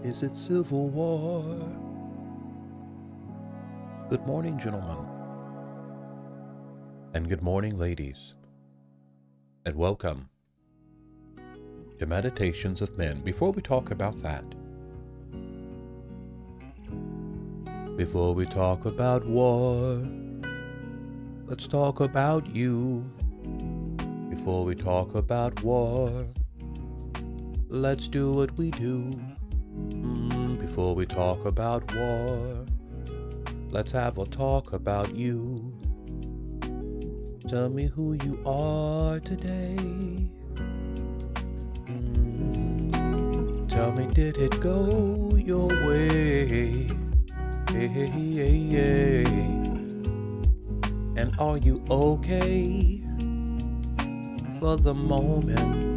Is it civil war? Good morning, gentlemen. And good morning, ladies. And welcome to Meditations of Men. Before we talk about that, before we talk about war, let's talk about you. Before we talk about war, let's do what we do. Before we talk about war, let's have a talk about you. Tell me who you are today. Tell me, did it go your way? And are you okay for the moment?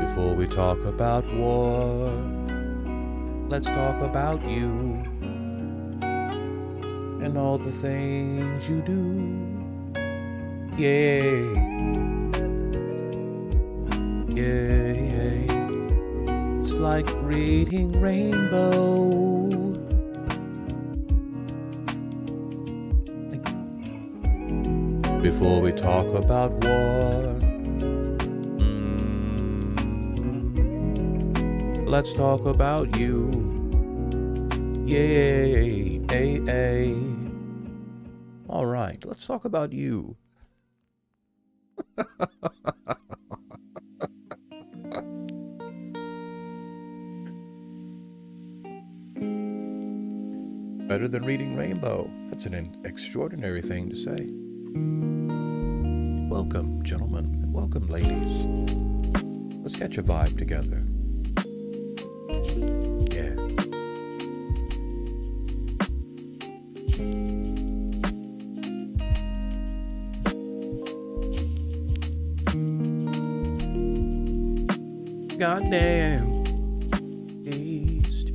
Before we talk about war, let's talk about you and all the things you do. Yeah. It's like reading Rainbow. Before we talk about war, let's talk about you. Yay. All right, let's talk about you. Better than reading Rainbow. That's an extraordinary thing to say. Welcome, gentlemen, and welcome, ladies. Let's catch a vibe together. Yeah. Goddamn, East,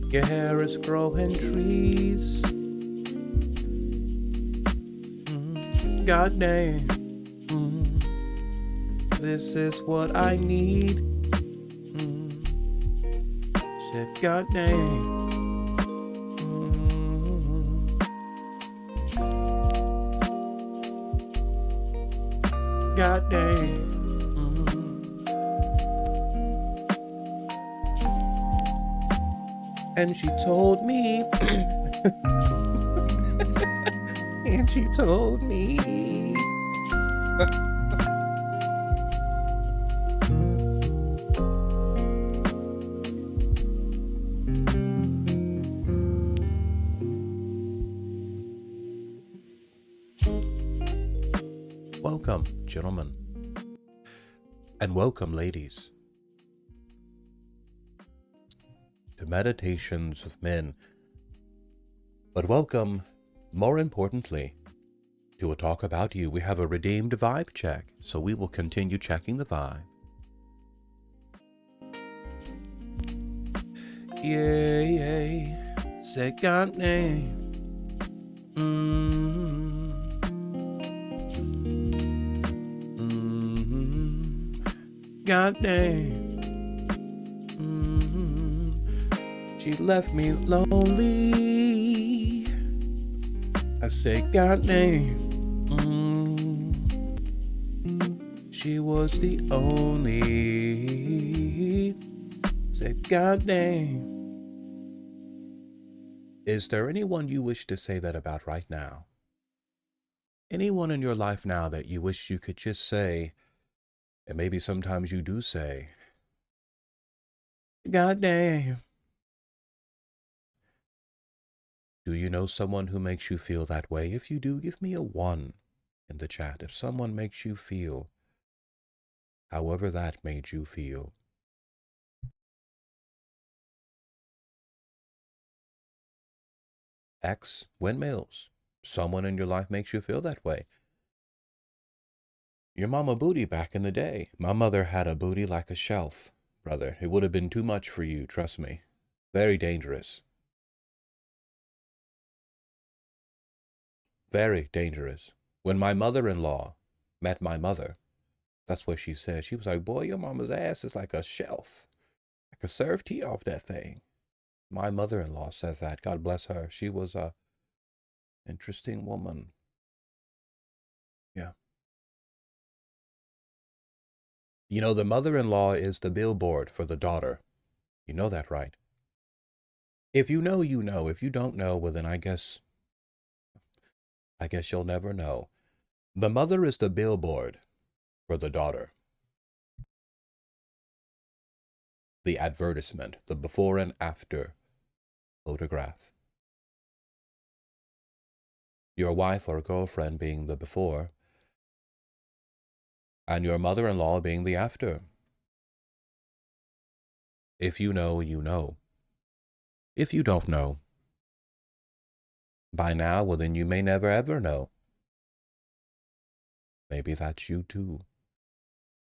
your hair is growing trees. Goddamn, this is what I need. Said, goddamn. Goddamn. And she told me, and she told me, welcome, gentlemen, and welcome, ladies, to Meditations of Men, but welcome, more importantly, to a talk about you. We have a redeemed vibe check, so we will continue checking the vibe. Yeah, say God name. God name. She left me lonely. I say, God name. She was the only. Say, God name. Is there anyone you wish to say that about right now? Anyone in your life now that you wish you could just say, and maybe sometimes you do say, God damn. Do you know someone who makes you feel that way? If you do, give me a 1 in the chat. If someone makes you feel however that made you feel. X, windmills. Someone in your life makes you feel that way. Your mama booty back in the day. My mother had a booty like a shelf, brother. It would have been too much for you, trust me. Very dangerous. Very dangerous. When my mother-in-law met my mother, That's what she said. She was like, boy, your mama's ass is like a shelf. I could serve tea off that thing. My mother-in-law says that. God bless her. She was a interesting woman. Yeah. You know, the mother-in-law is the billboard for the daughter. You know that, right? If you know, you know. If you don't know, well, then I guess you'll never know. The mother is the billboard for the daughter. The advertisement, the before and after photograph. Your wife or girlfriend being the before, and your mother-in-law being the after. If you know, you know. If you don't know, by now, well, then you may never ever know. Maybe that's you too.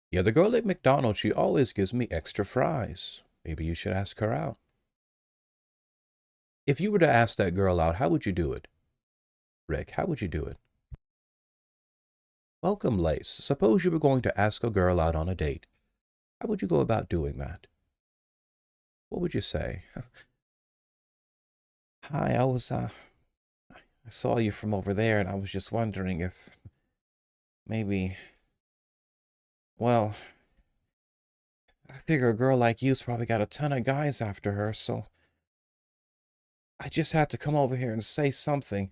Yeah, the girl at McDonald's, she always gives me extra fries. Maybe you should ask her out. If you were to ask that girl out, how would you do it? Rick, how would you do it? Welcome, Lace. Suppose you were going to ask a girl out on a date. How would you go about doing that? What would you say? Hi, I saw you from over there, and I was just wondering if maybe, well, I figure a girl like you's probably got a ton of guys after her, so I just had to come over here and say something.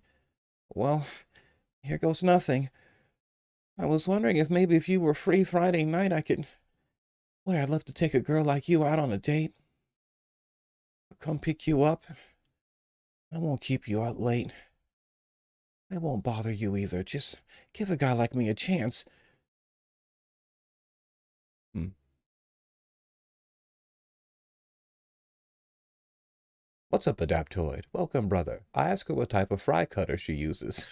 Well, here goes nothing. I was wondering if maybe if you were free Friday night, boy, I'd love to take a girl like you out on a date. I'll come pick you up. I won't keep you out late. I won't bother you either. Just give a guy like me a chance. What's up, Adaptoid? Welcome, brother. I ask her what type of fry cutter she uses.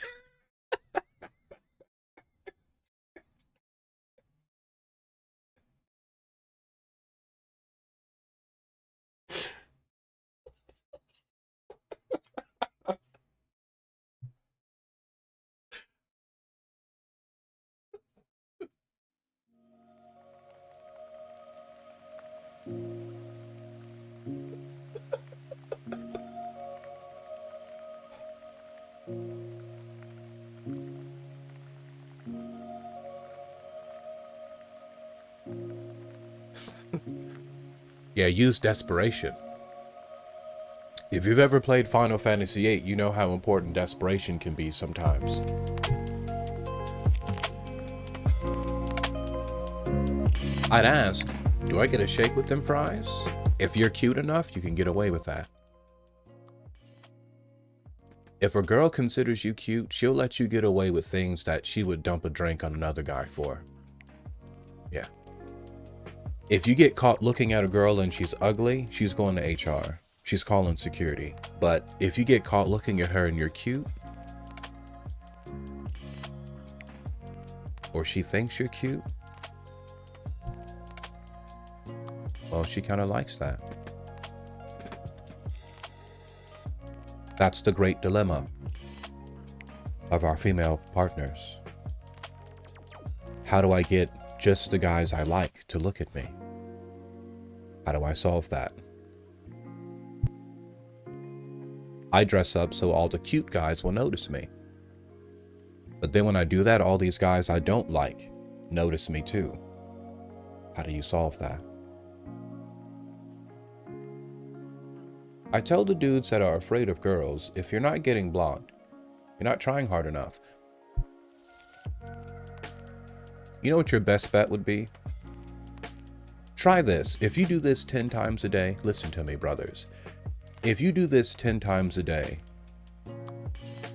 Yeah, use desperation. If you've ever played Final Fantasy VIII, you know how important desperation can be sometimes. I'd ask, do I get a shake with them fries? If you're cute enough, you can get away with that. If a girl considers you cute, she'll let you get away with things that she would dump a drink on another guy for. Yeah. If you get caught looking at a girl and she's ugly, she's going to HR. She's calling security. But if you get caught looking at her and you're cute, or she thinks you're cute, well, she kind of likes that. That's the great dilemma of our female partners. How do I get just the guys I like to look at me? How do I solve that? I dress up so all the cute guys will notice me. But then when I do that, all these guys I don't like notice me too. How do you solve that? I tell the dudes that are afraid of girls, if you're not getting blocked, you're not trying hard enough. You know what your best bet would be? Try this. If you do this 10 times a day, listen to me, brothers. If you do this 10 times a day,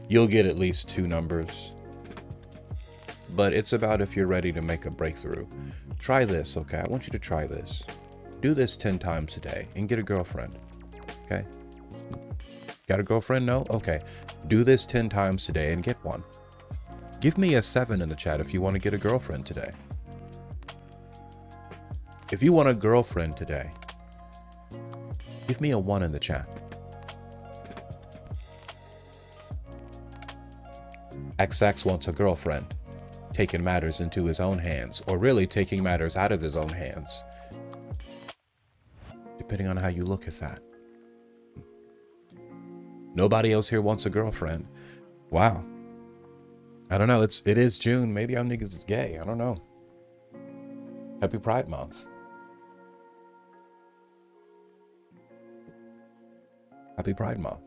you'll get at least 2 numbers. But it's about if you're ready to make a breakthrough. Try this, okay? I want you to try this. Do this 10 times a day and get a girlfriend. Okay? Got a girlfriend? No? Okay. Do this 10 times today and get one. Give me a 7 in the chat if you want to get a girlfriend today. If you want a girlfriend today, give me a 1 in the chat. XX wants a girlfriend. taking matters into his own hands, or really taking matters out of his own hands, depending on how you look at that. Nobody else here wants a girlfriend. Wow. I don't know. It is June. Maybe I'm niggas is gay. I don't know. Happy Pride Month. Happy Pride Month.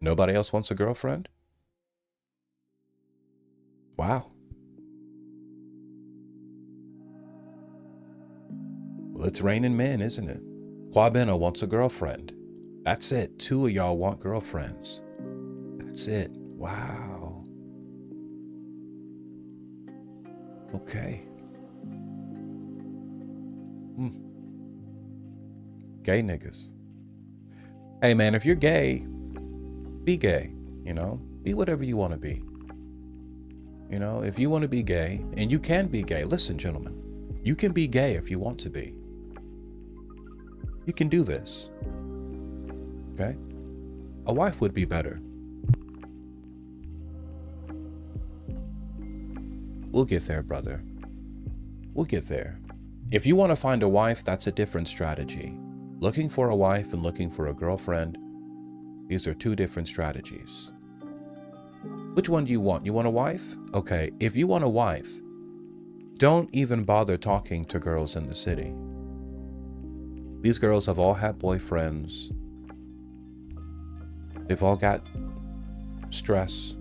Nobody else wants a girlfriend? Wow. Well, it's raining men, isn't it? Quabena wants a girlfriend. That's it. 2 of y'all want girlfriends. That's it. Wow. Okay. Gay niggas. Hey man, if you're gay, be gay, you know? Be whatever you want to be. You know, if you want to be gay, and you can be gay, listen gentlemen, you can be gay if you want to be. You can do this. Okay? A wife would be better. We'll get there, brother. We'll get there. If you want to find a wife, that's a different strategy. Looking for a wife and looking for a girlfriend, these are 2 different strategies. Which one do you want? You want a wife? Okay, if you want a wife, don't even bother talking to girls in the city. These girls have all had boyfriends. They've all got stress,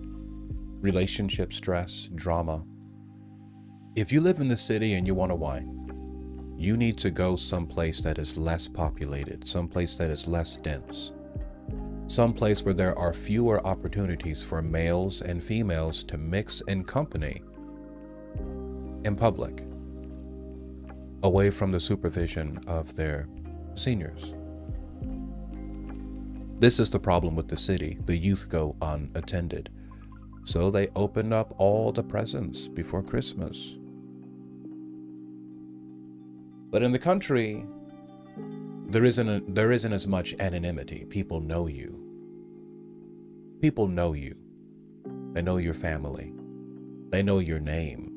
relationship stress, drama. If you live in the city and you want a wife, you need to go someplace that is less populated, someplace that is less dense, someplace where there are fewer opportunities for males and females to mix in company in public, away from the supervision of their seniors. This is the problem with the city. The youth go unattended. So they open up all the presents before Christmas. But in the country, there isn't as much anonymity. People know you. People know you. They know your family. They know your name.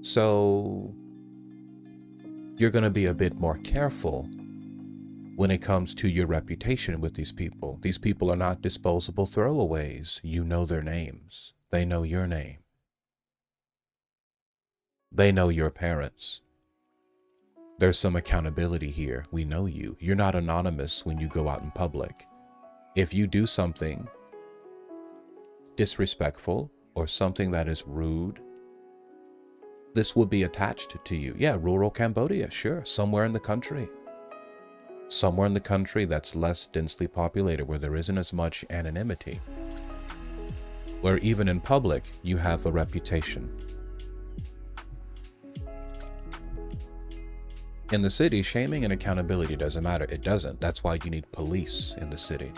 So you're going to be a bit more careful when it comes to your reputation with these people. These people are not disposable throwaways. You know their names. They know your name. They know your parents. There's some accountability here. We know you. You're not anonymous when you go out in public. If you do something disrespectful or something that is rude, this will be attached to you. Yeah, rural Cambodia, sure. Somewhere in the country. Somewhere in the country that's less densely populated, where there isn't as much anonymity, where even in public you have a reputation. In the city, shaming and accountability doesn't matter. It doesn't. That's why you need police in the city.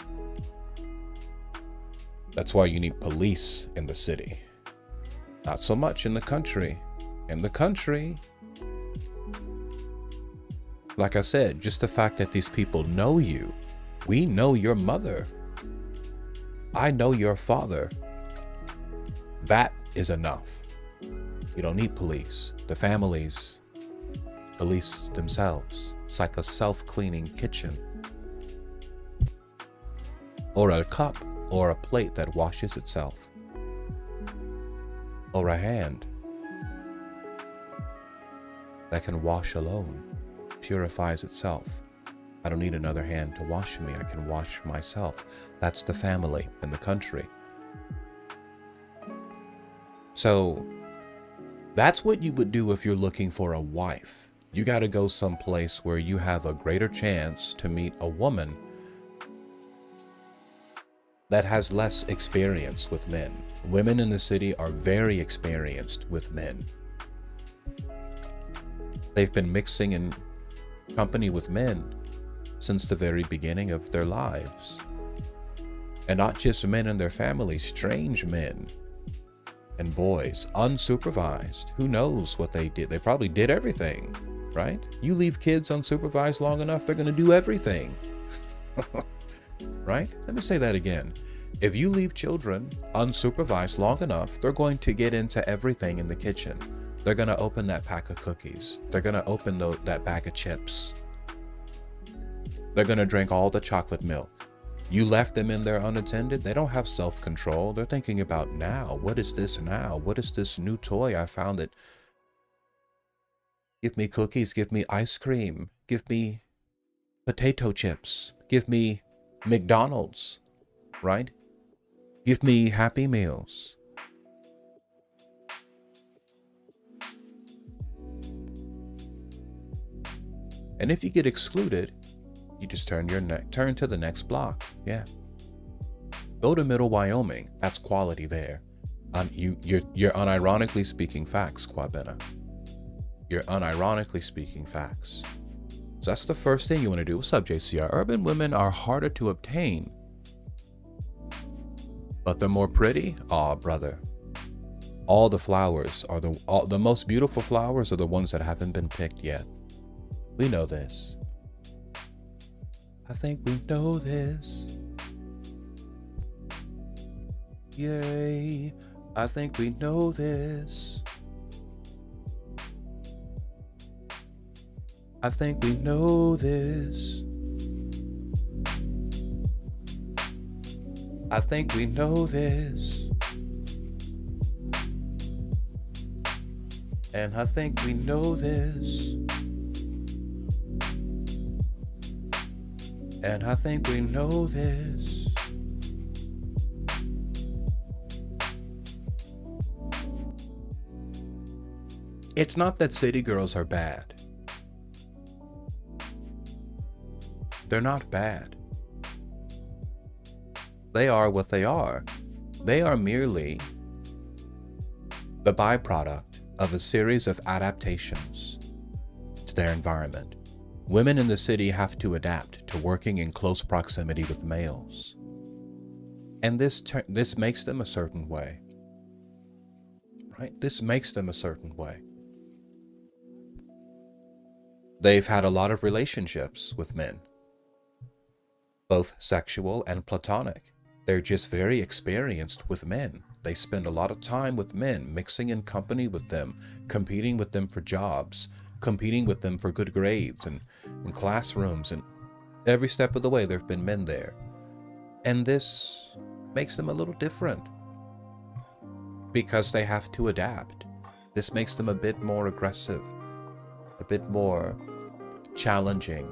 That's why you need police in the city. Not so much in the country. In the country, like I said, just the fact that these people know you. We know your mother. I know your father. That is enough. You don't need police. The families police themselves. It's like a self-cleaning kitchen. Or a cup or a plate that washes itself. Or a hand that can wash alone, purifies itself. I don't need another hand to wash me. I can wash myself. That's the family in the country. So that's what you would do if you're looking for a wife. You got to go someplace where you have a greater chance to meet a woman that has less experience with men. Women in the city are very experienced with men. They've been mixing in company with men since the very beginning of their lives. And not just men and their families, strange men and boys, unsupervised. Who knows what they did? They probably did everything, right? You leave kids unsupervised long enough, they're going to do everything. Right? Let me say that again. If you leave children unsupervised long enough, they're going to get into everything in the kitchen. They're going to open that pack of cookies. They're going to open that bag of chips. They're going to drink all the chocolate milk. You left them in there unattended. They don't have self-control. They're thinking about now. What is this now? What is this new toy I found that... Give me cookies. Give me ice cream. Give me potato chips. Give me McDonald's, right? Give me Happy Meals. And if you get excluded, you just turn to the next block. Yeah. Go to Middle Wyoming. That's quality there. You're unironically speaking facts, Quabena. You're unironically speaking facts. So that's the first thing you want to do. What's up, JCR? Urban women are harder to obtain, but they're more pretty. Aw, brother. All the flowers are the most beautiful flowers are the ones that haven't been picked yet. We know this. I think we know this. Yay. I think we know this. I think we know this. I think we know this. And I think we know this. And I think we know this. It's not that city girls are bad. They're not bad. They are what they are. They are merely the byproduct of a series of adaptations to their environment. Women in the city have to adapt to working in close proximity with males. And this makes them a certain way. Right? This makes them a certain way. They've had a lot of relationships with men, both sexual and platonic. They're just very experienced with men. They spend a lot of time with men, mixing in company with them, competing with them for jobs, competing with them for good grades and in classrooms, and every step of the way there have been men there. And this makes them a little different because they have to adapt. This makes them a bit more aggressive, a bit more challenging.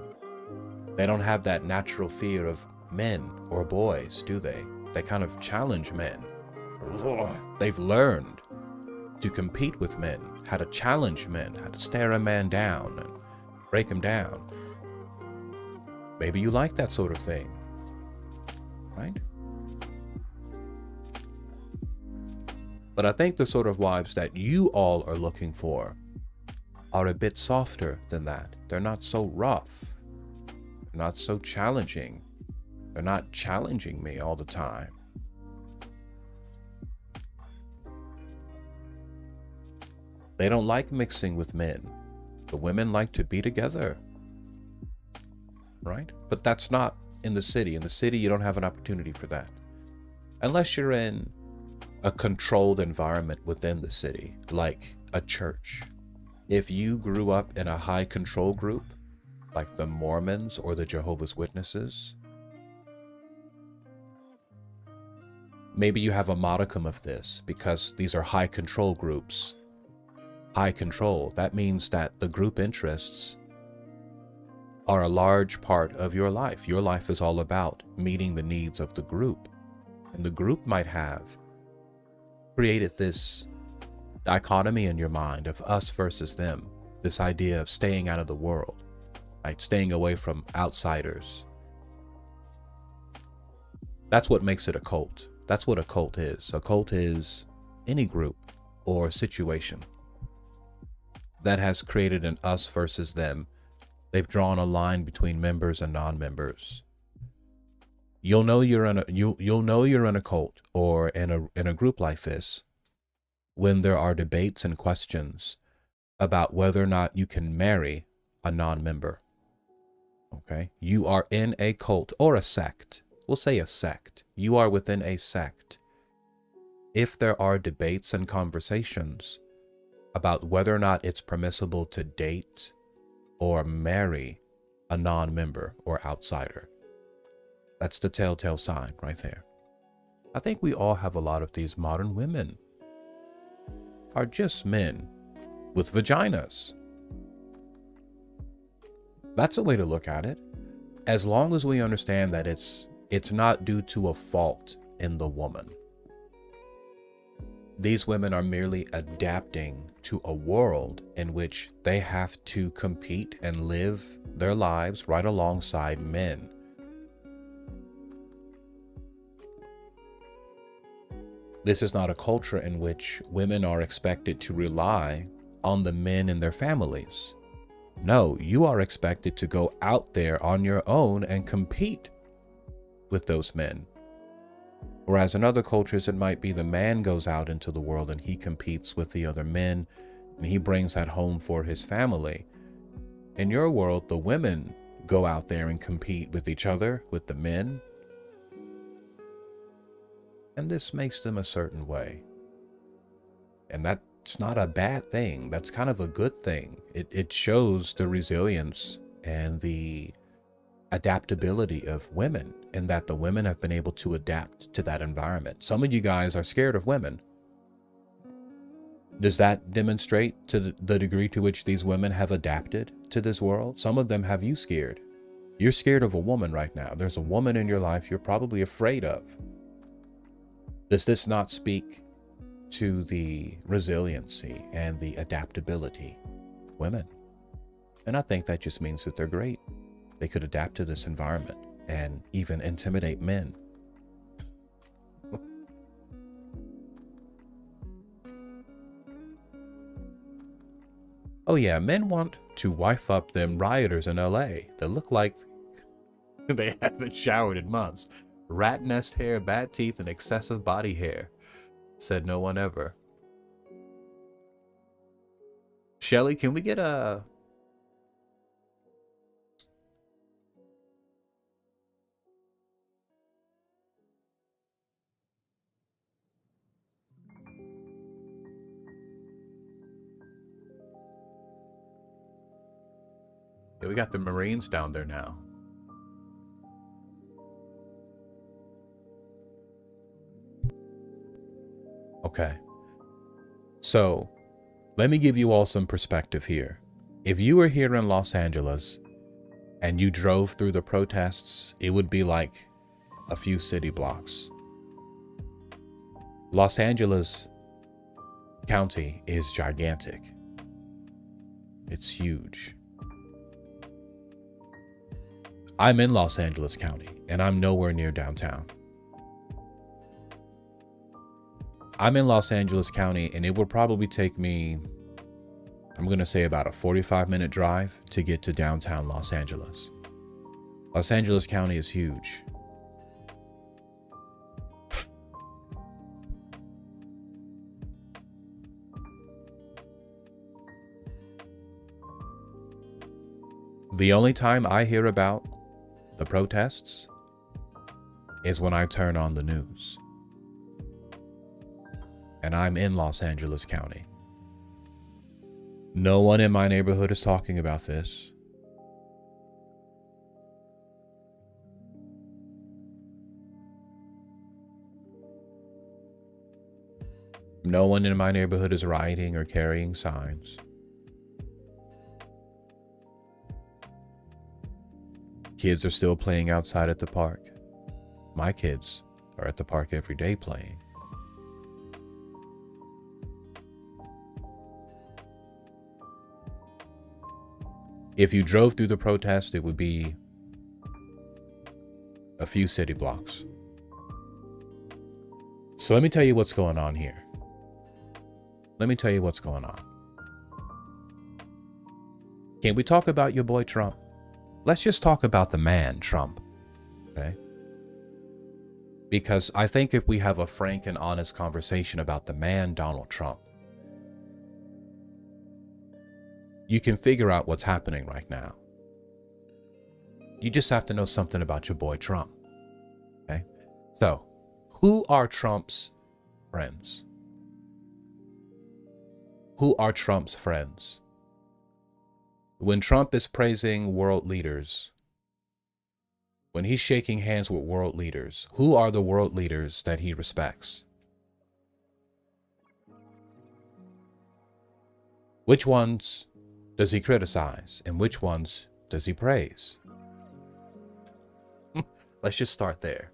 They don't have that natural fear of men or boys, do they? They kind of challenge men. They've learned to compete with men, how to challenge men, how to stare a man down and break him down. Maybe you like that sort of thing, right? But I think the sort of wives that you all are looking for are a bit softer than that. They're not so rough, not so challenging. They're not challenging me all the time. They don't like mixing with men. The women like to be together, right? But that's not in the city. In the city, you don't have an opportunity for that. Unless you're in a controlled environment within the city, like a church. If you grew up in a high control group, like the Mormons or the Jehovah's Witnesses, maybe you have a modicum of this because these are high control groups. High control, that means that the group interests are a large part of your life. Your life is all about meeting the needs of the group. And the group might have created this dichotomy in your mind of us versus them, this idea of staying out of the world, right? Staying away from outsiders. That's what makes it a cult. That's what a cult is. A cult is any group or situation that has created an us versus them. They've drawn a line between members and non-members. You'll know you're in a cult or in a group like this when there are debates and questions about whether or not you can marry a non-member. Okay? You are in a cult or a sect, we'll say a sect. You are within a sect. If there are debates and conversations about whether or not it's permissible to date or marry a non-member or outsider, that's the telltale sign right there. I think we all have a lot of these modern women are just men with vaginas. That's a way to look at it. As long as we understand that it's not due to a fault in the woman. These women are merely adapting to a world in which they have to compete and live their lives right alongside men. This is not a culture in which women are expected to rely on the men in their families. No, you are expected to go out there on your own and compete with those men. Whereas in other cultures, it might be the man goes out into the world and he competes with the other men and he brings that home for his family. In your world, the women go out there and compete with each other, with the men. And this makes them a certain way. And that's not a bad thing. That's kind of a good thing. It shows the resilience and the adaptability of women, and that the women have been able to adapt to that environment. Some of you guys are scared of women. Does that demonstrate to the degree to which these women have adapted to this world? Some of them have you scared. You're scared of a woman right now. There's a woman in your life you're probably afraid of. Does this not speak to the resiliency and the adaptability of women? And I think that just means that they're great. They could adapt to this environment and even intimidate men. Oh yeah, men want to wife up them rioters in LA that look like they haven't showered in months. Rat nest hair, bad teeth, and excessive body hair. Said no one ever. Shelly, can we get a... Yeah, we got the Marines down there now. Okay. So, let me give you all some perspective here. If you were here in Los Angeles and you drove through the protests, it would be like a few city blocks. Los Angeles County is gigantic. It's huge. I'm in Los Angeles County, and I'm nowhere near downtown. I'm in Los Angeles County, and it will probably take me, I'm going to say about a 45-minute drive to get to downtown Los Angeles. Los Angeles County is huge. The only time I hear about the protests is when I turn on the news. And I'm in Los Angeles County. No one in my neighborhood is talking about this. No one in my neighborhood is rioting or carrying signs. Kids are still playing outside at the park. My kids are at the park every day playing. If you drove through the protest, it would be a few city blocks. So let me tell you what's going on here. Let me tell you what's going on. Can we talk about your boy Trump? Let's just talk about the man, Trump, okay? Because I think if we have a frank and honest conversation about the man, Donald Trump, you can figure out what's happening right now. You just have to know something about your boy Trump, So, who are Trump's friends? Who are Trump's friends? When Trump is praising world leaders, when he's shaking hands with world leaders, who are the world leaders that he respects? Which ones does he criticize and which ones does he praise? Let's just start there.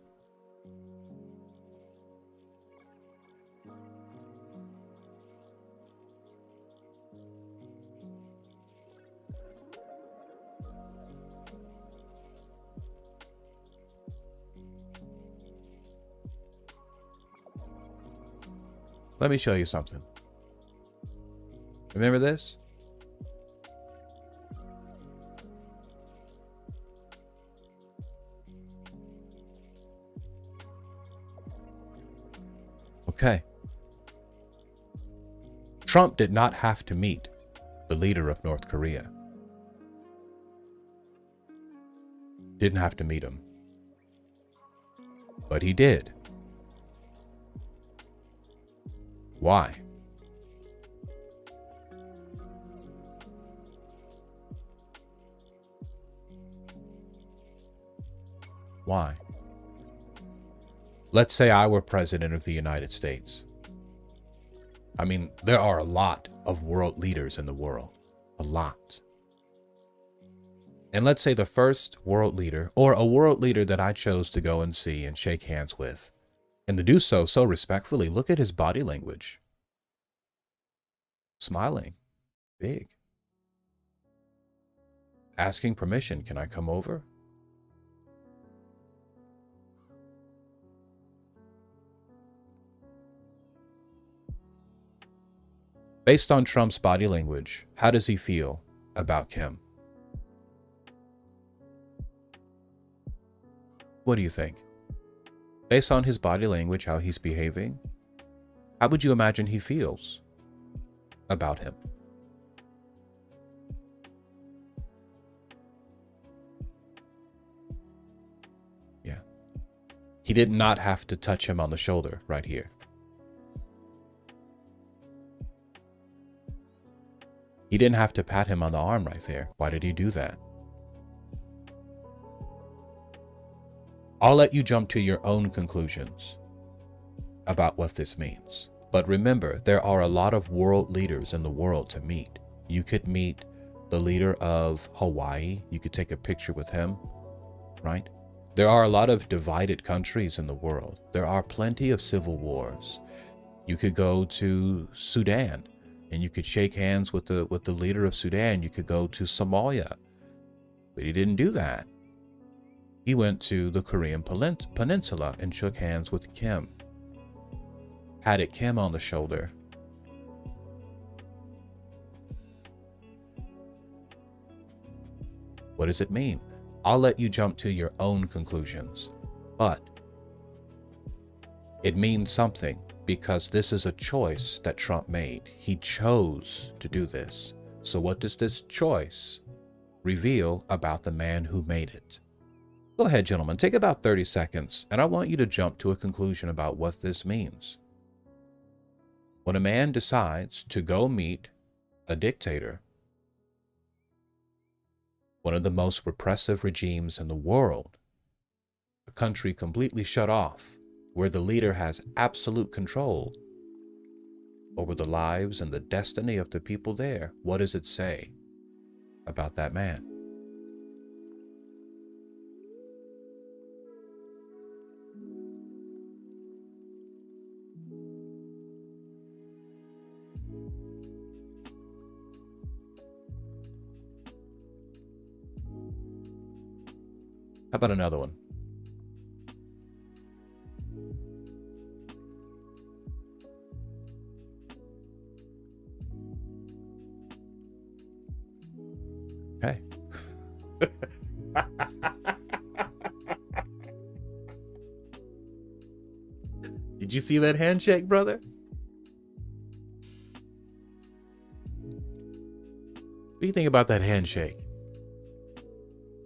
Let me show you something. Remember this? Okay. Trump did not have to meet the leader of North Korea. Didn't have to meet him. But he did. Why? Why? Let's say I were president of the United States. I mean, there are a lot of world leaders in the world. A lot. And let's say the first world leader, or a world leader that I chose to go and see and shake hands with, and to do so respectfully, look at his body language. Smiling. Big. Asking permission, can I come over? Based on Trump's body language, how does he feel about Kim? What do you think? Based on his body language, how he's behaving, how would you imagine he feels about him? Yeah. He did not have to touch him on the shoulder right here. He didn't have to pat him on the arm right there. Why did he do that? I'll let you jump to your own conclusions about what this means. But remember, there are a lot of world leaders in the world to meet. You could meet the leader of Hawaii. You could take a picture with him, right? There are a lot of divided countries in the world. There are plenty of civil wars. You could go to Sudan and you could shake hands with the leader of Sudan. You could go to Somalia, but he didn't do that. He went to the Korean Peninsula and shook hands with Kim. Patted Kim on the shoulder. What does it mean? I'll let you jump to your own conclusions, but it means something because this is a choice that Trump made. He chose to do this. So what does this choice reveal about the man who made it? Go ahead, gentlemen, take about 30 seconds, and I want you to jump to a conclusion about what this means. When a man decides to go meet a dictator, one of the most repressive regimes in the world, a country completely shut off, where the leader has absolute control over the lives and the destiny of the people there, what does it say about that man? How about another one? Okay. Did you see that handshake, brother? What do you think about that handshake?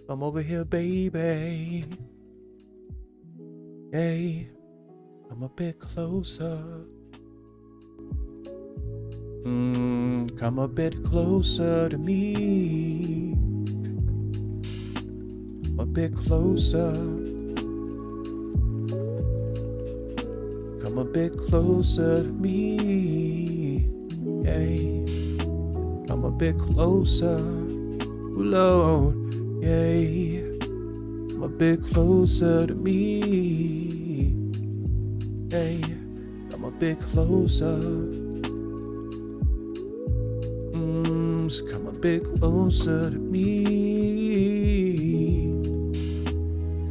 Come over here, baby. Yay, come a bit closer. Come a bit closer to me. A bit closer. Come a bit closer to me. Yay. Come a bit closer. Ooh, Lord. Yay. Come a bit closer to me. Yay. Come a bit closer. Come a bit closer to me.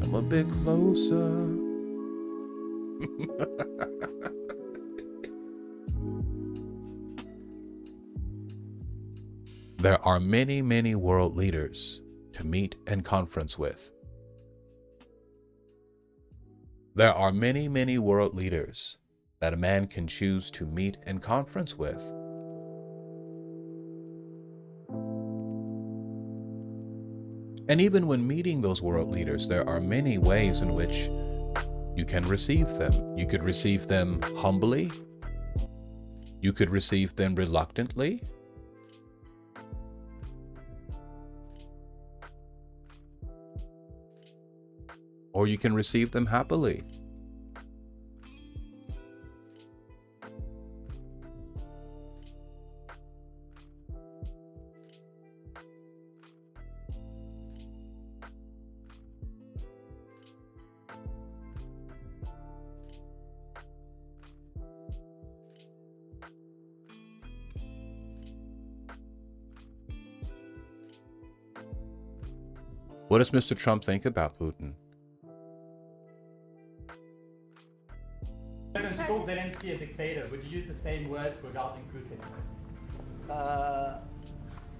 Come a bit closer. There are many, many world leaders to meet and conference with. There are many, many world leaders that a man can choose to meet and conference with. And even when meeting those world leaders, there are many ways in which you can receive them. You could receive them humbly. You could receive them reluctantly. Or you can receive them happily. What does Mr. Trump think about Putin? If you call Zelensky a dictator, would you use the same words regarding Putin?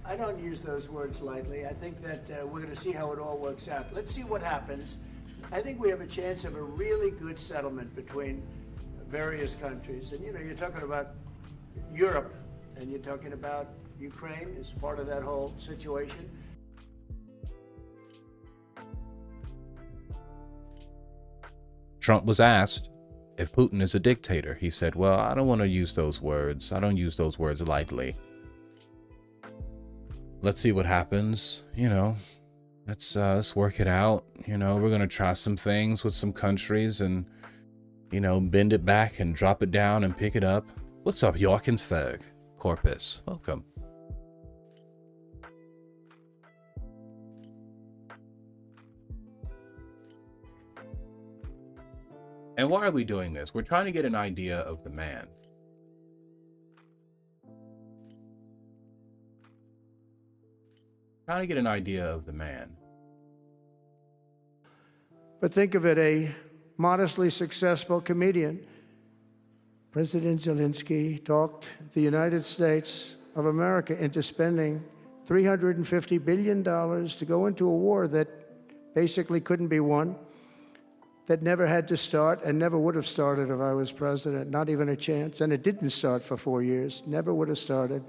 I don't use those words lightly. I think that we're going to see how it all works out. Let's see what happens. I think we have a chance of a really good settlement between various countries. And, you know, you're talking about Europe, and you're talking about Ukraine as part of that whole situation. Trump was asked if Putin is a dictator. He said, well, I don't want to use those words. I don't use those words lightly. Let's see what happens. You know, let's work it out. You know, we're going to try some things with some countries and, you know, bend it back and drop it down and pick it up. What's up, Jorkensberg? Corpus, welcome. And why are we doing this? We're trying to get an idea of the man. Trying to get an idea of the man. But think of it, a modestly successful comedian. President Zelensky talked the United States of America into spending $350 billion to go into a war that basically couldn't be won, that never had to start and never would have started if I was president, not even a chance. And it didn't start for 4 years, never would have started.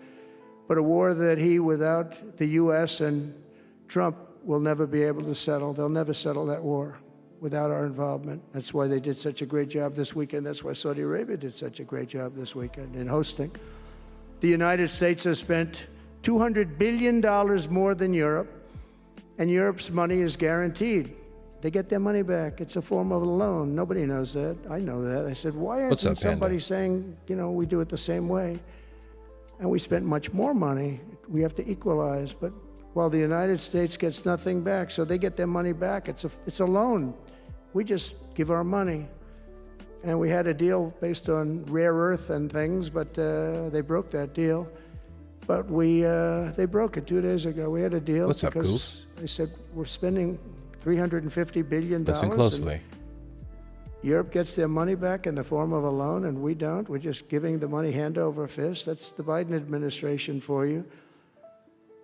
But a war that he, without the U.S. and Trump, will never be able to settle. They'll never settle that war without our involvement. That's why they did such a great job this weekend. That's why Saudi Arabia did such a great job this weekend in hosting. The United States has spent $200 billion more than Europe, and Europe's money is guaranteed. They get their money back. It's a form of a loan. Nobody knows that. I know that. I said, why isn't somebody saying, you know, we do it the same way? And we spent much more money. We have to equalize. But while the United States gets nothing back, so they get their money back. It's a loan. We just give our money. And we had a deal based on rare earth and things, but they broke that deal. But they broke it 2 days ago. We had a deal. What's up, Goof? They said, we're spending $350 billion. Listen closely. Europe gets their money back in the form of a loan, and we don't. We're just giving the money hand over fist. That's the Biden administration for you.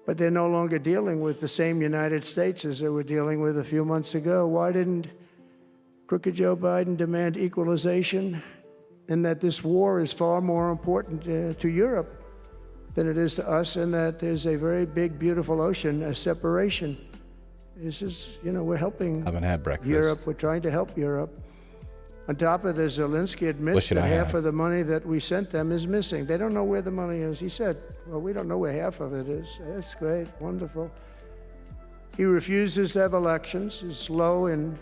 But they're no longer dealing with the same United States as they were dealing with a few months ago. Why didn't crooked Joe Biden demand equalization, and that this war is far more important to Europe than it is to us, and that there's a very big, beautiful ocean, a separation. This is, you know, we're helping Haven't had breakfast. Europe. We're trying to help Europe. On top of this, Zelensky admits that half of the money that we sent them is missing. They don't know where the money is. He said, well, we don't know where half of it is. That's great, wonderful. He refuses to have elections. It's low in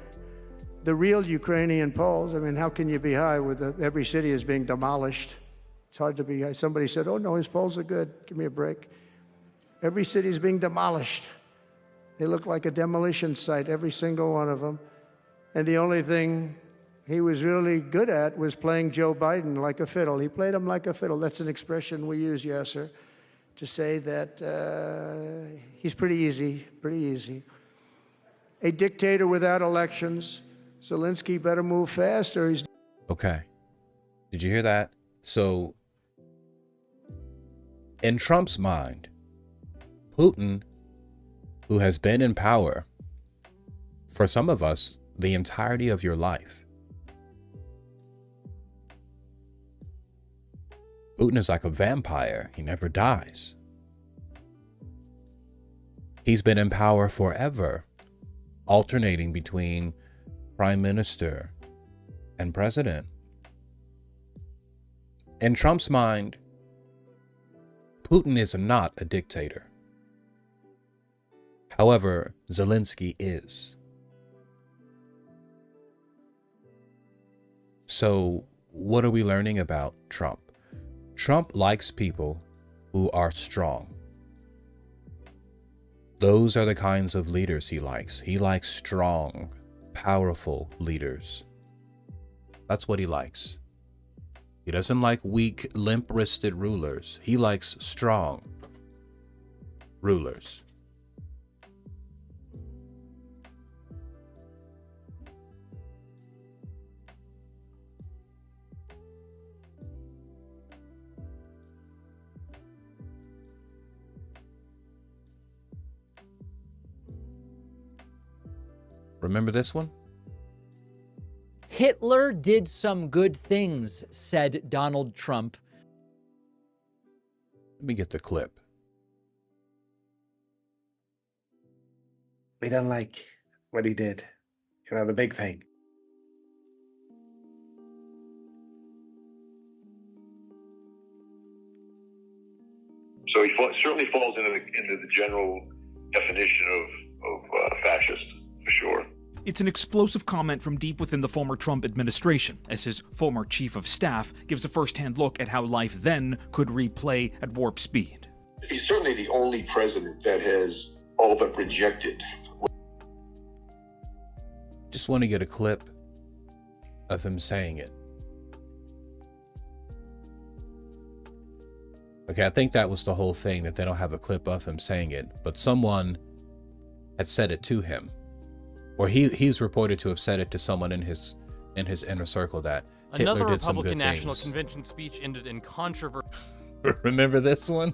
the real Ukrainian polls. I mean, how can you be high with every city is being demolished? It's hard to be high. Somebody said, oh, no, his polls are good. Give me a break. Every city is being demolished. They look like a demolition site, every single one of them. And the only thing he was really good at was playing Joe Biden like a fiddle. He played him like a fiddle. That's an expression we use, Yasser, to say that he's pretty easy, pretty easy. A dictator without elections. Zelensky better move fast or he's... Okay. Did you hear that? So, in Trump's mind, Putin, who has been in power for some of us the entirety of your life, Putin is like a vampire. He never dies. He's been in power forever, alternating between prime minister and president. In Trump's mind, Putin is not a dictator. However, Zelensky is. So, what are we learning about Trump? Trump likes people who are strong. Those are the kinds of leaders he likes. He likes strong, powerful leaders. That's what he likes. He doesn't like weak, limp-wristed rulers. He likes strong rulers. Remember this one? Hitler did some good things, said Donald Trump. Let me get the clip. We don't like what he did. You know, the big thing. So he certainly falls into the general definition of fascist, for sure. It's an explosive comment from deep within the former Trump administration, as his former chief of staff gives a first-hand look at how life then could replay at warp speed. He's certainly the only president that has all but rejected. Just want to get a clip of him saying it. Okay, I think that was the whole thing, that they don't have a clip of him saying it, but someone had said it to him. Or he's reported to have said it to someone in his inner circle, that another Hitler did some good Republican National things. Convention speech ended in controversy. Remember this one?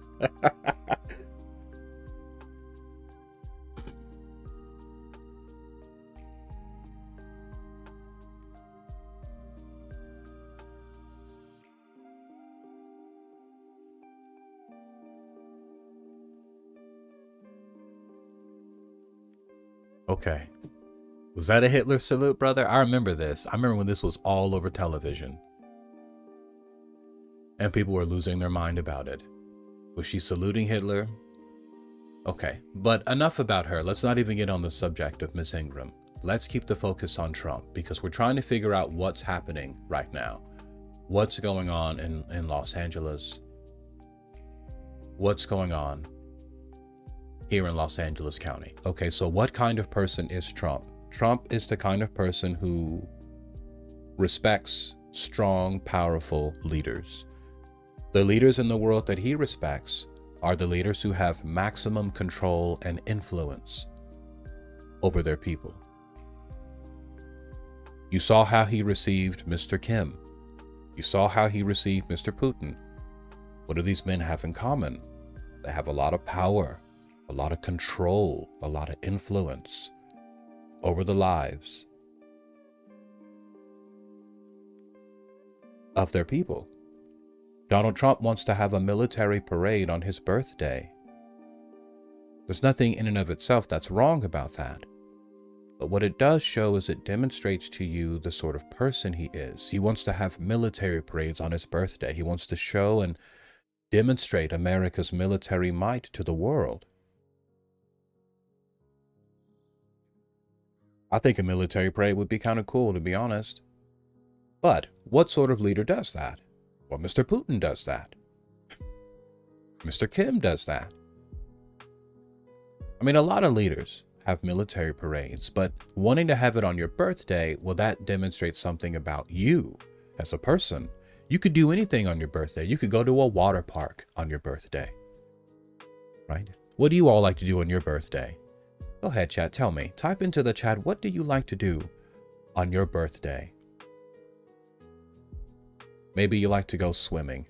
Okay. Was that a Hitler salute, brother? I remember this. I remember when this was all over television. And people were losing their mind about it. Was she saluting Hitler? Okay, but enough about her. Let's not even get on the subject of Ms. Ingram. Let's keep the focus on Trump, because we're trying to figure out what's happening right now. What's going on in Los Angeles? What's going on here in Los Angeles County? Okay, so what kind of person is Trump? Trump is the kind of person who respects strong, powerful leaders. The leaders in the world that he respects are the leaders who have maximum control and influence over their people. You saw how he received Mr. Kim. You saw how he received Mr. Putin. What do these men have in common? They have a lot of power, a lot of control, a lot of influence over the lives of their people. Donald Trump wants to have a military parade on his birthday. There's nothing in and of itself that's wrong about that. But what it does show is it demonstrates to you the sort of person he is. He wants to have military parades on his birthday. He wants to show and demonstrate America's military might to the world. I think a military parade would be kind of cool, to be honest. But what sort of leader does that? Well, Mr. Putin does that. Mr. Kim does that. I mean, a lot of leaders have military parades, but wanting to have it on your birthday, well, that demonstrates something about you as a person. You could do anything on your birthday. You could go to a water park on your birthday, right? What do you all like to do on your birthday? Go ahead, chat. Tell me. Type into the chat, what do you like to do on your birthday? Maybe you like to go swimming.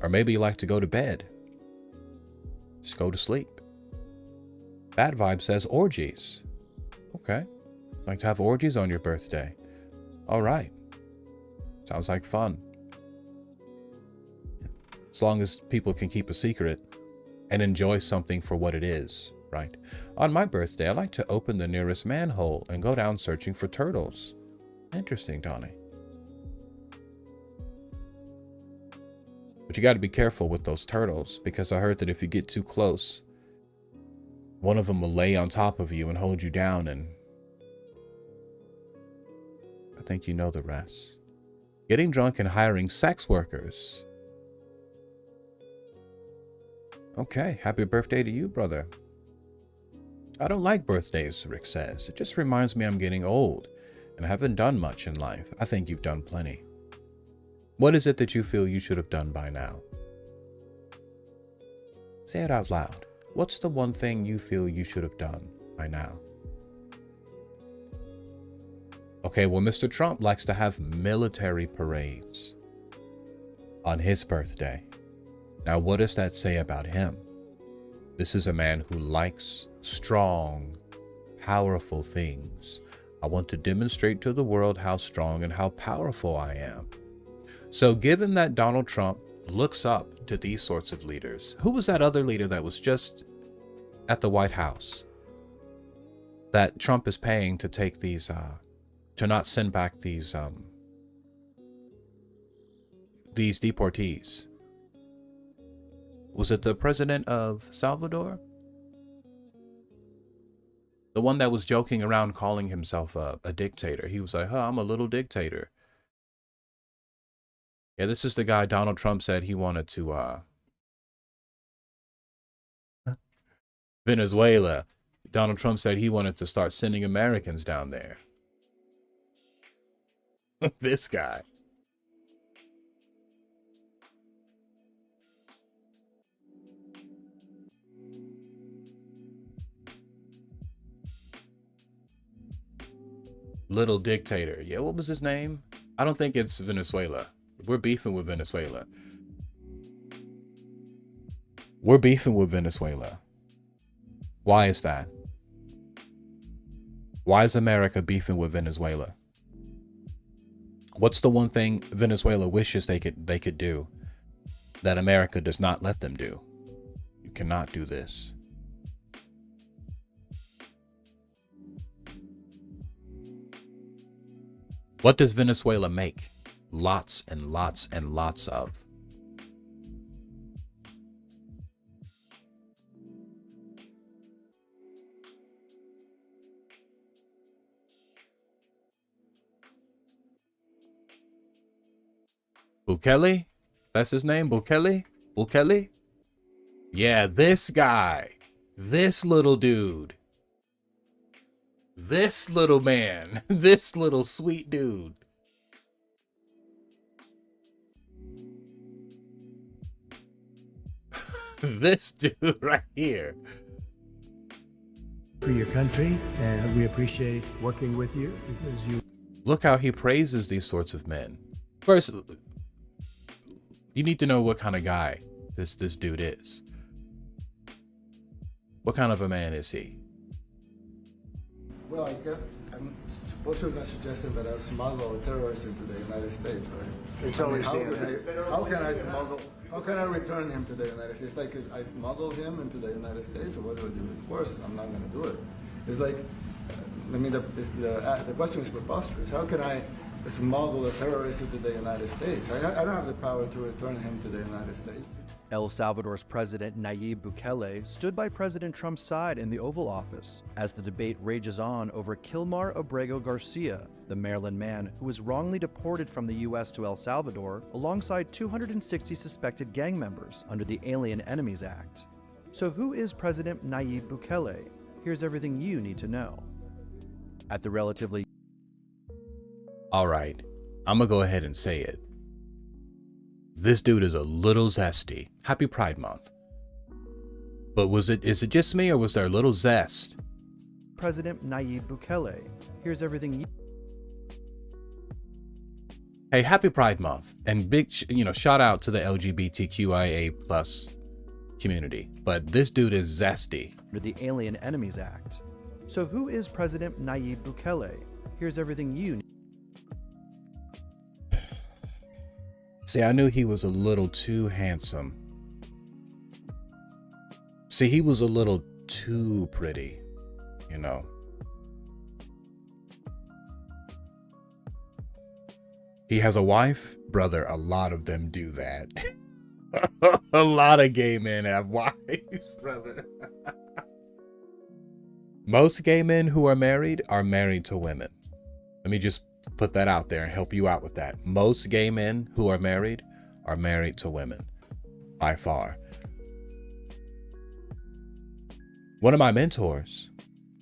Or maybe you like to go to bed. Just go to sleep. Bad Vibe says orgies. Okay. Like to have orgies on your birthday. All right. Sounds like fun. As long as people can keep a secret and enjoy something for what it is, right? On my birthday, I like to open the nearest manhole and go down searching for turtles. Interesting, Donnie. But you got to be careful with those turtles, because I heard that if you get too close, one of them will lay on top of you and hold you down, and I think you know the rest. Getting drunk and hiring sex workers. Okay, happy birthday to you, brother. I don't like birthdays, Rick says. It just reminds me I'm getting old and I haven't done much in life. I think you've done plenty. What is it that you feel you should have done by now? Say it out loud. What's the one thing you feel you should have done by now? Okay, well, Mr. Trump likes to have military parades on his birthday. Now, what does that say about him? This is a man who likes strong, powerful things. I want to demonstrate to the world how strong and how powerful I am. So given that Donald Trump looks up to these sorts of leaders, who was that other leader that was just at the White House that Trump is paying to take these, to not send back these deportees? Was it the president of Salvador? The one that was joking around calling himself a dictator. He was like, huh, I'm a little dictator. Yeah, this is the guy Donald Trump said he wanted to, Venezuela. Donald Trump said he wanted to start sending Americans down there. This guy. Little dictator. Yeah, what was his name? I don't think it's Venezuela. We're beefing with Venezuela. We're beefing with Venezuela. Why is that? Why is America beefing with Venezuela? What's the one thing Venezuela wishes they could do that America does not let them do? You cannot do this. What does Venezuela make? Lots and lots and lots of. Bukele? That's his name? Bukele? Bukele? Yeah, this guy. This little dude. This little man. This little sweet dude. This dude right here. For your country, and we appreciate working with you because you. Look how he praises these sorts of men. First, you need to know what kind of guy this dude is. What kind of a man is he? Well, I'm supposed to have suggested that I smuggle terrorists into the United States, right? It's always how can I return him to the United States? Like, I smuggle him into the United States, or what do I do? Of course, I'm not going to do it. It's like, I mean, the question is preposterous. How can I smuggle a terrorist into the United States? I don't have the power to return him to the United States. El Salvador's President Nayib Bukele stood by President Trump's side in the Oval Office as the debate rages on over Kilmar Abrego Garcia, the Maryland man who was wrongly deported from the U.S. to El Salvador alongside 260 suspected gang members under the Alien Enemies Act. So who is President Nayib Bukele? Here's everything you need to know. At the relatively... All right, I'm gonna go ahead and say it. This dude is a little zesty. Happy Pride Month. But is it just me, or was there a little zest? President Nayib Bukele. Here's everything you... Hey, happy Pride Month, and big, shout out to the LGBTQIA plus community. But this dude is zesty. Under the Alien Enemies Act. So who is President Nayib Bukele? Here's everything you need. See, I knew he was a little too handsome. See, he was a little too pretty, you know. He has a wife? Brother, a lot of them do that. A lot of gay men have wives, brother. Most gay men who are married to women. Let me just put that out there and help you out with that. Most gay men who are married to women, by far. One of my mentors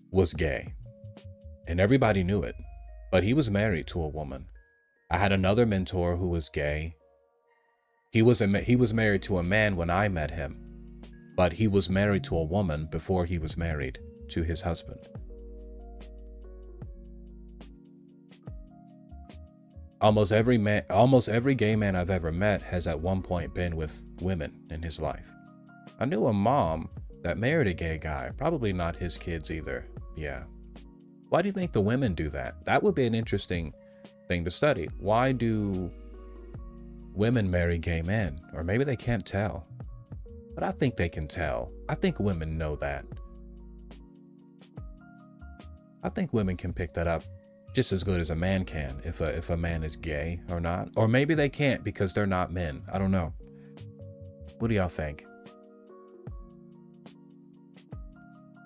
was gay, and everybody knew it, but he was married to a woman. I had another mentor who was gay. He was married to a man when I met him, but he was married to a woman before he was married to his husband. Almost every gay man I've ever met has at one point been with women in his life. I knew a mom that married a gay guy, probably not his kids either. Yeah. Why do you think the women do that? That would be an interesting thing to study. Why do women marry gay men? Or maybe they can't tell. But I think they can tell. I think women know that. I think women can pick that up just as good as a man can, if a man is gay or not. Or maybe they can't because they're not men. I don't know. What do y'all think?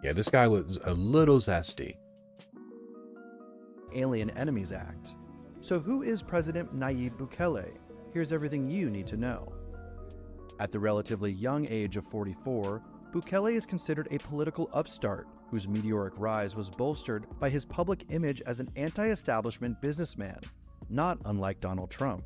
Yeah, this guy was a little zesty. Alien Enemies Act. So who is President Nayib Bukele? Here's everything you need to know. At the relatively young age of 44, Bukele is considered a political upstart whose meteoric rise was bolstered by his public image as an anti-establishment businessman, not unlike Donald Trump.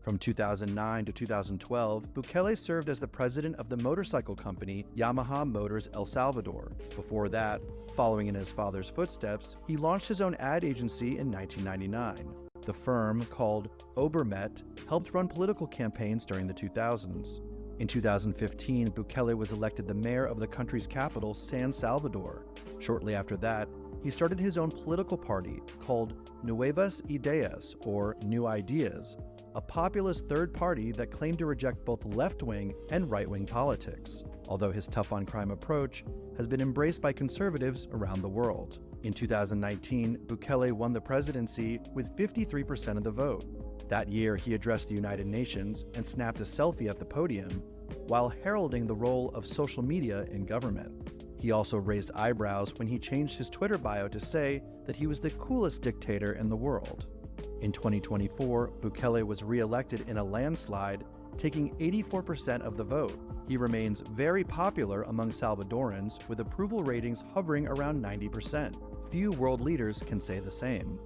From 2009 to 2012, Bukele served as the president of the motorcycle company Yamaha Motors El Salvador. Before that, following in his father's footsteps, he launched his own ad agency in 1999. The firm, called Obermet, helped run political campaigns during the 2000s. In 2015, Bukele was elected the mayor of the country's capital, San Salvador. Shortly after that, he started his own political party called Nuevas Ideas, or New Ideas, a populist third party that claimed to reject both left-wing and right-wing politics, although his tough-on-crime approach has been embraced by conservatives around the world. In 2019, Bukele won the presidency with 53% of the vote. That year, he addressed the United Nations and snapped a selfie at the podium while heralding the role of social media in government. He also raised eyebrows when he changed his Twitter bio to say that he was the coolest dictator in the world. In 2024, Bukele was re-elected in a landslide, taking 84% of the vote. He remains very popular among Salvadorans, with approval ratings hovering around 90%. Few world leaders can say the same.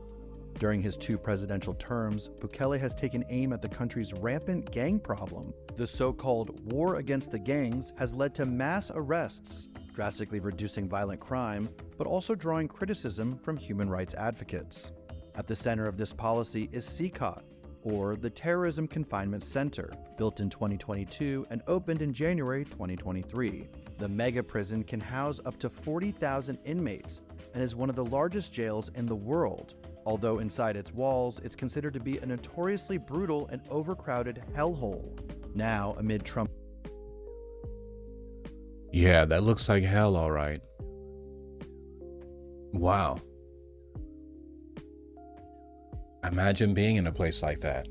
During his 2 presidential terms, Bukele has taken aim at the country's rampant gang problem. The so-called war against the gangs has led to mass arrests, drastically reducing violent crime, but also drawing criticism from human rights advocates. At the center of this policy is CCOT, or the Terrorism Confinement Center, built in 2022 and opened in January 2023. The mega prison can house up to 40,000 inmates, and is one of the largest jails in the world. Although inside its walls, it's considered to be a notoriously brutal and overcrowded hellhole. Now, amid Trump. Yeah, that looks like hell, all right. Wow. Imagine being in a place like that.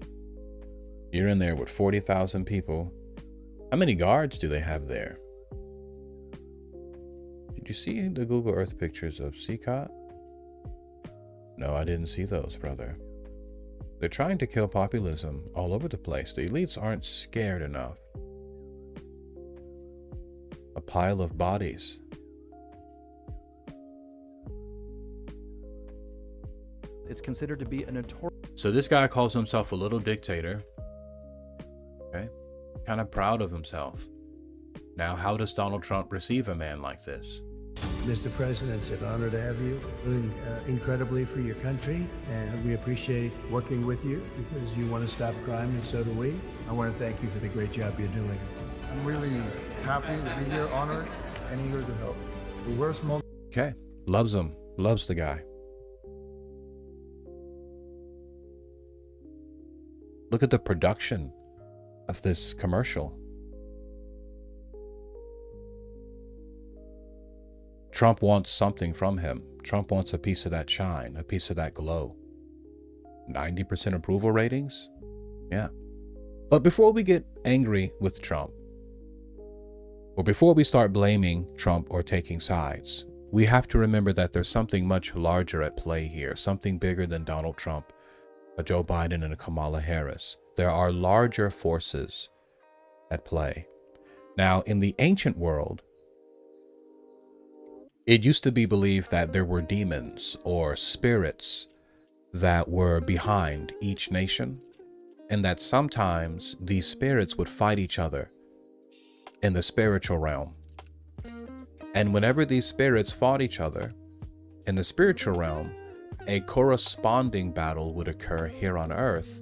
You're in there with 40,000 people. How many guards do they have there? Did you see the Google Earth pictures of CCOT? No, I didn't see those, brother. They're trying to kill populism all over the place. The elites aren't scared enough. A pile of bodies. It's considered to be a notorious. So this guy calls himself a little dictator. Okay. Kind of proud of himself. Now, how does Donald Trump receive a man like this? Mr. President, it's an honor to have you. Doing incredibly for your country, and we appreciate working with you because you want to stop crime, and so do we. I want to thank you for the great job you're doing. I'm really happy to be here, honored, and eager to help. The worst moment. Okay. Loves him. Loves the guy. Look at the production of this commercial. Trump wants something from him. Trump wants a piece of that shine, a piece of that glow. 90% approval ratings? Yeah. But before we get angry with Trump, or before we start blaming Trump or taking sides, we have to remember that there's something much larger at play here, something bigger than Donald Trump, a Joe Biden, and a Kamala Harris. There are larger forces at play. Now, in the ancient world, it used to be believed that there were demons or spirits that were behind each nation, and that sometimes these spirits would fight each other in the spiritual realm. And whenever these spirits fought each other in the spiritual realm, a corresponding battle would occur here on earth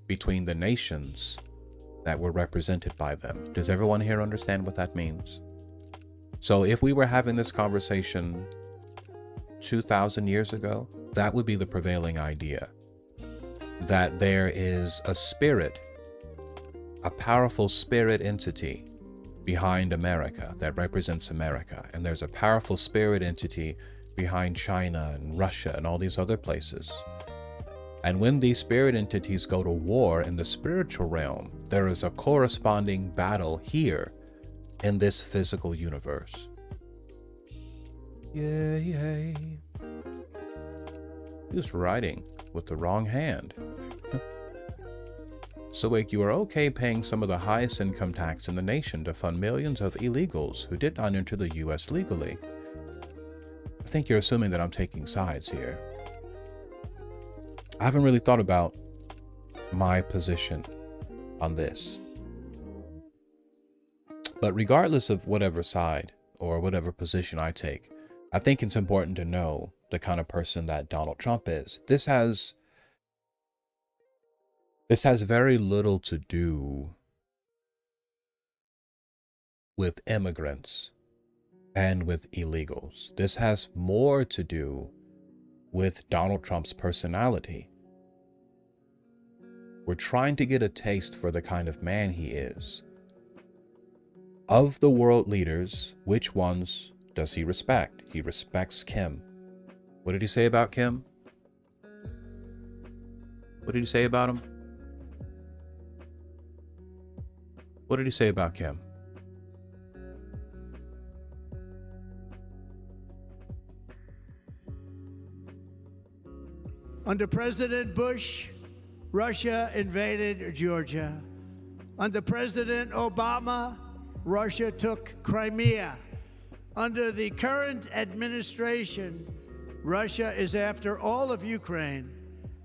between the nations that were represented by them. Does everyone here understand what that means? So if we were having this conversation 2,000 years ago, that would be the prevailing idea. That there is a spirit, a powerful spirit entity behind America that represents America. And there's a powerful spirit entity behind China and Russia and all these other places. And when these spirit entities go to war in the spiritual realm, there is a corresponding battle here in this physical universe. Yay, yay. He was writing with the wrong hand. So, like, you are okay paying some of the highest income tax in the nation to fund millions of illegals who did not enter the U.S. legally. I think you're assuming that I'm taking sides here. I haven't really thought about my position on this. But regardless of whatever side or whatever position I take, I think it's important to know the kind of person that Donald Trump is. This has very little to do with immigrants and with illegals. This has more to do with Donald Trump's personality. We're trying to get a taste for the kind of man he is. Of the world leaders, which ones does he respect? He respects Kim. What did he say about Kim? What did he say about him? What did he say about Kim? Under President Bush, Russia invaded Georgia. Under President Obama, Russia took Crimea. Under the current administration, Russia is after all of Ukraine.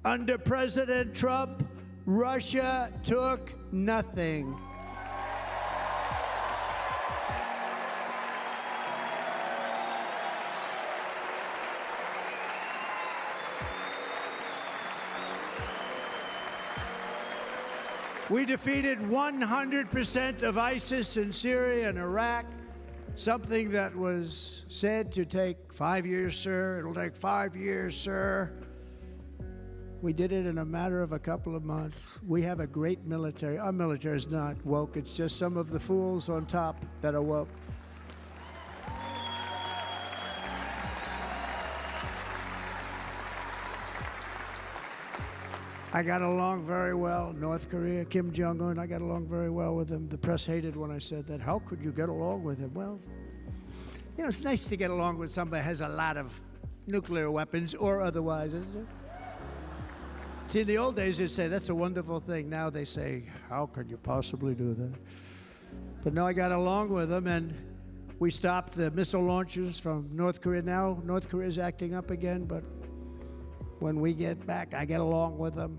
Under President Trump, Russia took nothing. We defeated 100% of ISIS in Syria and Iraq. Something that was said to take 5 years, sir. It'll take 5 years, sir. We did it in a matter of a couple of months. We have a great military. Our military is not woke. It's just some of the fools on top that are woke. I got along very well. North Korea, Kim Jong-un, I got along very well with him. The press hated when I said that. How could you get along with him? Well, you know, it's nice to get along with somebody who has a lot of nuclear weapons or otherwise, isn't it? See, in the old days, they'd say, that's a wonderful thing. Now they say, how could you possibly do that? But no, I got along with him, and we stopped the missile launches from North Korea. Now North Korea is acting up again, but when we get back, I get along with them.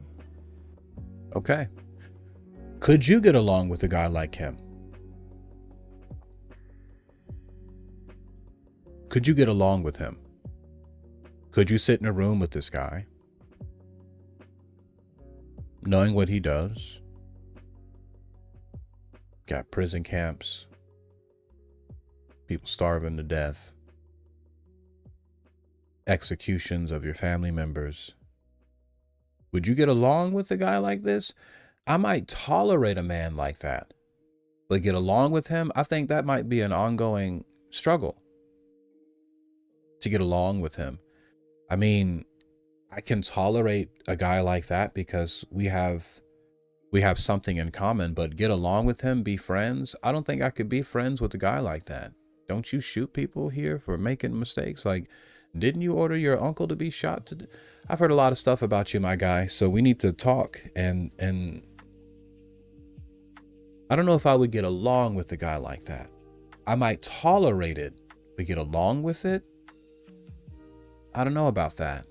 Okay. Could you get along with a guy like him? Could you get along with him? Could you sit in a room with this guy, knowing what he does? Got prison camps, people starving to death, executions of your family members. Would you get along with a guy like this? I might tolerate a man like that, but get along with him, I think that might be an ongoing struggle to get along with him. I mean, I can tolerate a guy like that because we have something in common, but get along with him, be friends. I don't think I could be friends with a guy like that. Don't you shoot people here for making mistakes? Like, didn't you order your uncle to be shot? I've heard a lot of stuff about you, my guy. So we need to talk. And I don't know if I would get along with a guy like that. I might tolerate it, but get along with it? I don't know about that.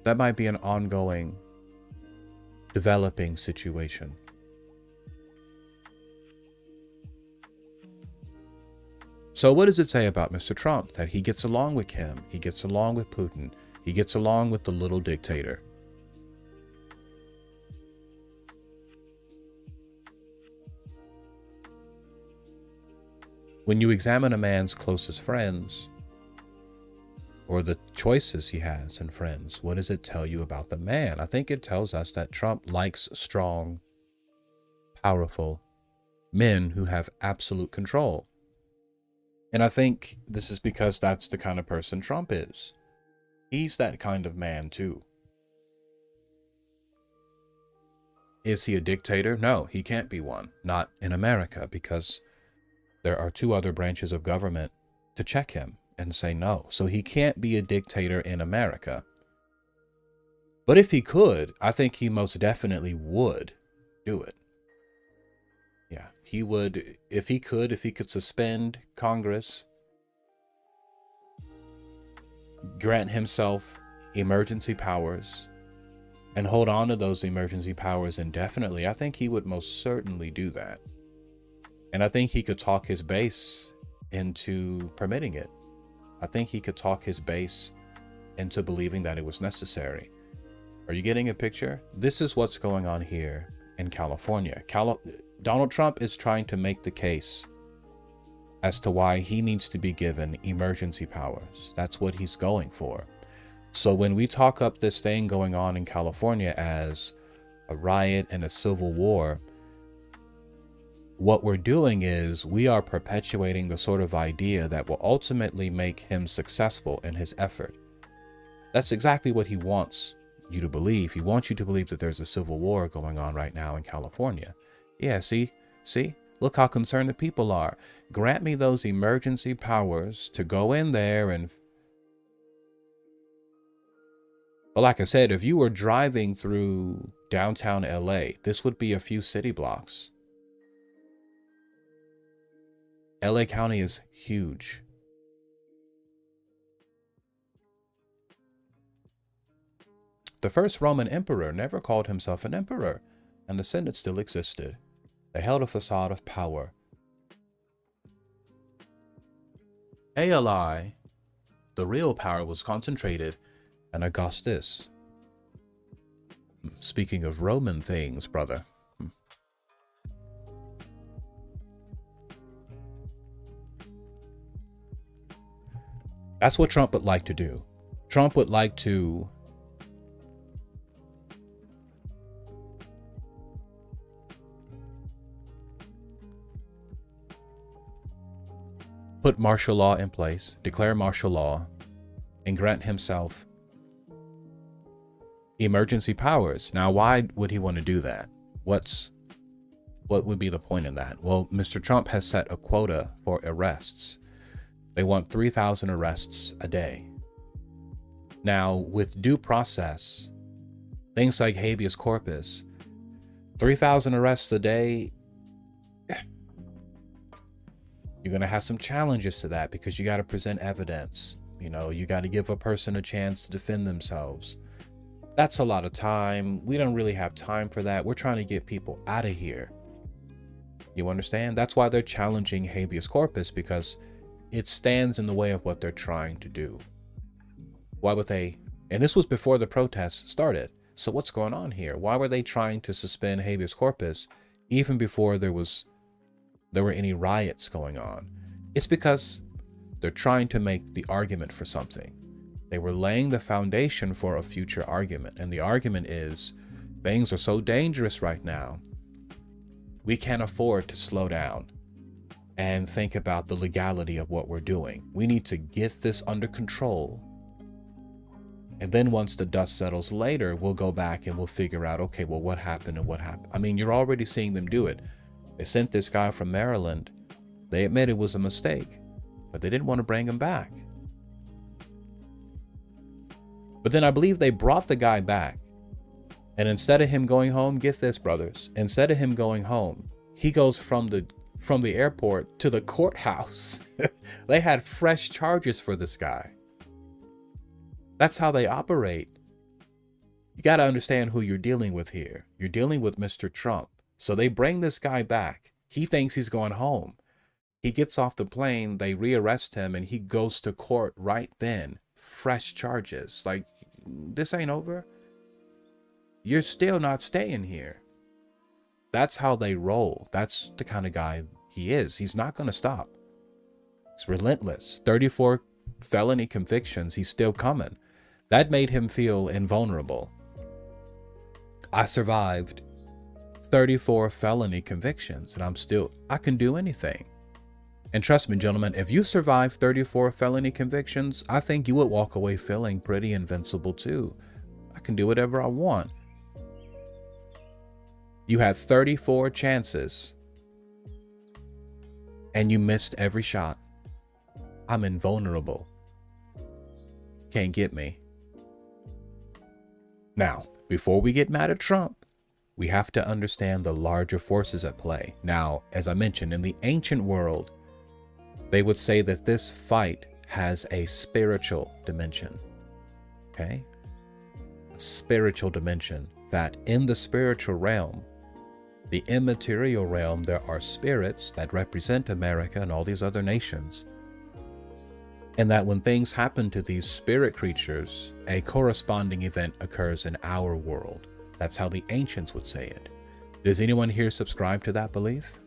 That might be an ongoing, developing situation. So what does it say about Mr. Trump? That he gets along with Kim, he gets along with Putin, he gets along with the little dictator. When you examine a man's closest friends, or the choices he has in friends, what does it tell you about the man? I think it tells us that Trump likes strong, powerful men who have absolute control. And I think this is because that's the kind of person Trump is. He's that kind of man too. Is he a dictator? No, he can't be one. Not in America, because there are two other branches of government to check him and say no. So he can't be a dictator in America. But if he could, I think he most definitely would do it. Yeah, he would, if he could suspend Congress, grant himself emergency powers, and hold on to those emergency powers indefinitely, I think he would most certainly do that. And I think he could talk his base into permitting it. I think he could talk his base into believing that it was necessary. Are you getting a picture? This is what's going on here in California. Donald Trump is trying to make the case as to why he needs to be given emergency powers. That's what he's going for. So when we talk up this thing going on in California as a riot and a civil war, what we're doing is we are perpetuating the sort of idea that will ultimately make him successful in his effort. That's exactly what he wants you to believe. He wants you to believe that there's a civil war going on right now in California. Yeah, see, look how concerned the people are. Grant me those emergency powers to go in there and... But like I said, if you were driving through downtown LA, this would be a few city blocks. LA County is huge. The first Roman emperor never called himself an emperor, and the Senate still existed. They held a facade of power. ALI, the real power, was concentrated in Augustus. Speaking of Roman things, brother. That's what Trump would like to do. Trump would like to put martial law in place, declare martial law, and grant himself emergency powers. Now, why would he want to do that? What would be the point in that? Well, Mr. Trump has set a quota for arrests. They want 3,000 arrests a day. Now, with due process, things like habeas corpus, 3,000 arrests a day, you're going to have some challenges to that because you got to present evidence. You know, you got to give a person a chance to defend themselves. That's a lot of time. We don't really have time for that. We're trying to get people out of here. You understand? That's why they're challenging habeas corpus, because it stands in the way of what they're trying to do. Why would they? And this was before the protests started. So what's going on here? Why were they trying to suspend habeas corpus even before there were any riots going on? It's because they're trying to make the argument for something. They were laying the foundation for a future argument. And the argument is, things are so dangerous right now. We can't afford to slow down and think about the legality of what we're doing. We need to get this under control. And then once the dust settles later, we'll go back and we'll figure out, okay, well, what happened and what happened? I mean, you're already seeing them do it. They sent this guy from Maryland. They admit it was a mistake, but they didn't want to bring him back. But then I believe they brought the guy back. And instead of him going home, get this, brothers, instead of him going home, he goes from the airport to the courthouse. They had fresh charges for this guy. That's how they operate. You got to understand who you're dealing with here. You're dealing with Mr. Trump. So they bring this guy back. He thinks he's going home. He gets off the plane, they rearrest him, and he goes to court right then. Fresh charges. Like, this ain't over. You're still not staying here. That's how they roll. That's the kind of guy he is. He's not going to stop. He's relentless. 34 felony convictions. He's still coming. That made him feel invulnerable. I survived 34 felony convictions, and I can do anything. And trust me, gentlemen, if you survive 34 felony convictions, I think you would walk away feeling pretty invincible too. I can do whatever I want. You had 34 chances and you missed every shot. I'm invulnerable. Can't get me. Now, before we get mad at Trump, we have to understand the larger forces at play. Now, as I mentioned, in the ancient world, they would say that this fight has a spiritual dimension. Okay? A spiritual dimension, that in the spiritual realm, the immaterial realm, there are spirits that represent America and all these other nations. And that when things happen to these spirit creatures, a corresponding event occurs in our world. That's how the ancients would say it. Does anyone here subscribe to that belief?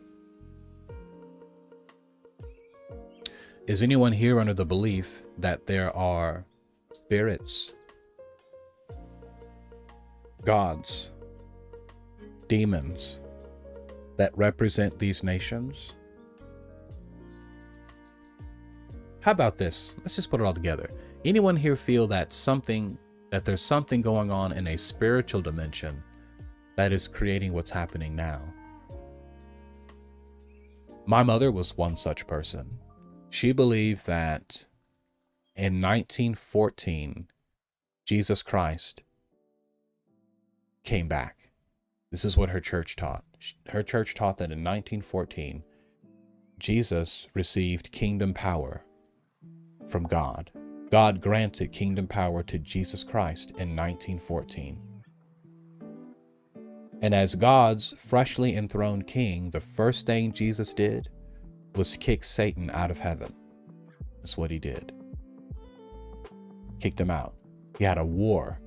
Is anyone here under the belief that there are spirits, gods, demons that represent these nations? How about this? Let's just put it all together. Anyone here feel that there's something going on in a spiritual dimension that is creating what's happening now? My mother was one such person. She believed that in 1914, Jesus Christ came back. This is what her church taught. Her church taught that in 1914, Jesus received kingdom power from God. God granted kingdom power to Jesus Christ in 1914. And as God's freshly enthroned king, the first thing Jesus did was kick Satan out of heaven. That's what he did. Kicked him out. He had a war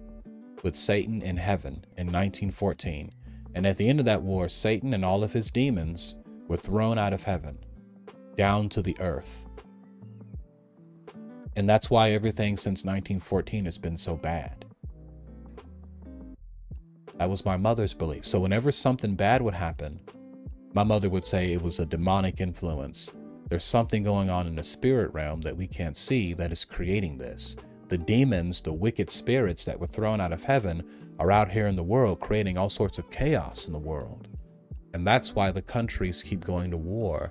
with Satan in heaven in 1914. And at the end of that war, Satan and all of his demons were thrown out of heaven, down to the earth. And that's why everything since 1914 has been so bad. That was my mother's belief. So whenever something bad would happen, my mother would say it was a demonic influence. There's something going on in the spirit realm that we can't see that is creating this. The demons, the wicked spirits that were thrown out of heaven are out here in the world creating all sorts of chaos in the world. And that's why the countries keep going to war.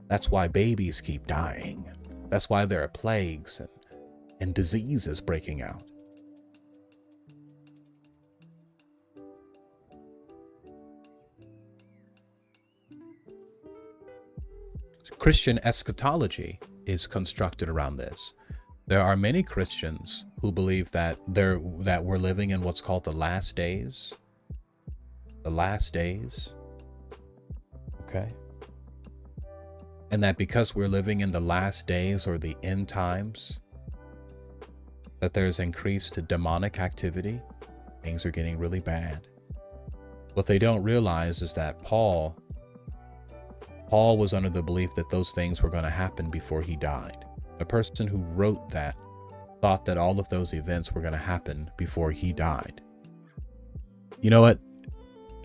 That's why babies keep dying. That's why there are plagues and diseases breaking out. Christian eschatology is constructed around this. There are many Christians who believe that we're living in what's called the last days. The last days. Okay? And that because we're living in the last days or the end times, that there's increased demonic activity. Things are getting really bad. What they don't realize is that Paul was under the belief that those things were going to happen before he died. The person who wrote that thought that all of those events were going to happen before he died. You know what?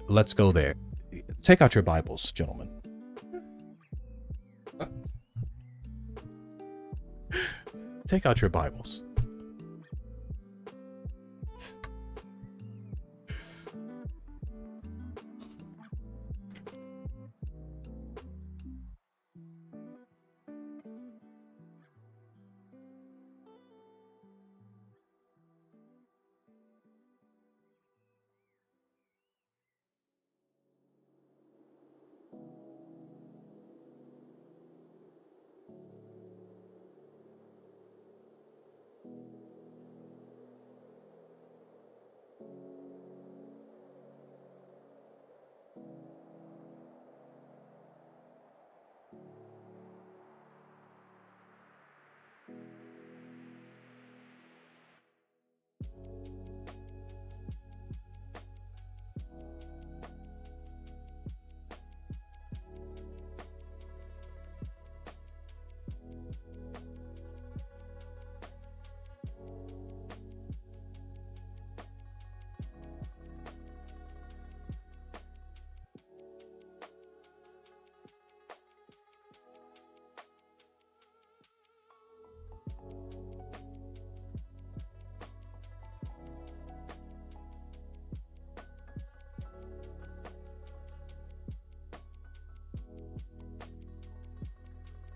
Let's go there. Take out your Bibles, gentlemen. Take out your Bibles.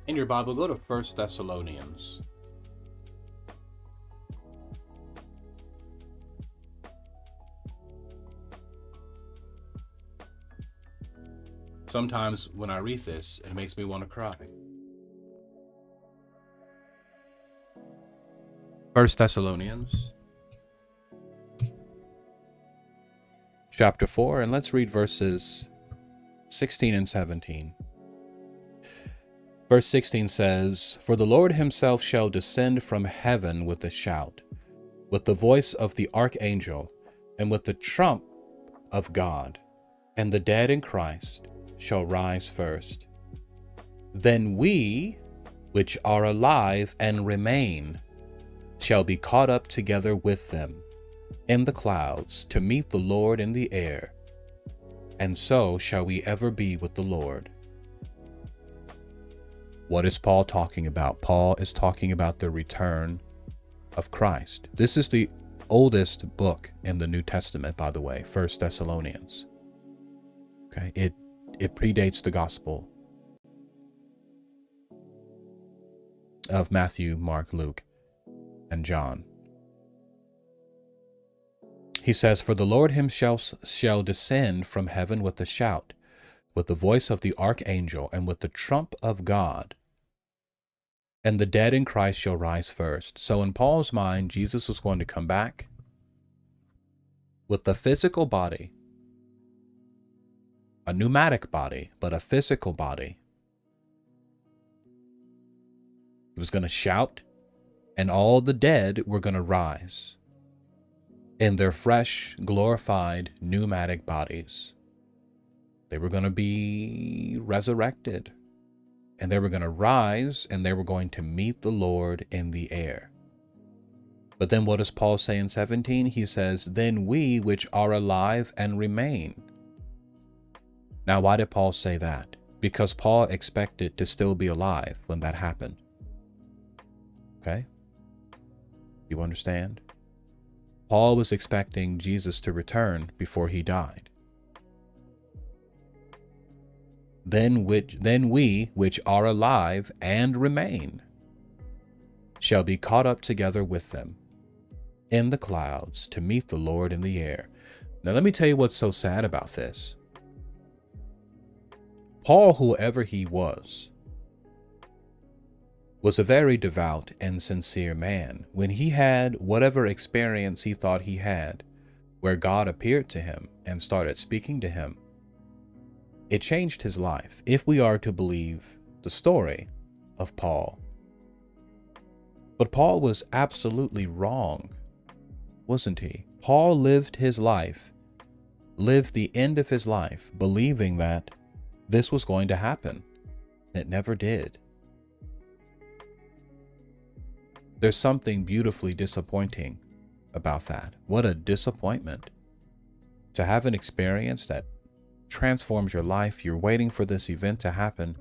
In your Bible, go to 1 Thessalonians. Sometimes when I read this, it makes me want to cry. 1 Thessalonians chapter 4, and let's read verses 16 and 17. Verse 16 says, "For the Lord himself shall descend from heaven with a shout, with the voice of the archangel, and with the trump of God, and the dead in Christ shall rise first. Then we, which are alive and remain, shall be caught up together with them in the clouds to meet the Lord in the air, and so shall we ever be with the Lord." What is Paul talking about? Paul is talking about the return of Christ. This is the oldest book in the New Testament, by the way, 1 Thessalonians. Okay, it predates the gospel of Matthew, Mark, Luke, and John. He says, "For the Lord himself shall descend from heaven with a shout, with the voice of the archangel, and with the trump of God, and the dead in Christ shall rise first." So in Paul's mind, Jesus was going to come back with the physical body, a pneumatic body, but a physical body. He was going to shout, and all the dead were going to rise in their fresh, glorified, pneumatic bodies. They were going to be resurrected. and they were going to rise and they were going to meet the Lord in the air. But then what does Paul say in 17? He says, then we which are alive and remain. Now, why did Paul say that? Because Paul expected to still be alive when that happened. Okay? You understand? Paul was expecting Jesus to return before he died. Then we which are alive and remain shall be caught up together with them in the clouds to meet the Lord in the air. Now let me tell you what's so sad about this. Paul, whoever he was a very devout and sincere man. When he had whatever experience he thought he had, where God appeared to him and started speaking to him, it changed his life, if we are to believe the story of Paul. But Paul was absolutely wrong, wasn't he? Paul lived his life, lived the end of his life, believing that this was going to happen. It never did. There's something beautifully disappointing about that. What a disappointment to have an experience that transforms your life. You're waiting for this event to happen.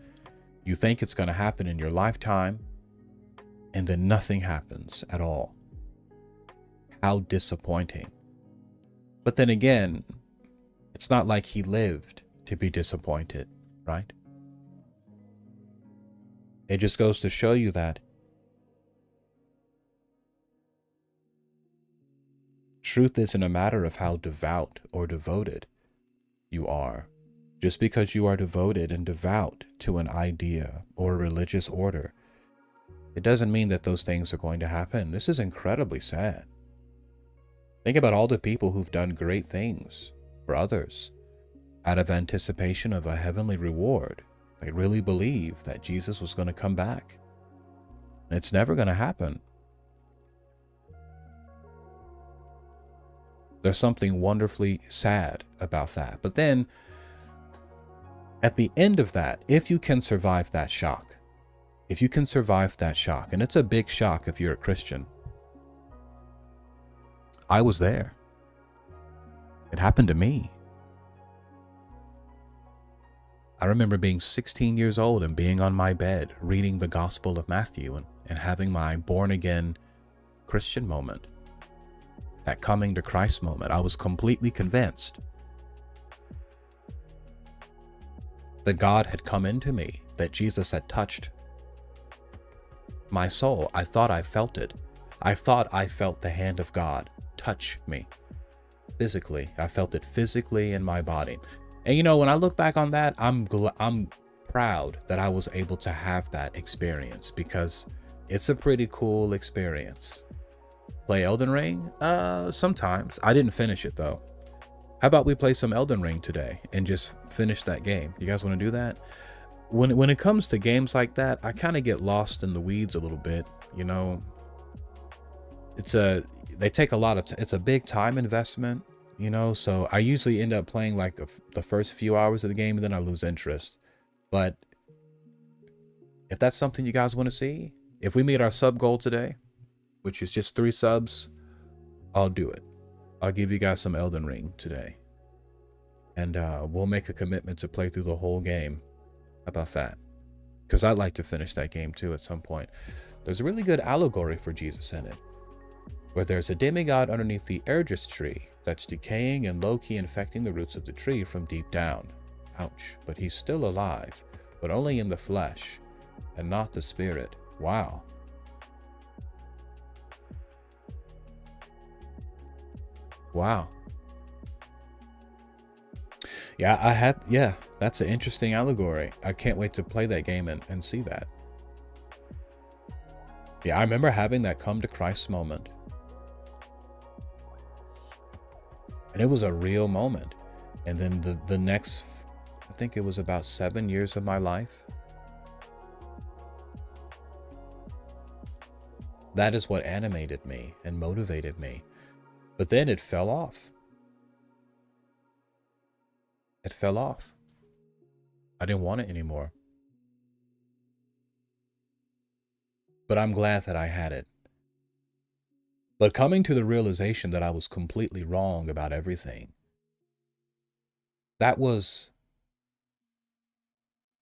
You think it's going to happen in your lifetime, and then nothing happens at all. How disappointing. But then again, it's not like he lived to be disappointed, right? It just goes to show you that truth isn't a matter of how devout or devoted you are. Just because you are devoted and devout to an idea or a religious order, it doesn't mean that those things are going to happen. This is incredibly sad. Think about all the people who've done great things for others out of anticipation of a heavenly reward. They really believe that Jesus was going to come back. And it's never going to happen. There's something wonderfully sad about that. But then, at the end of that, if you can survive that shock, and it's a big shock if you're a Christian. I was there. It happened to me. I remember being 16 years old and being on my bed, reading the Gospel of Matthew and having my born-again Christian moment. That coming to Christ moment. I was completely convinced that God had come into me, that Jesus had touched my soul. I thought I felt it. I thought I felt the hand of God touch me physically. I felt it physically in my body. And you know, when I look back on that, I'm proud that I was able to have that experience, because it's a pretty cool experience. Play Elden Ring? Sometimes. I didn't finish it though. How about we play some Elden Ring today and just finish that game? You guys want to do that? When it comes to games like that, I kind of get lost in the weeds a little bit. You know, they take a lot of, it's a big time investment, you know, so I usually end up playing like the first few hours of the game and then I lose interest. But if that's something you guys want to see, if we meet our sub goal today, which is just 3 subs, I'll do it. I'll give you guys some Elden Ring today. And we'll make a commitment to play through the whole game. How about that? Because I'd like to finish that game too at some point. There's a really good allegory for Jesus in it, where there's a demigod underneath the Ergis tree that's decaying and low-key infecting the roots of the tree from deep down. Ouch. But he's still alive, but only in the flesh and not the spirit. Wow. Wow. Yeah, that's an interesting allegory. I can't wait to play that game and see that. Yeah, I remember having that come to Christ moment. And it was a real moment. And then the next, I think it was about 7 years of my life. That is what animated me and motivated me. But then it fell off. It fell off. I didn't want it anymore. but I'm glad that I had it. But coming to the realization that I was completely wrong about everything, that was,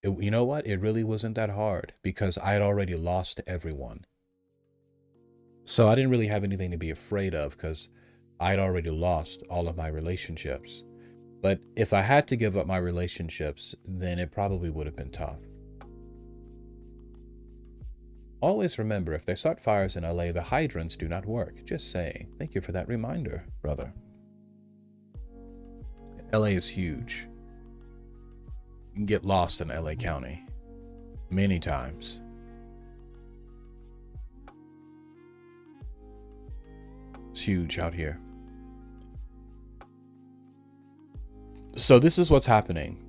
you know what? It really wasn't that hard because I had already lost everyone. So I didn't really have anything to be afraid of because I had already lost all of my relationships. But if I had to give up my relationships, then it probably would have been tough. Always remember, if they start fires in LA, the hydrants do not work. Just saying. Thank you for that reminder, brother. LA is huge. You can get lost in LA County many times. It's huge out here. So this is what's happening.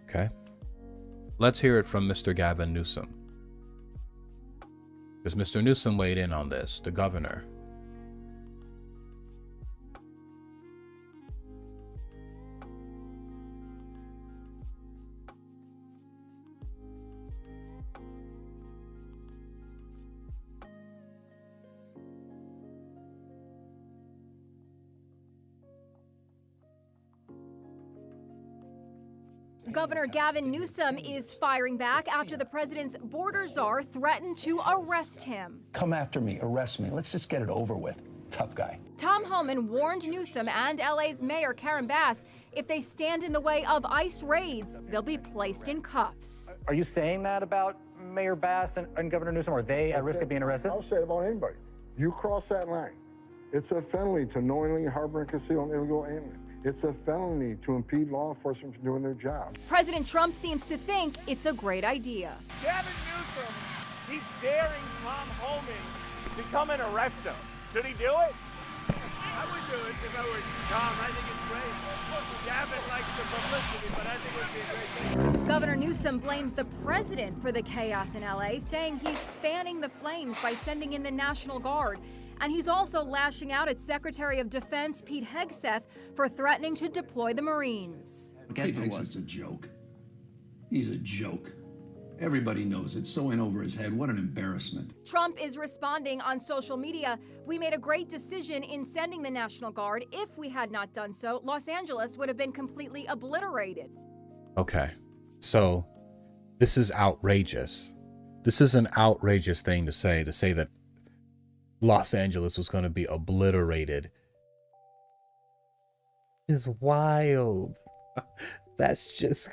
Okay. Let's hear it from Mr. Gavin Newsom. Because Mr. Newsom weighed in on this, the governor. Governor Gavin Newsom is firing back after the president's border czar threatened to arrest him. Come after me, arrest me. Let's just get it over with. Tough guy. Tom Homan warned Newsom and LA's Mayor Karen Bass if they stand in the way of ICE raids, they'll be placed in cuffs. Are you saying that about Mayor Bass and Governor Newsom? Are they at risk of being arrested? I'll say it about anybody. You cross that line, it's a felony to knowingly harbor and conceal an illegal alien. It's a felony to impede law enforcement from doing their job. President Trump seems to think it's a great idea. Gavin Newsom, he's daring Tom Homan to come and arrest him. Should he do it? I would do it if I were Tom. I think it's great. Gavin likes the publicity, but I think it would be a great thing. Governor Newsom blames the president for the chaos in LA, saying he's fanning the flames by sending in the National Guard. And he's also lashing out at Secretary of Defense Pete Hegseth for threatening to deploy the Marines. Pete Hegseth's a joke. He's a joke. Everybody knows it. So in over his head. What an embarrassment. Trump is responding on social media. We made a great decision in sending the National Guard. If we had not done so, Los Angeles would have been completely obliterated. Okay, so this is outrageous. This is an outrageous thing to say that Los Angeles was going to be obliterated. It's wild. That's just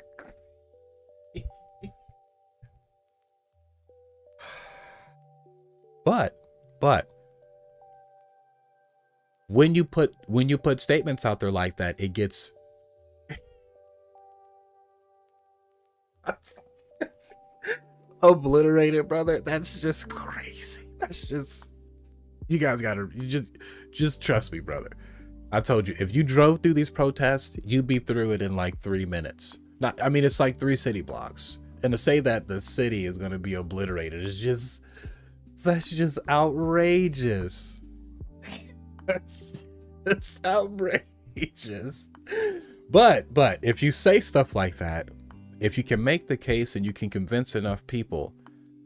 but when you put statements out there like that, it gets obliterated, brother. That's just crazy. That's just, you guys gotta, just trust me, brother. I told you, if you drove through these protests, you'd be through it in like 3 minutes. I mean, it's like 3 city blocks. And to say that the city is going to be obliterated is that's just outrageous. That's outrageous. But if you say stuff like that, if you can make the case and you can convince enough people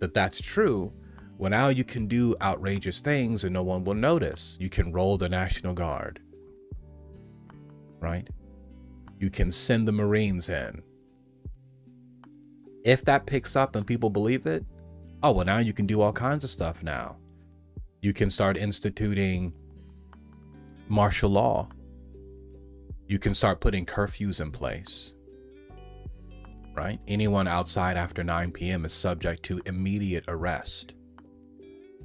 that that's true, well, now you can do outrageous things and no one will notice. You can roll the National Guard, right? You can send the Marines in. If that picks up and people believe it, oh, well, now you can do all kinds of stuff now. You can start instituting martial law. You can start putting curfews in place, right? Anyone outside after 9 p.m. is subject to immediate arrest.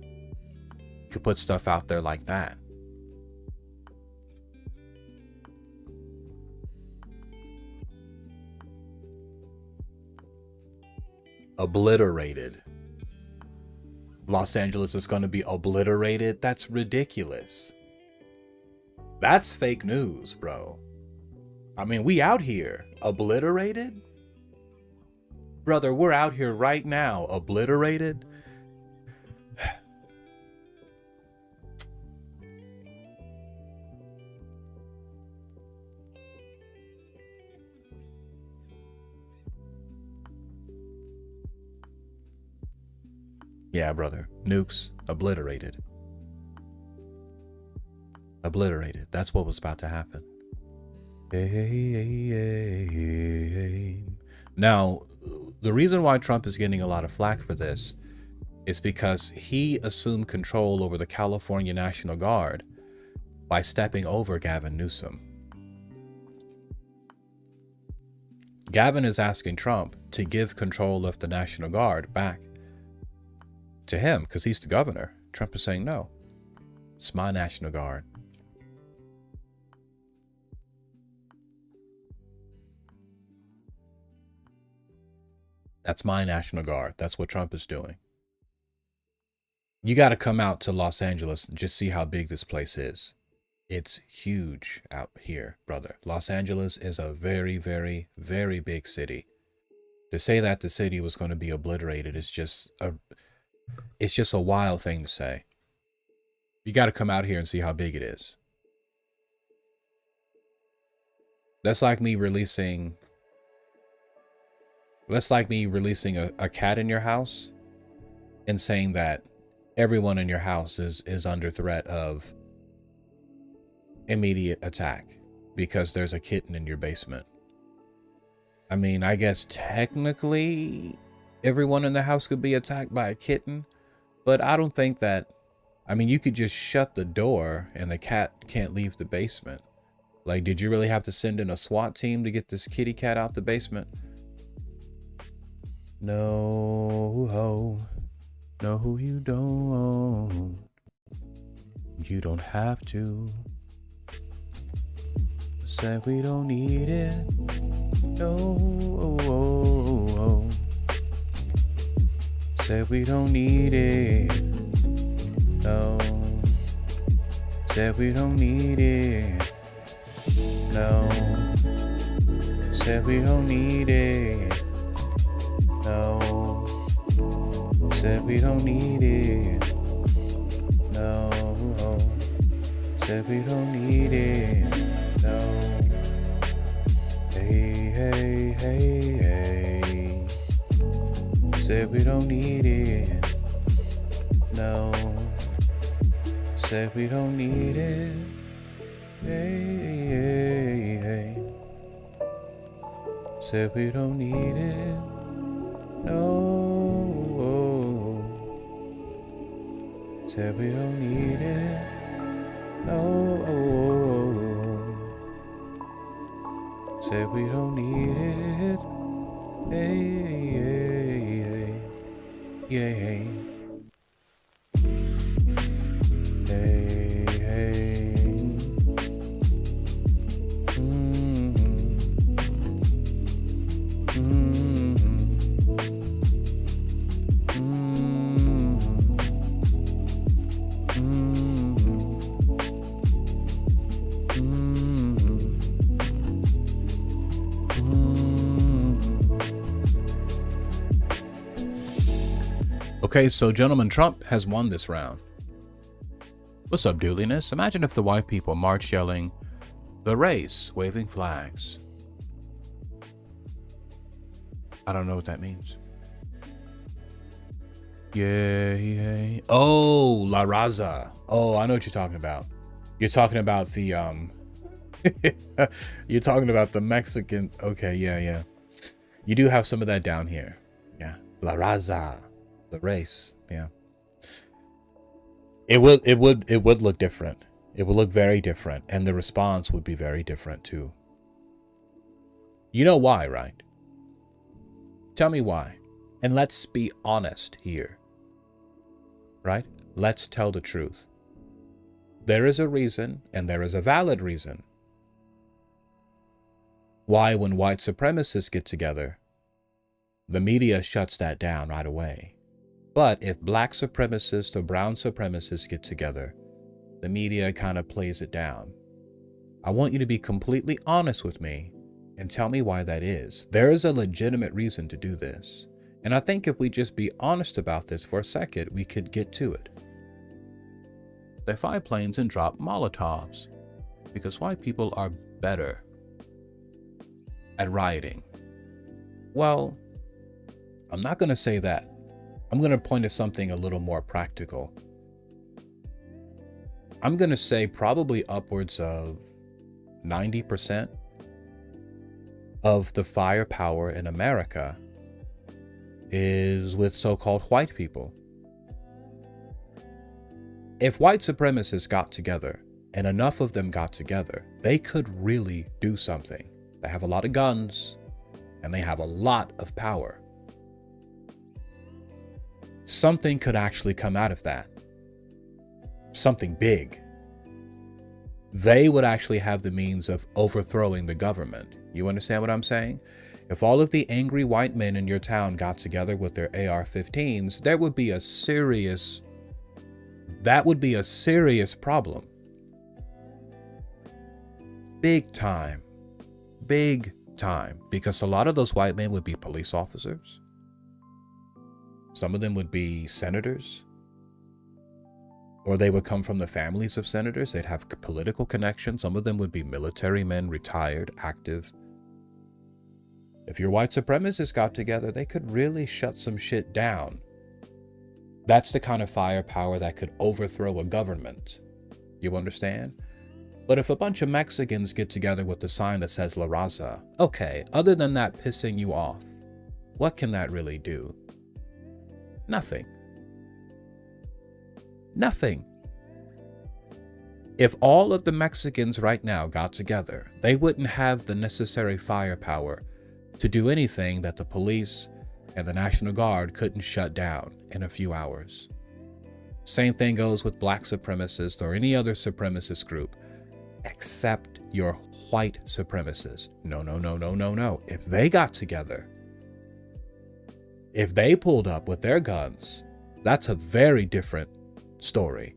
You could put stuff out there like that. Obliterated. Los Angeles is going to be obliterated. That's ridiculous. That's fake news, bro. I mean, we out here obliterated? Brother, we're out here right now obliterated. Yeah, brother. Nukes obliterated. Obliterated. That's what was about to happen. Now, the reason why Trump is getting a lot of flack for this is because he assumed control over the California National Guard by stepping over Gavin Newsom. Gavin is asking Trump to give control of the National Guard back to him because he's the governor. Trump is saying, no, it's my National Guard. That's my National Guard. That's what Trump is doing. You got to come out to Los Angeles and just see how big this place is. It's huge out here, brother. Los Angeles is a very, very, very big city. To say that the city was going to be obliterated is just a wild thing to say. You got to come out here and see how big it is. That's like me releasing a cat in your house and saying that everyone in your house is under threat of immediate attack because there's a kitten in your basement. I mean, I guess technically everyone in the house could be attacked by a kitten, but I don't think that, I mean, you could just shut the door and the cat can't leave the basement. Like, did you really have to send in a SWAT team to get this kitty cat out the basement? No, no, you don't. You don't have to. Said we don't need it. No. Said we don't need it. No. Said we don't need it. No. Said we don't need it. No. Said we don't need it. No. Said we don't need it. No. Hey, hey, hey, hey. Said we don't need it. No. Said we don't need it. Hey, hey, hey. Said we don't need it. No. Said we don't need it. No. Said we don't need it. Hey, hey, hey. Yeah. Hey, hey. Okay, so gentleman Trump has won this round. What's up, Dooliness? Imagine if the white people marched yelling, "The race," waving flags. I don't know what that means. Yeah. Oh, La Raza. Oh, I know what you're talking about. You're talking about the you're talking about the Mexican. Okay, yeah. You do have some of that down here. Yeah. La Raza. The race. Yeah. It would look different. It would look very different, and the response would be very different too. You know why, right? Tell me why. And let's be honest here. Right? Let's tell the truth. There is a reason, and there is a valid reason, why when white supremacists get together, the media shuts that down right away. But if black supremacists or brown supremacists get together, the media kind of plays it down. I want you to be completely honest with me and tell me why that is. There is a legitimate reason to do this. And I think if we just be honest about this for a second, we could get to it. They fly planes and drop Molotovs because white people are better at rioting. Well, I'm not going to say that. I'm going to point to something a little more practical. I'm going to say probably upwards of 90% of the firepower in America is with so-called white people. If white supremacists got together, and enough of them got together, they could really do something. They have a lot of guns, and they have a lot of power. Something could actually come out of that. Something big. They would actually have the means of overthrowing the government. You understand what I'm saying? If all of the angry white men in your town got together with their AR-15s, that would be a serious problem. Big time. Big time. Because a lot of those white men would be police officers. Some of them would be senators. Or they would come from the families of senators. They'd have political connections. Some of them would be military men, retired, active. If your white supremacists got together, they could really shut some shit down. That's the kind of firepower that could overthrow a government. You understand? But if a bunch of Mexicans get together with the sign that says La Raza, okay, other than that pissing you off, what can that really do? Nothing. Nothing. If all of the Mexicans right now got together, they wouldn't have the necessary firepower to do anything that the police and the National Guard couldn't shut down in a few hours. Same thing goes with black supremacists or any other supremacist group, except your white supremacists. No, no, no, no, no, no. If they got together, if they pulled up with their guns, that's a very different story.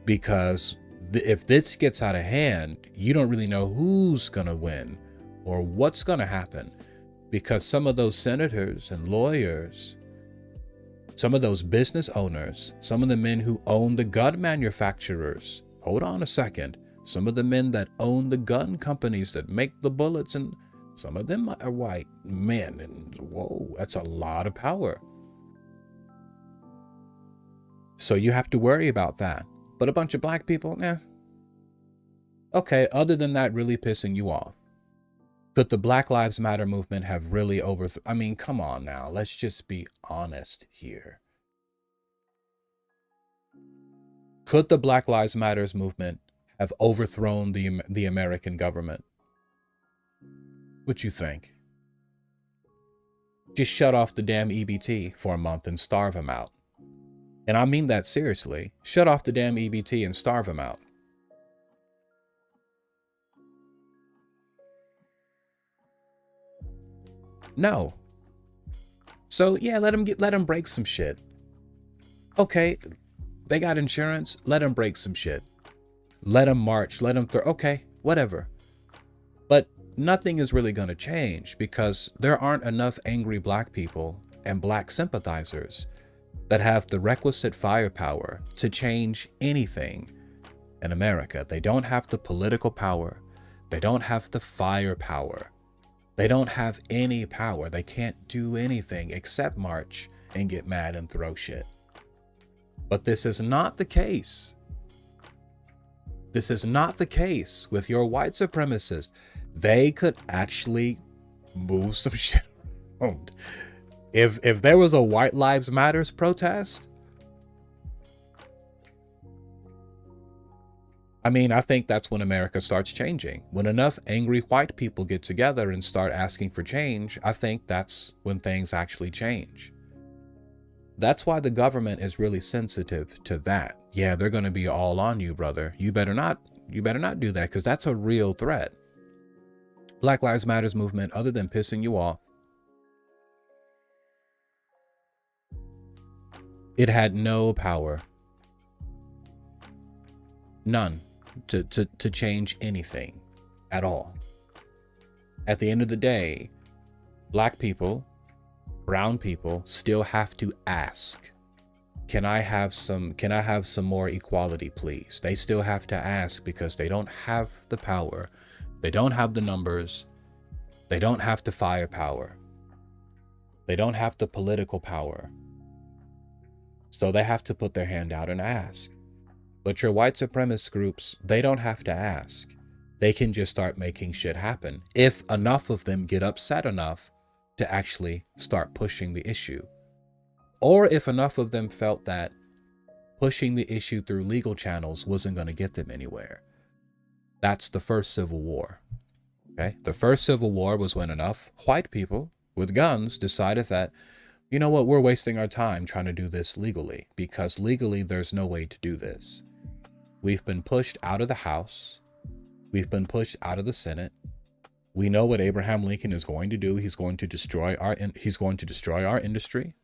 Because if this gets out of hand, you don't really know who's going to win or what's going to happen. Because some of those senators and lawyers, some of those business owners, some of the men who own the gun manufacturers, hold on a second, some of the men that own the gun companies that make the bullets, and some of them are white men, and whoa, that's a lot of power. So you have to worry about that. But a bunch of black people, okay, other than that really pissing you off. Could the Black Lives Matter movement have really I mean, come on now, let's just be honest here. Could the Black Lives Matter movement have overthrown the American government? What you think? Just shut off the damn EBT for a month and starve them out. And I mean that seriously. Shut off the damn EBT and starve them out. No. So yeah, let them break some shit. Okay, they got insurance. Let them break some shit. Let them march. Let them okay, whatever. But nothing is really going to change because there aren't enough angry black people and black sympathizers that have the requisite firepower to change anything in America. They don't have the political power. They don't have the firepower. They don't have any power. They can't do anything except march and get mad and throw shit. But this is not the case. This is not the case with your white supremacists. They could actually move some shit around. If there was a White Lives Matters protest, I mean, I think that's when America starts changing. When enough angry white people get together and start asking for change, I think that's when things actually change. That's why the government is really sensitive to that. Yeah, they're going to be all on you, brother. You better not do that, because that's a real threat. Black Lives Matters movement, other than pissing you off, it had no power, none, to change anything at all. At the end of the day, black people, brown people still have to ask, can I have some more equality, please? They still have to ask because they don't have the power. They don't have the numbers. They don't have the firepower. They don't have the political power. So they have to put their hand out and ask. But your white supremacist groups, they don't have to ask. They can just start making shit happen if enough of them get upset enough to actually start pushing the issue. Or if enough of them felt that pushing the issue through legal channels wasn't going to get them anywhere. That's the first Civil War. Okay? The first Civil War was when enough white people with guns decided that, you know what, we're wasting our time trying to do this legally, because legally there's no way to do this. We've been pushed out of the House. We've been pushed out of the Senate. We know what Abraham Lincoln is going to do. He's going to destroy our industry.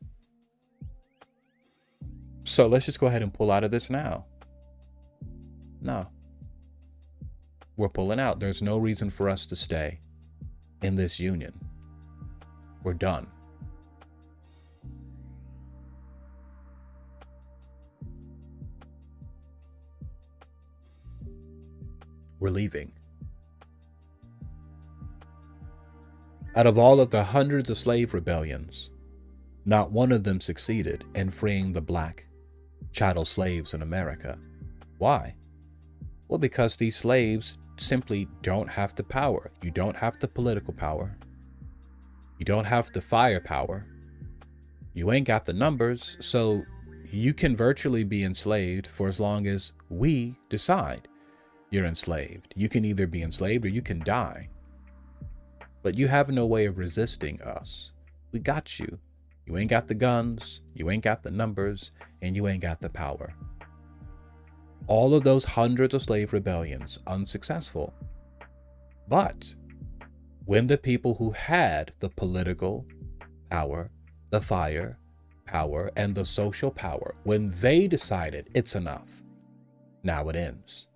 So let's just go ahead and pull out of this now. No. We're pulling out. There's no reason for us to stay in this union. We're done. We're leaving. Out of all of the hundreds of slave rebellions, not one of them succeeded in freeing the black chattel slaves in America. Why? Well, because these slaves simply don't have the power. You don't have the political power. You don't have the firepower. You ain't got the numbers, so you can virtually be enslaved for as long as we decide you're enslaved. You can either be enslaved or you can die. But you have no way of resisting us. We got you. You ain't got the guns, you ain't got the numbers, and you ain't got the power. All of those hundreds of slave rebellions unsuccessful. But when the people who had the political power, the fire power, and the social power, when they decided it's enough, now it ends.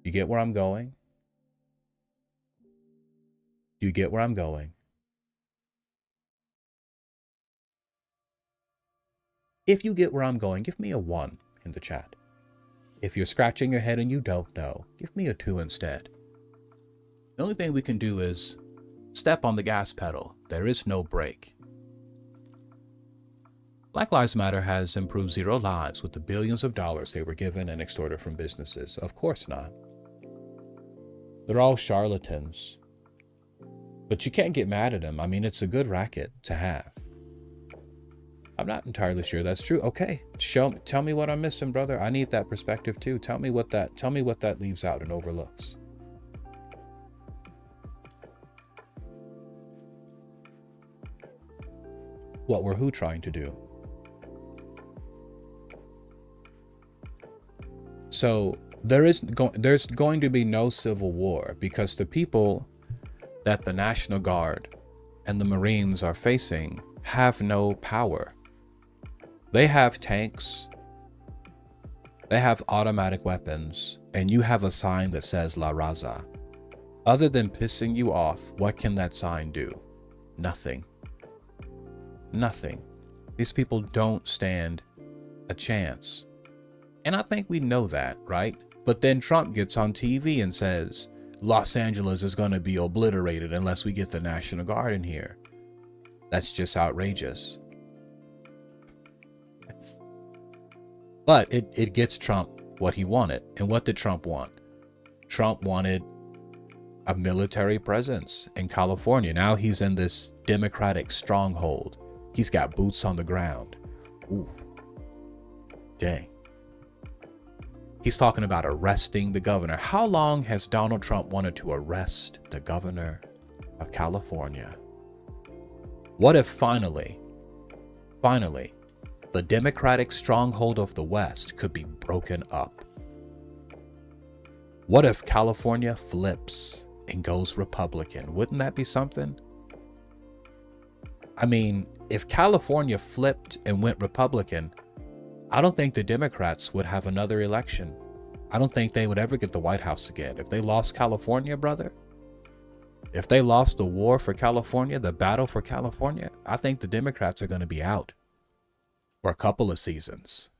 You get where I'm going? Do you get where I'm going? If you get where I'm going, give me a 1 in the chat. If you're scratching your head and you don't know, give me a 2 instead. The only thing we can do is step on the gas pedal. There is no brake. Black Lives Matter has improved 0 lives with the billions of dollars they were given and extorted from businesses. Of course not. They're all charlatans. But you can't get mad at them. I mean, it's a good racket to have. I'm not entirely sure that's true. Okay, tell me what I'm missing, brother. I need that perspective too. Tell me what that leaves out and overlooks. What were who trying to do? So there's going to be no civil war because the people that the National Guard and the Marines are facing have no power. They have tanks, they have automatic weapons, and you have a sign that says La Raza. Other than pissing you off, what can that sign do? Nothing. Nothing. These people don't stand a chance. And I think we know that, right? But then Trump gets on TV and says, Los Angeles is going to be obliterated unless we get the National Guard in here. That's just outrageous. But it gets Trump what he wanted. And what did Trump want? Trump wanted a military presence in California. Now he's in this Democratic stronghold. He's got boots on the ground. Ooh. Dang. He's talking about arresting the governor. How long has Donald Trump wanted to arrest the governor of California? What if finally, the Democratic stronghold of the West could be broken up? What if California flips and goes Republican? Wouldn't that be something? I mean, if California flipped and went Republican, I don't think the Democrats would have another election. I don't think they would ever get the White House again. If they lost California, brother, if they lost the war for California, the battle for California, I think the Democrats are going to be out for a couple of seasons.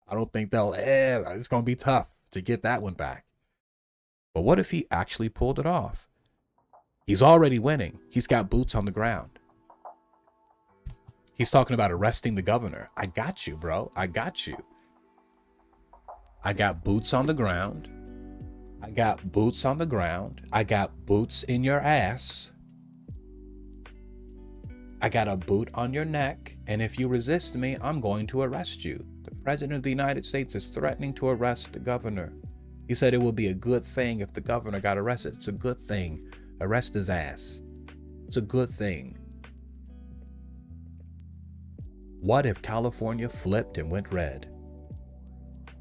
I don't think it's going to be tough to get that one back. But what if he actually pulled it off? He's already winning. He's got boots on the ground. He's talking about arresting the governor. I got you, bro. I got you. I got boots on the ground. I got boots on the ground. I got boots in your ass. I got a boot on your neck. And if you resist me, I'm going to arrest you. The President of the United States is threatening to arrest the governor. He said it would be a good thing if the governor got arrested. It's a good thing. Arrest his ass. It's a good thing. What if California flipped and went red?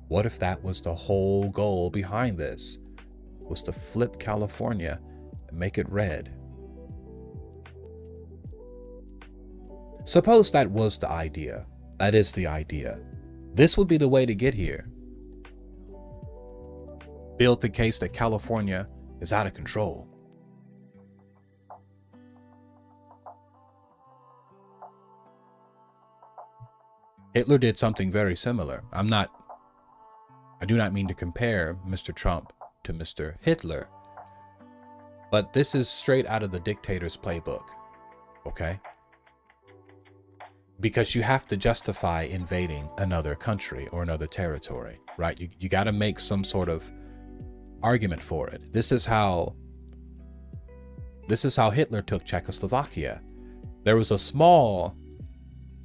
What if that was the whole goal behind this? Was to flip California and make it red? Suppose that was the idea. That is the idea. This would be the way to get here. Build the case that California is out of control. Hitler did something very similar. I do not mean to compare Mr. Trump to Mr. Hitler, but this is straight out of the dictator's playbook, okay? Because you have to justify invading another country or another territory, right? You got to make some sort of argument for it. This is how Hitler took Czechoslovakia. There was a small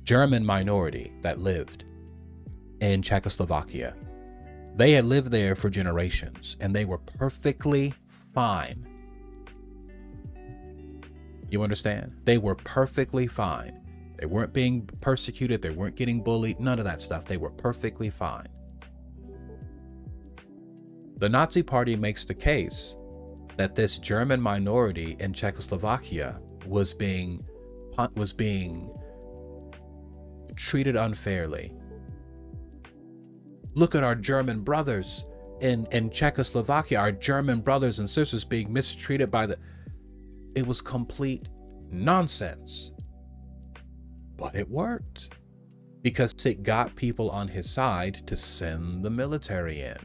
German minority that lived in Czechoslovakia. They had lived there for generations and they were perfectly fine. You understand? They were perfectly fine. They weren't being persecuted. They weren't getting bullied. None of that stuff. They were perfectly fine. The Nazi Party makes the case that this German minority in Czechoslovakia was being treated unfairly. Look at our German brothers in Czechoslovakia, our German brothers and sisters being mistreated by the... It was complete nonsense. But it worked because it got people on his side to send the military in.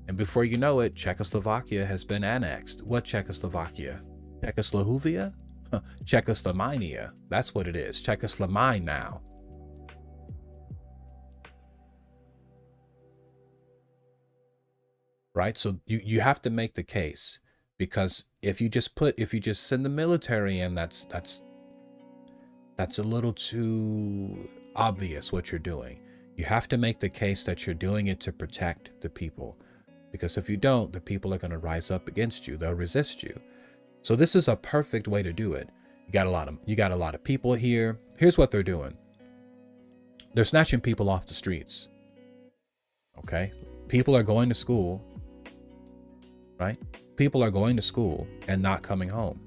And before you know it, Czechoslovakia has been annexed. What Czechoslovakia? Czechoslovakia? Czechoslovakia. That's what it is. Czechoslovakia now. Right? So you have to make the case, because if you just send the military in, that's a little too obvious what you're doing. You have to make the case that you're doing it to protect the people, because if you don't, the people are going to rise up against you. They'll resist you. So this is a perfect way to do it. You got a lot of people here. Here's what they're doing. They're snatching people off the streets. Okay? People are going to school. Right? People are going to school and not coming home.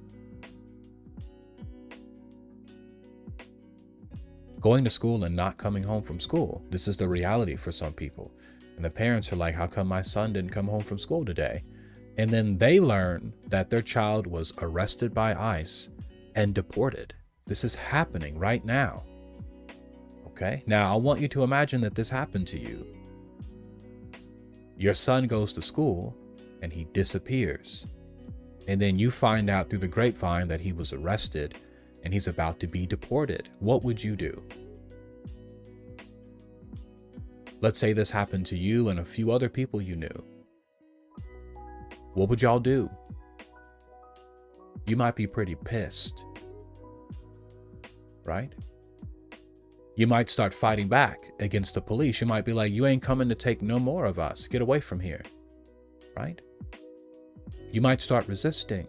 Going to school and not coming home from school. This is the reality for some people. And the parents are like, how come my son didn't come home from school today? And then they learn that their child was arrested by ICE and deported. This is happening right now. Okay? Now, I want you to imagine that this happened to you. Your son goes to school and he disappears. And then you find out through the grapevine that he was arrested and he's about to be deported. What would you do? Let's say this happened to you and a few other people you knew. What would y'all do? You might be pretty pissed, right? You might start fighting back against the police. You might be like, you ain't coming to take no more of us. Get away from here, right? You might start resisting.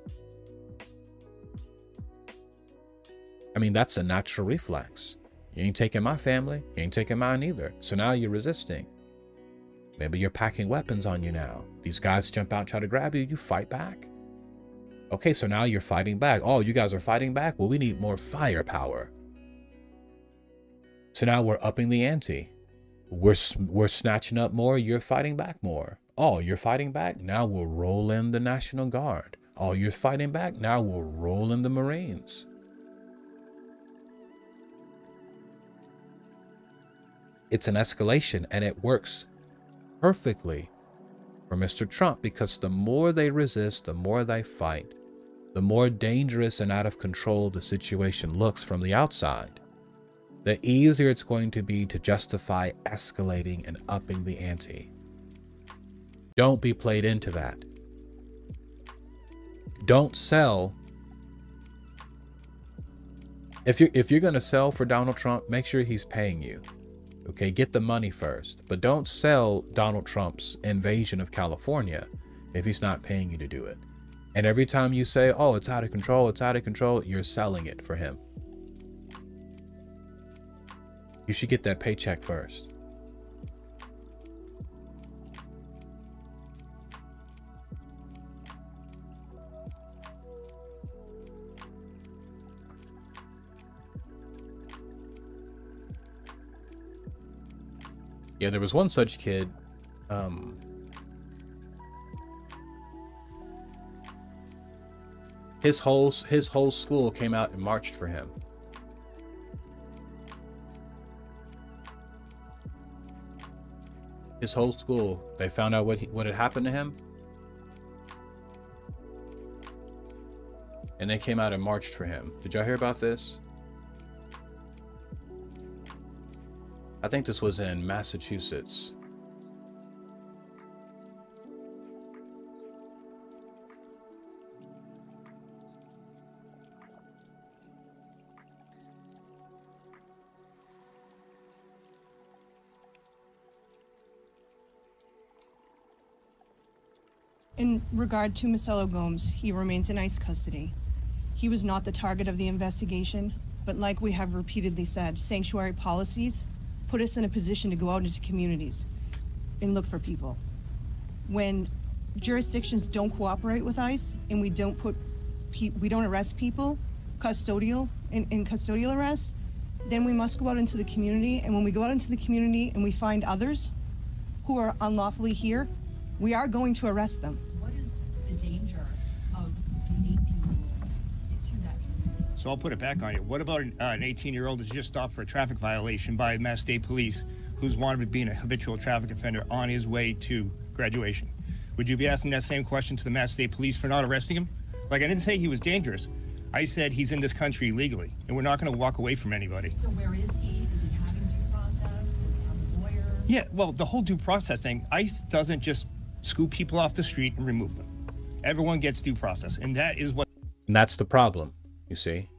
I mean, that's a natural reflex. You ain't taking my family. You ain't taking mine either. So now you're resisting. Maybe you're packing weapons on you now. These guys jump out, try to grab you. You fight back. Okay, so now you're fighting back. Oh, you guys are fighting back? Well, we need more firepower. So now we're upping the ante. We're snatching up more. You're fighting back more. Oh, you're fighting back? Now we'll roll in the National Guard. Oh, you're fighting back? Now we'll roll in the Marines. It's an escalation, and it works perfectly for Mr. Trump, because the more they resist, the more they fight, the more dangerous and out of control the situation looks from the outside. the easier it's going to be to justify escalating and upping the ante. Don't be played into that. Don't sell. If you're going to sell for Donald Trump, make sure he's paying you. Okay, get the money first. But don't sell Donald Trump's invasion of California if he's not paying you to do it. And every time you say, oh, it's out of control, you're selling it for him. You should get that paycheck first. Yeah, there was one such kid. His whole school came out and marched for him. His whole school, they found out what had happened to him, and they came out and marched for him. Did y'all hear about this? I think this was in Massachusetts. In regard to Marcelo Gomes, he remains in ICE custody. He was not the target of the investigation, but like we have repeatedly said, sanctuary policies put us in a position to go out into communities and look for people. When jurisdictions don't cooperate with ICE and we don't arrest people in custodial arrests, then we must go out into the community. And when we go out into the community and we find others who are unlawfully here, we are going to arrest them. What is the danger of an 18-year-old to that community? So I'll put it back on you. What about an 18-year-old who's just stopped for a traffic violation by Mass State Police, who's wanted to be a habitual traffic offender on his way to graduation? Would you be asking that same question to the Mass State Police for not arresting him? Like, I didn't say he was dangerous. I said he's in this country illegally, and we're not going to walk away from anybody. So where is he? Is he having due process? Does he have a lawyer? Yeah, well, the whole due process thing, ICE doesn't just scoop people off the street and remove them. Everyone gets due process, and that is what... And that's the problem, you see?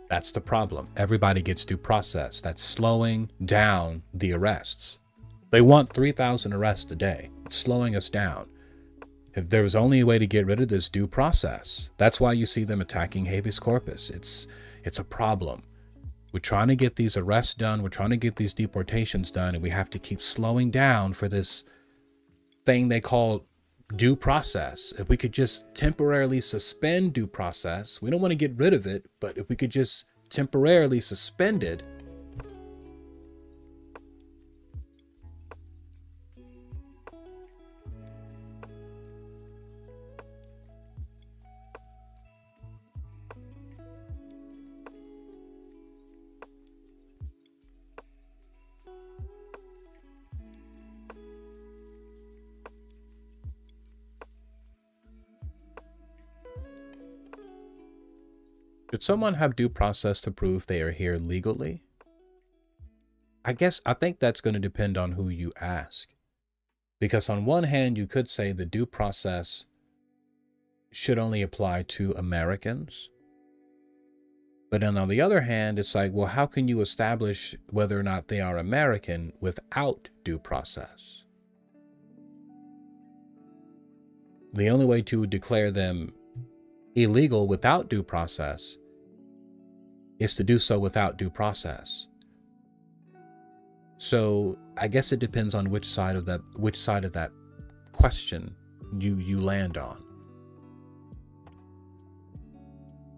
That's the problem. Everybody gets due process. That's slowing down the arrests. They want 3,000 arrests a day. It's slowing us down. If there was only a way to get rid of this due process, that's why you see them attacking habeas corpus. It's a problem. We're trying to get these arrests done. We're trying to get these deportations done, and we have to keep slowing down for this thing they call due process. If we could just temporarily suspend due process, we don't want to get rid of it, but if we could just temporarily suspend it, should someone have due process to prove they are here legally? I think that's going to depend on who you ask. Because on one hand, you could say the due process should only apply to Americans. But then on the other hand, it's like, well, how can you establish whether or not they are American without due process? The only way to declare them illegal without due process is to do so without due process. So I guess it depends on which side of that question you land on.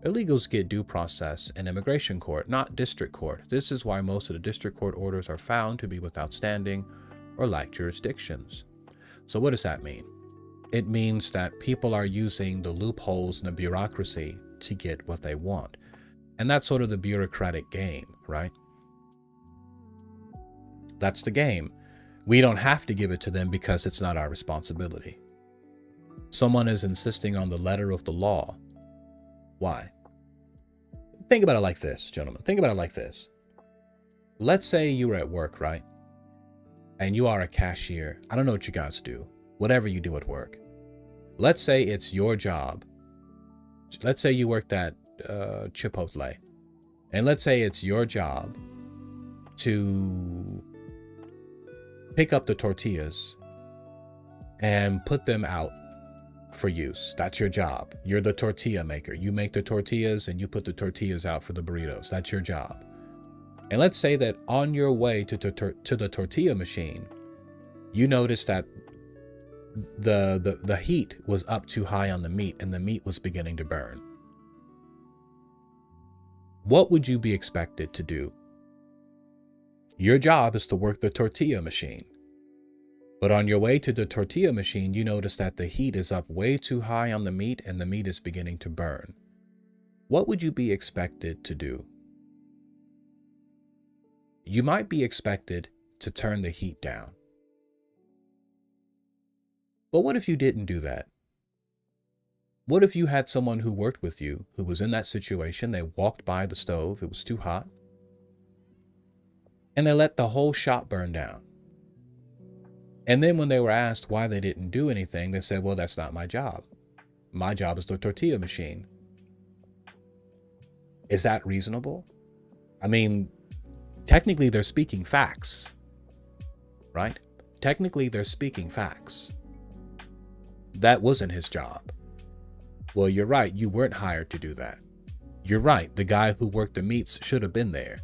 Illegals get due process in immigration court, not district court. This is why most of the district court orders are found to be without standing or lack jurisdictions. So what does that mean? It means that people are using the loopholes in the bureaucracy to get what they want. And that's sort of the bureaucratic game, right? That's the game. We don't have to give it to them because it's not our responsibility. Someone is insisting on the letter of the law. Why? Think about it like this, gentlemen. Think about it like this. let's say you're at work, right? And you are a cashier. I don't know what you guys do. Whatever you do at work. Let's say it's your job. Let's say you worked at Chipotle. And let's say it's your job to pick up the tortillas and put them out for use. That's your job. You're the tortilla maker. You make the tortillas and you put the tortillas out for the burritos. That's your job. And let's say that on your way to the tortilla machine, you noticed that the heat was up too high on the meat and the meat was beginning to burn. What would you be expected to do? Your job is to work the tortilla machine. But on your way to the tortilla machine, you notice that the heat is up way too high on the meat and the meat is beginning to burn. What would you be expected to do? You might be expected to turn the heat down. But what if you didn't do that? What if you had someone who worked with you who was in that situation? They walked by the stove, it was too hot, and they let the whole shop burn down. And then when they were asked why they didn't do anything, they said, well, that's not my job. My job is the tortilla machine. Is that reasonable? I mean, technically they're speaking facts, right? Technically they're speaking facts. That wasn't his job. Well, you're right. You weren't hired to do that. You're right. The guy who worked the meats should have been there.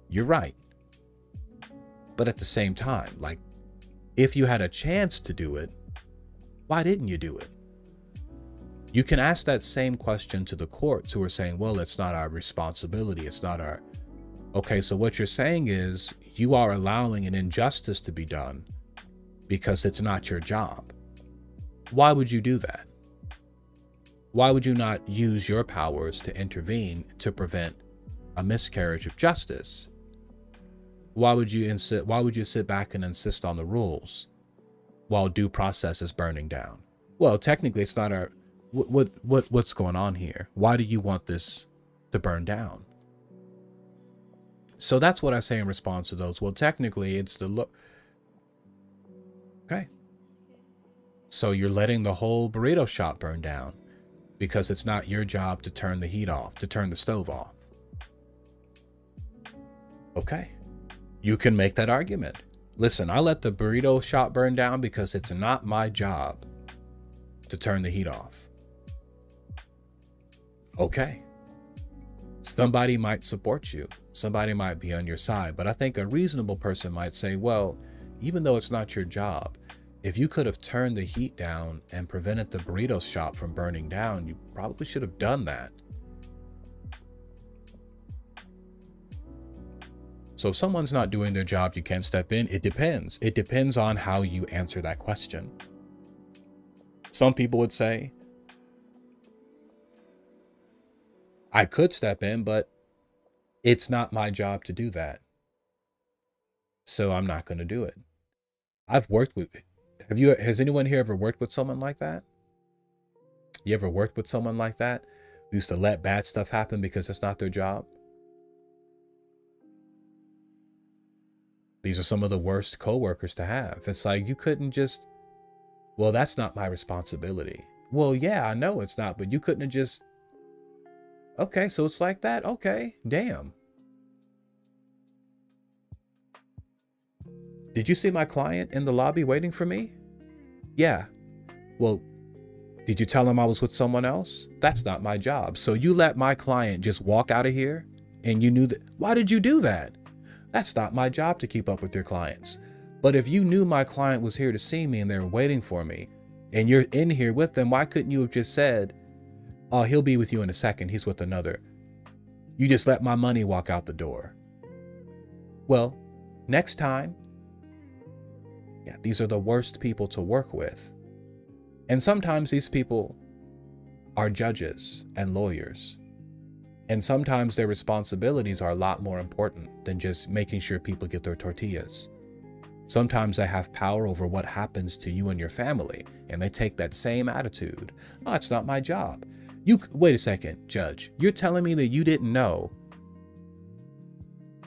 You're right. But at the same time, like, if you had a chance to do it, why didn't you do it? You can ask that same question to the courts who are saying, well, it's not our responsibility. It's not our... Okay, so what you're saying is you are allowing an injustice to be done because it's not your job. Why would you do that? Why would you not use your powers to intervene to prevent a miscarriage of justice? Why would you sit back and insist on the rules while due process is burning down? Well, technically it's not our... What's going on here? Why do you want this to burn down? So that's what I say in response to those. Well, technically it's the look. Okay. So you're letting the whole burrito shop burn down because it's not your job to turn the heat off, to turn the stove off. Okay. You can make that argument. Listen, I let the burrito shop burn down because it's not my job to turn the heat off. Okay. Somebody might support you. Somebody might be on your side. But I think a reasonable person might say, well, even though it's not your job, if you could have turned the heat down and prevented the burrito shop from burning down, you probably should have done that. So if someone's not doing their job, you can't step in. It depends. It depends on how you answer that question. Some people would say, I could step in, but it's not my job to do that. So I'm not going to do it. I've worked with, has anyone here ever worked with someone like that? You ever worked with someone like that who used to let bad stuff happen because it's not their job? These are some of the worst coworkers to have. It's like, you couldn't just, well, that's not my responsibility. Well, yeah, I know it's not, but you couldn't have just, okay, so it's like that. Okay, damn. Did you see my client in the lobby waiting for me? Yeah. Well, did you tell him I was with someone else? That's not my job. So you let my client just walk out of here and you knew that. Why did you do that? That's not my job to keep up with your clients. But if you knew my client was here to see me and they were waiting for me and you're in here with them, why couldn't you have just said, oh, he'll be with you in a second. He's with another. You just let my money walk out the door. Well, next time, yeah, these are the worst people to work with. And sometimes these people are judges and lawyers. And sometimes their responsibilities are a lot more important than just making sure people get their tortillas. Sometimes they have power over what happens to you and your family, and they take that same attitude. Oh, it's not my job. Wait a second, Judge. You're telling me that you didn't know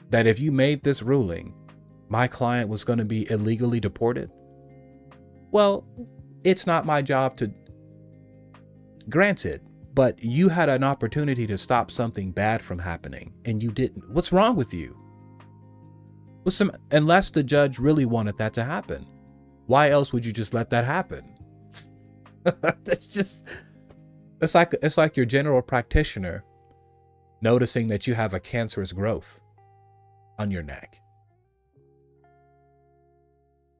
that if you made this ruling, my client was going to be illegally deported? Well, it's not my job to grant it, but you had an opportunity to stop something bad from happening and you didn't. What's wrong with you? Unless the judge really wanted that to happen, why else would you just let that happen? It's like your general practitioner noticing that you have a cancerous growth on your neck,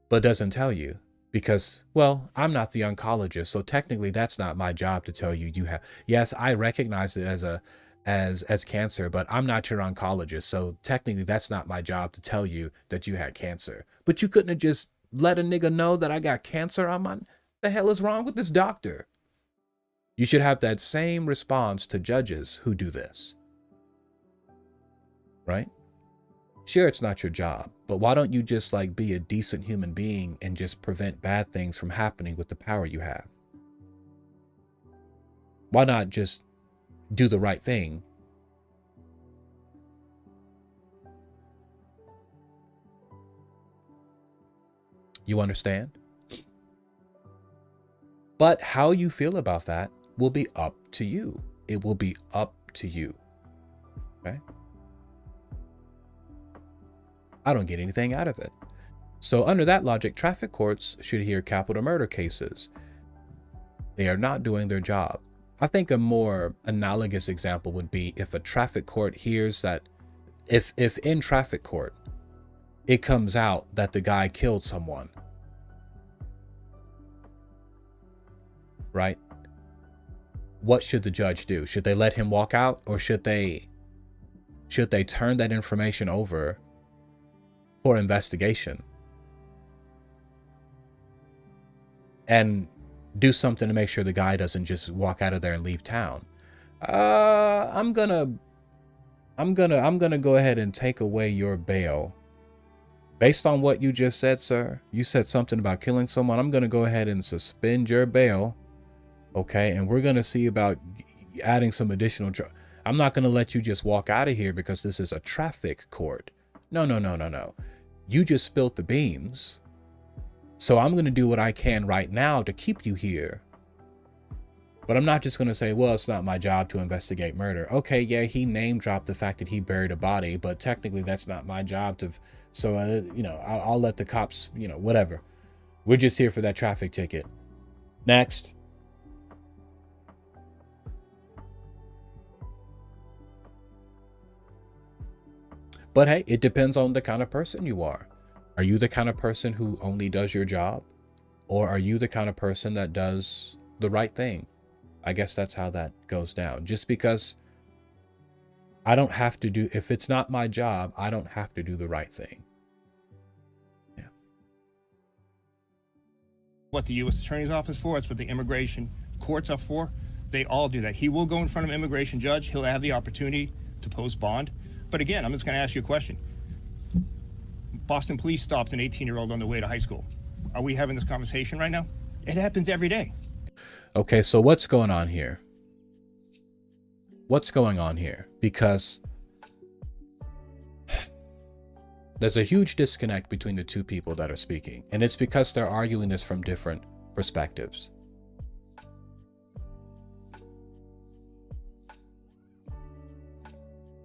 but doesn't tell you because, well, I'm not the oncologist, so technically that's not my job to tell you have. Yes, I recognize it as cancer, but I'm not your oncologist, so technically that's not my job to tell you that you had cancer. But you couldn't have just let a nigga know that I got cancer on my... The hell is wrong with this doctor? You should have that same response to judges who do this. Right? Sure, it's not your job, but why don't you just like be a decent human being and just prevent bad things from happening with the power you have? Why not just do the right thing? You understand? But how you feel about that will be up to you. It will be up to you. Okay? I don't get anything out of it. So under that logic, traffic courts should hear capital murder cases. They are not doing their job. I think a more analogous example would be if a traffic court hears that, if in traffic court, it comes out that the guy killed someone. Right? What should the judge do? Should they let him walk out, or should they turn that information over for investigation and do something to make sure the guy doesn't just walk out of there and leave town? I'm gonna go ahead and take away your bail. Based on what you just said, sir, you said something about killing someone. I'm gonna go ahead and suspend your bail. Okay, and we're gonna see about adding some additional. I'm not gonna let you just walk out of here because this is a traffic court. No. You just spilled the beans. So I'm gonna do what I can right now to keep you here. But I'm not just gonna say, well, it's not my job to investigate murder. Okay, yeah, he name dropped the fact that he buried a body, but technically that's not my job to. So I'll let the cops, whatever. We're just here for that traffic ticket. Next. But hey, it depends on the kind of person you are. Are you the kind of person who only does your job? Or are you the kind of person that does the right thing? I guess that's how that goes down. Just because I don't have to do, if it's not my job, I don't have to do the right thing. Yeah. What the U.S. Attorney's Office for, it's what the immigration courts are for. They all do that. He will go in front of an immigration judge. He'll have the opportunity to post bond. But again, I'm just going to ask you a question. Boston police stopped an 18-year-old on the way to high school. Are we having this conversation right now? It happens every day. Okay, so what's going on here? What's going on here? Because there's a huge disconnect between the two people that are speaking, and it's because they're arguing this from different perspectives.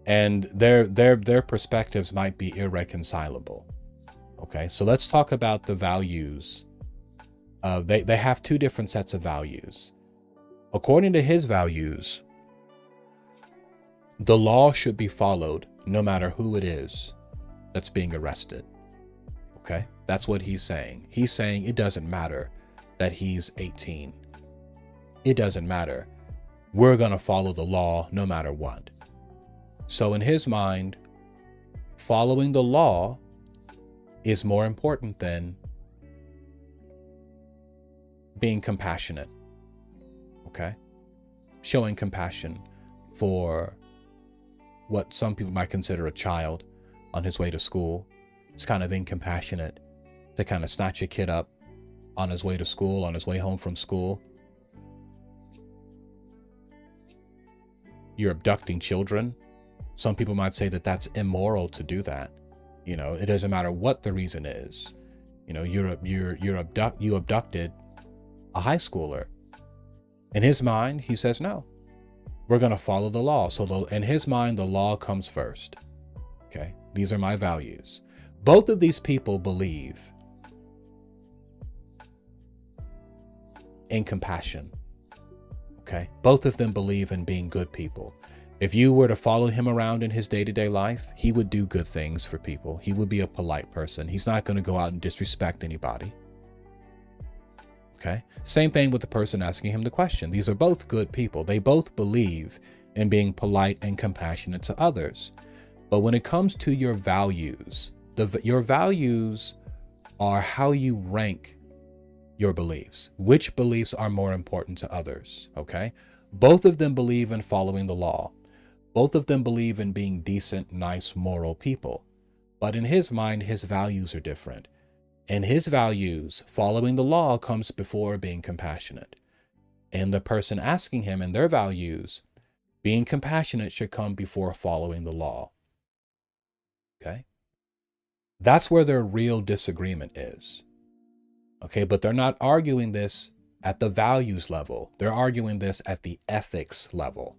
And their perspectives might be irreconcilable. Okay, so let's talk about the values. They have two different sets of values. According to his values, the law should be followed no matter who it is that's being arrested. Okay, that's what he's saying. He's saying it doesn't matter that he's 18. It doesn't matter. We're going to follow the law no matter what. So in his mind, following the law is more important than being compassionate. Okay? Showing compassion for what some people might consider a child on his way to school. It's kind of incompassionate to kind of snatch a kid up on his way to school, on his way home from school. You're abducting children. Some people might say that that's immoral to do that. You know, it doesn't matter what the reason is. You know, you abducted a high schooler. In his mind, he says, no, we're going to follow the law. So in his mind, the law comes first. Okay, these are my values. Both of these people believe in compassion. Okay, both of them believe in being good people. If you were to follow him around in his day-to-day life, he would do good things for people. He would be a polite person. He's not going to go out and disrespect anybody. Okay, same thing with the person asking him the question. These are both good people. They both believe in being polite and compassionate to others. But when it comes to your values, your values are how you rank your beliefs. Which beliefs are more important to others? Okay, both of them believe in following the law. Both of them believe in being decent, nice, moral people. But in his mind, his values are different. In his values, following the law comes before being compassionate. And the person asking him in their values, being compassionate should come before following the law. Okay? That's where their real disagreement is. Okay, but they're not arguing this at the values level. They're arguing this at the ethics level.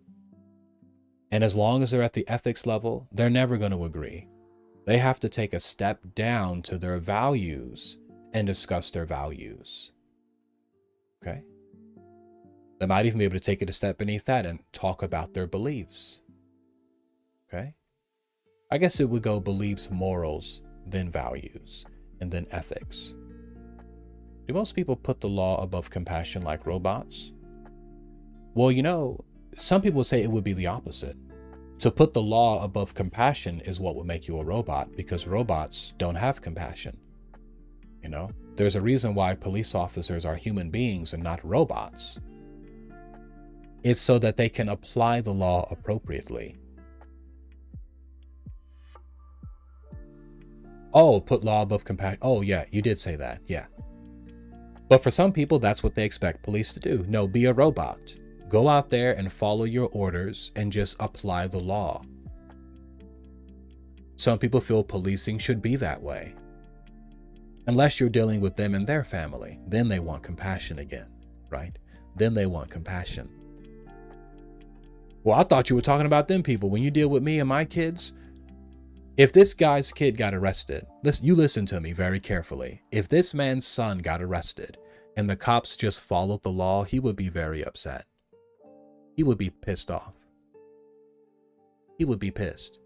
And as long as they're at the ethics level, they're never going to agree. They have to take a step down to their values and discuss their values. Okay? They might even be able to take it a step beneath that and talk about their beliefs. Okay? I guess it would go beliefs, morals, then values, and then ethics. Do most people put the law above compassion like robots? Well, you know, some people would say it would be the opposite. To put the law above compassion is what would make you a robot, because robots don't have compassion. You know, there's a reason why police officers are human beings and not robots. It's so that they can apply the law appropriately. Oh, put law above compassion. Oh, yeah, you did say that. Yeah. But for some people, that's what they expect police to do. No, be a robot. Go out there and follow your orders and just apply the law. Some people feel policing should be that way. Unless you're dealing with them and their family, then they want compassion again, right? Then they want compassion. Well, I thought you were talking about them people. When you deal with me and my kids, if this guy's kid got arrested, you listen to me very carefully. If this man's son got arrested and the cops just followed the law, he would be very upset. He would be pissed off. He would be pissed.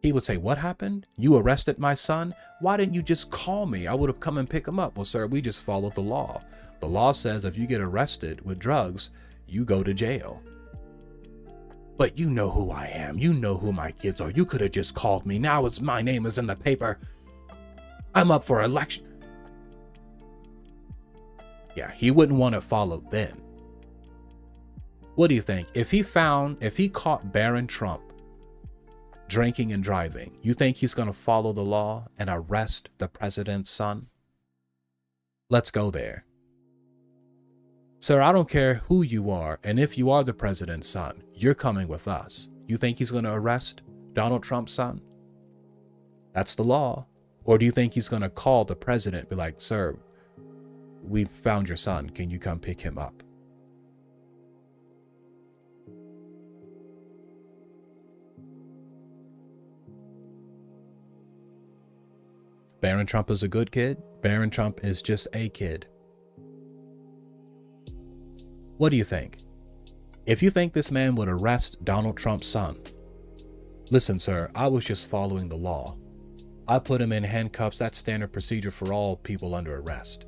He would say, what happened? You arrested my son? Why didn't you just call me? I would have come and pick him up. Well, sir, we just followed the law. The law says if you get arrested with drugs, you go to jail. But you know who I am. You know who my kids are. You could have just called me. Now my name is in the paper. I'm up for election. Yeah, he wouldn't want to follow then. What do you think? If he caught Barron Trump drinking and driving, you think he's going to follow the law and arrest the president's son? Let's go there. Sir, I don't care who you are, and if you are the president's son, you're coming with us. You think he's going to arrest Donald Trump's son? That's the law. Or do you think he's going to call the president and be like, sir, we found your son. Can you come pick him up? Barron Trump is a good kid. Barron Trump is just a kid. What do you think? If you think this man would arrest Donald Trump's son, listen, sir, I was just following the law. I put him in handcuffs. That's standard procedure for all people under arrest.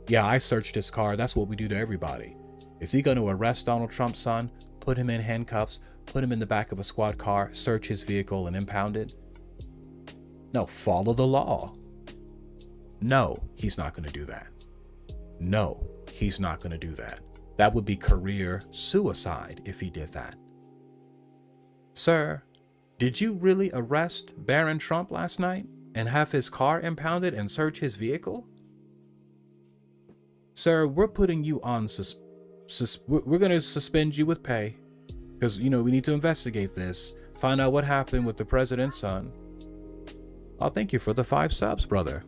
Yeah, I searched his car. That's what we do to everybody. Is he going to arrest Donald Trump's son, put him in handcuffs, put him in the back of a squad car, search his vehicle and impound it? No, follow the law. No, he's not going to do that. No, he's not going to do that. That would be career suicide if he did that. Sir, did you really arrest Barron Trump last night and have his car impounded and search his vehicle? Sir, we're putting you on we're going to suspend you with pay because, you know, we need to investigate this Find out what happened with the president's son. Oh, thank you for the 5 subs, brother.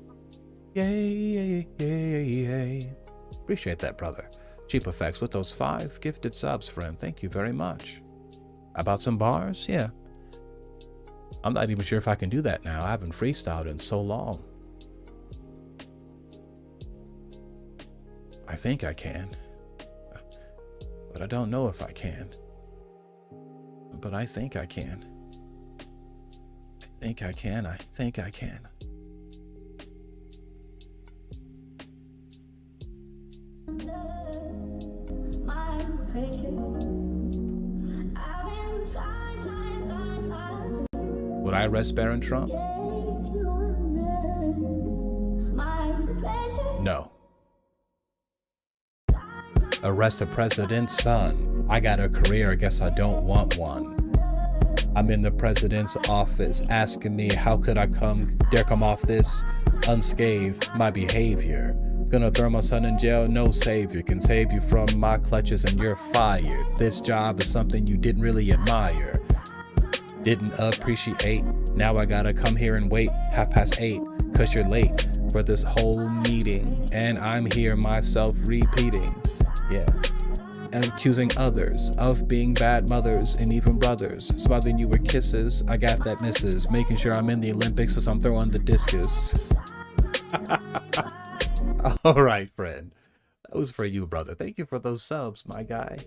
Yay, yay, yay, yay. Appreciate that, brother. Cheap Effects with those 5 gifted subs, friend. Thank you very much. About some bars? Yeah. I'm not even sure if I can do that now. I haven't freestyled in so long. I think I can. But I don't know if I can. But I think I can. I think I can. I think I can. Would I arrest Barron Trump? No. Arrest the president's son. I got a career, I guess I don't want one. I'm in the president's office asking me how could I dare come off this unscathed, my behavior. Gonna throw my son in jail, no savior can save you from my clutches and you're fired. This job is something you didn't really admire. Didn't appreciate. Now I gotta come here and wait 8:30 cause you're late for this whole meeting and I'm here myself repeating. Yeah. And accusing others of being bad mothers and even brothers. Smothering you with kisses. I got that misses. Making sure I'm in the Olympics as I'm throwing the discus. All right, friend. That was for you, brother. Thank you for those subs, my guy.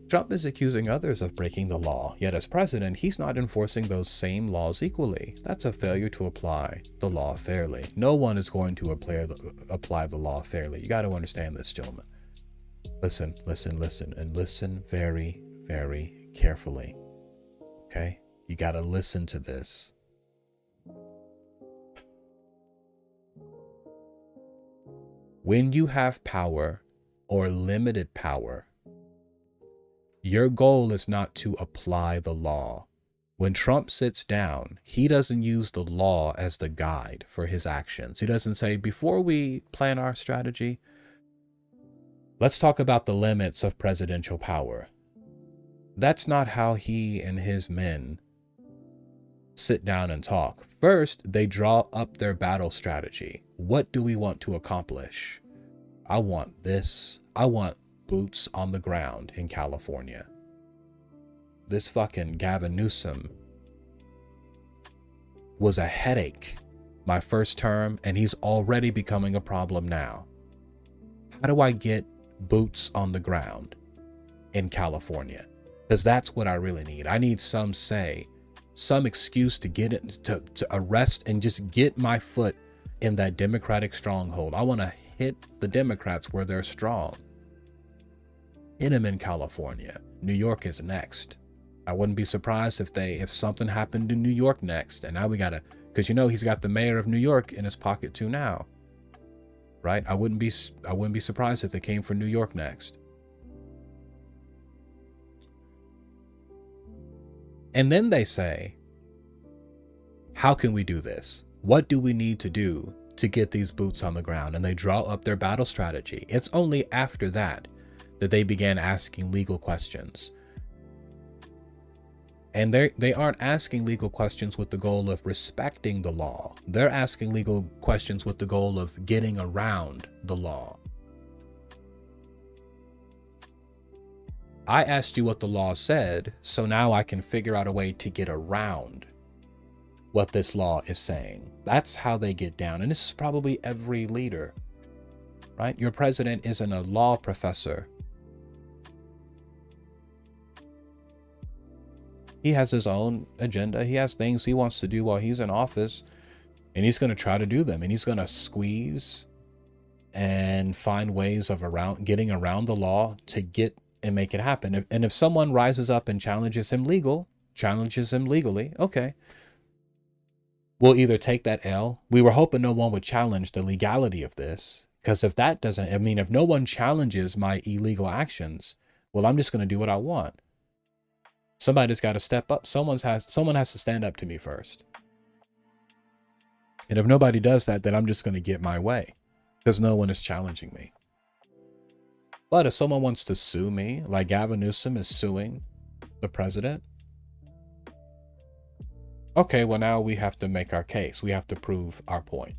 Trump is accusing others of breaking the law, yet as president, he's not enforcing those same laws equally. That's a failure to apply the law fairly. No one is going to apply the law fairly. You got to understand this, gentlemen. Listen, listen, listen, and listen very, very carefully. Okay? You got to listen to this. When you have power or limited power, your goal is not to apply the law. When Trump sits down, he doesn't use the law as the guide for his actions. He doesn't say, before we plan our strategy, let's talk about the limits of presidential power. That's not how he and his men sit down and talk. First, they draw up their battle strategy. What do we want to accomplish? I want this. I want boots on the ground in California. This fucking Gavin Newsom was a headache my first term, and he's already becoming a problem now. How do I get boots on the ground in California? Because that's what I really need. I need some excuse to get it, to arrest and just get my foot in that Democratic stronghold. I want to hit the Democrats where they're strong. Hit them in California. New York is next. I wouldn't be surprised if something happened in New York next. And now we gotta, because you know he's got the mayor of New York in his pocket too now, right? I wouldn't be surprised if they came for New York next. And then they say, how can we do this? What do we need to do to get these boots on the ground? And they draw up their battle strategy. It's only after that they began asking legal questions. And they aren't asking legal questions with the goal of respecting the law. They're asking legal questions with the goal of getting around the law. I asked you what the law said, so now I can figure out a way to get around what this law is saying. That's how they get down. And this is probably every leader, right? Your president isn't a law professor. He has his own agenda. He has things he wants to do while he's in office, and he's going to try to do them. And he's going to squeeze and find ways of getting around the law to get and make it happen. And if someone rises up and challenges him legally, okay, we'll either take that L. We were hoping no one would challenge the legality of this, because if that doesn't, I mean, if no one challenges my illegal actions, well, I'm just going to do what I want. Somebody's got to step up. Someone has to stand up to me first. And if nobody does that, then I'm just going to get my way because no one is challenging me. But if someone wants to sue me, like Gavin Newsom is suing the president? Okay, well, now we have to make our case. We have to prove our point.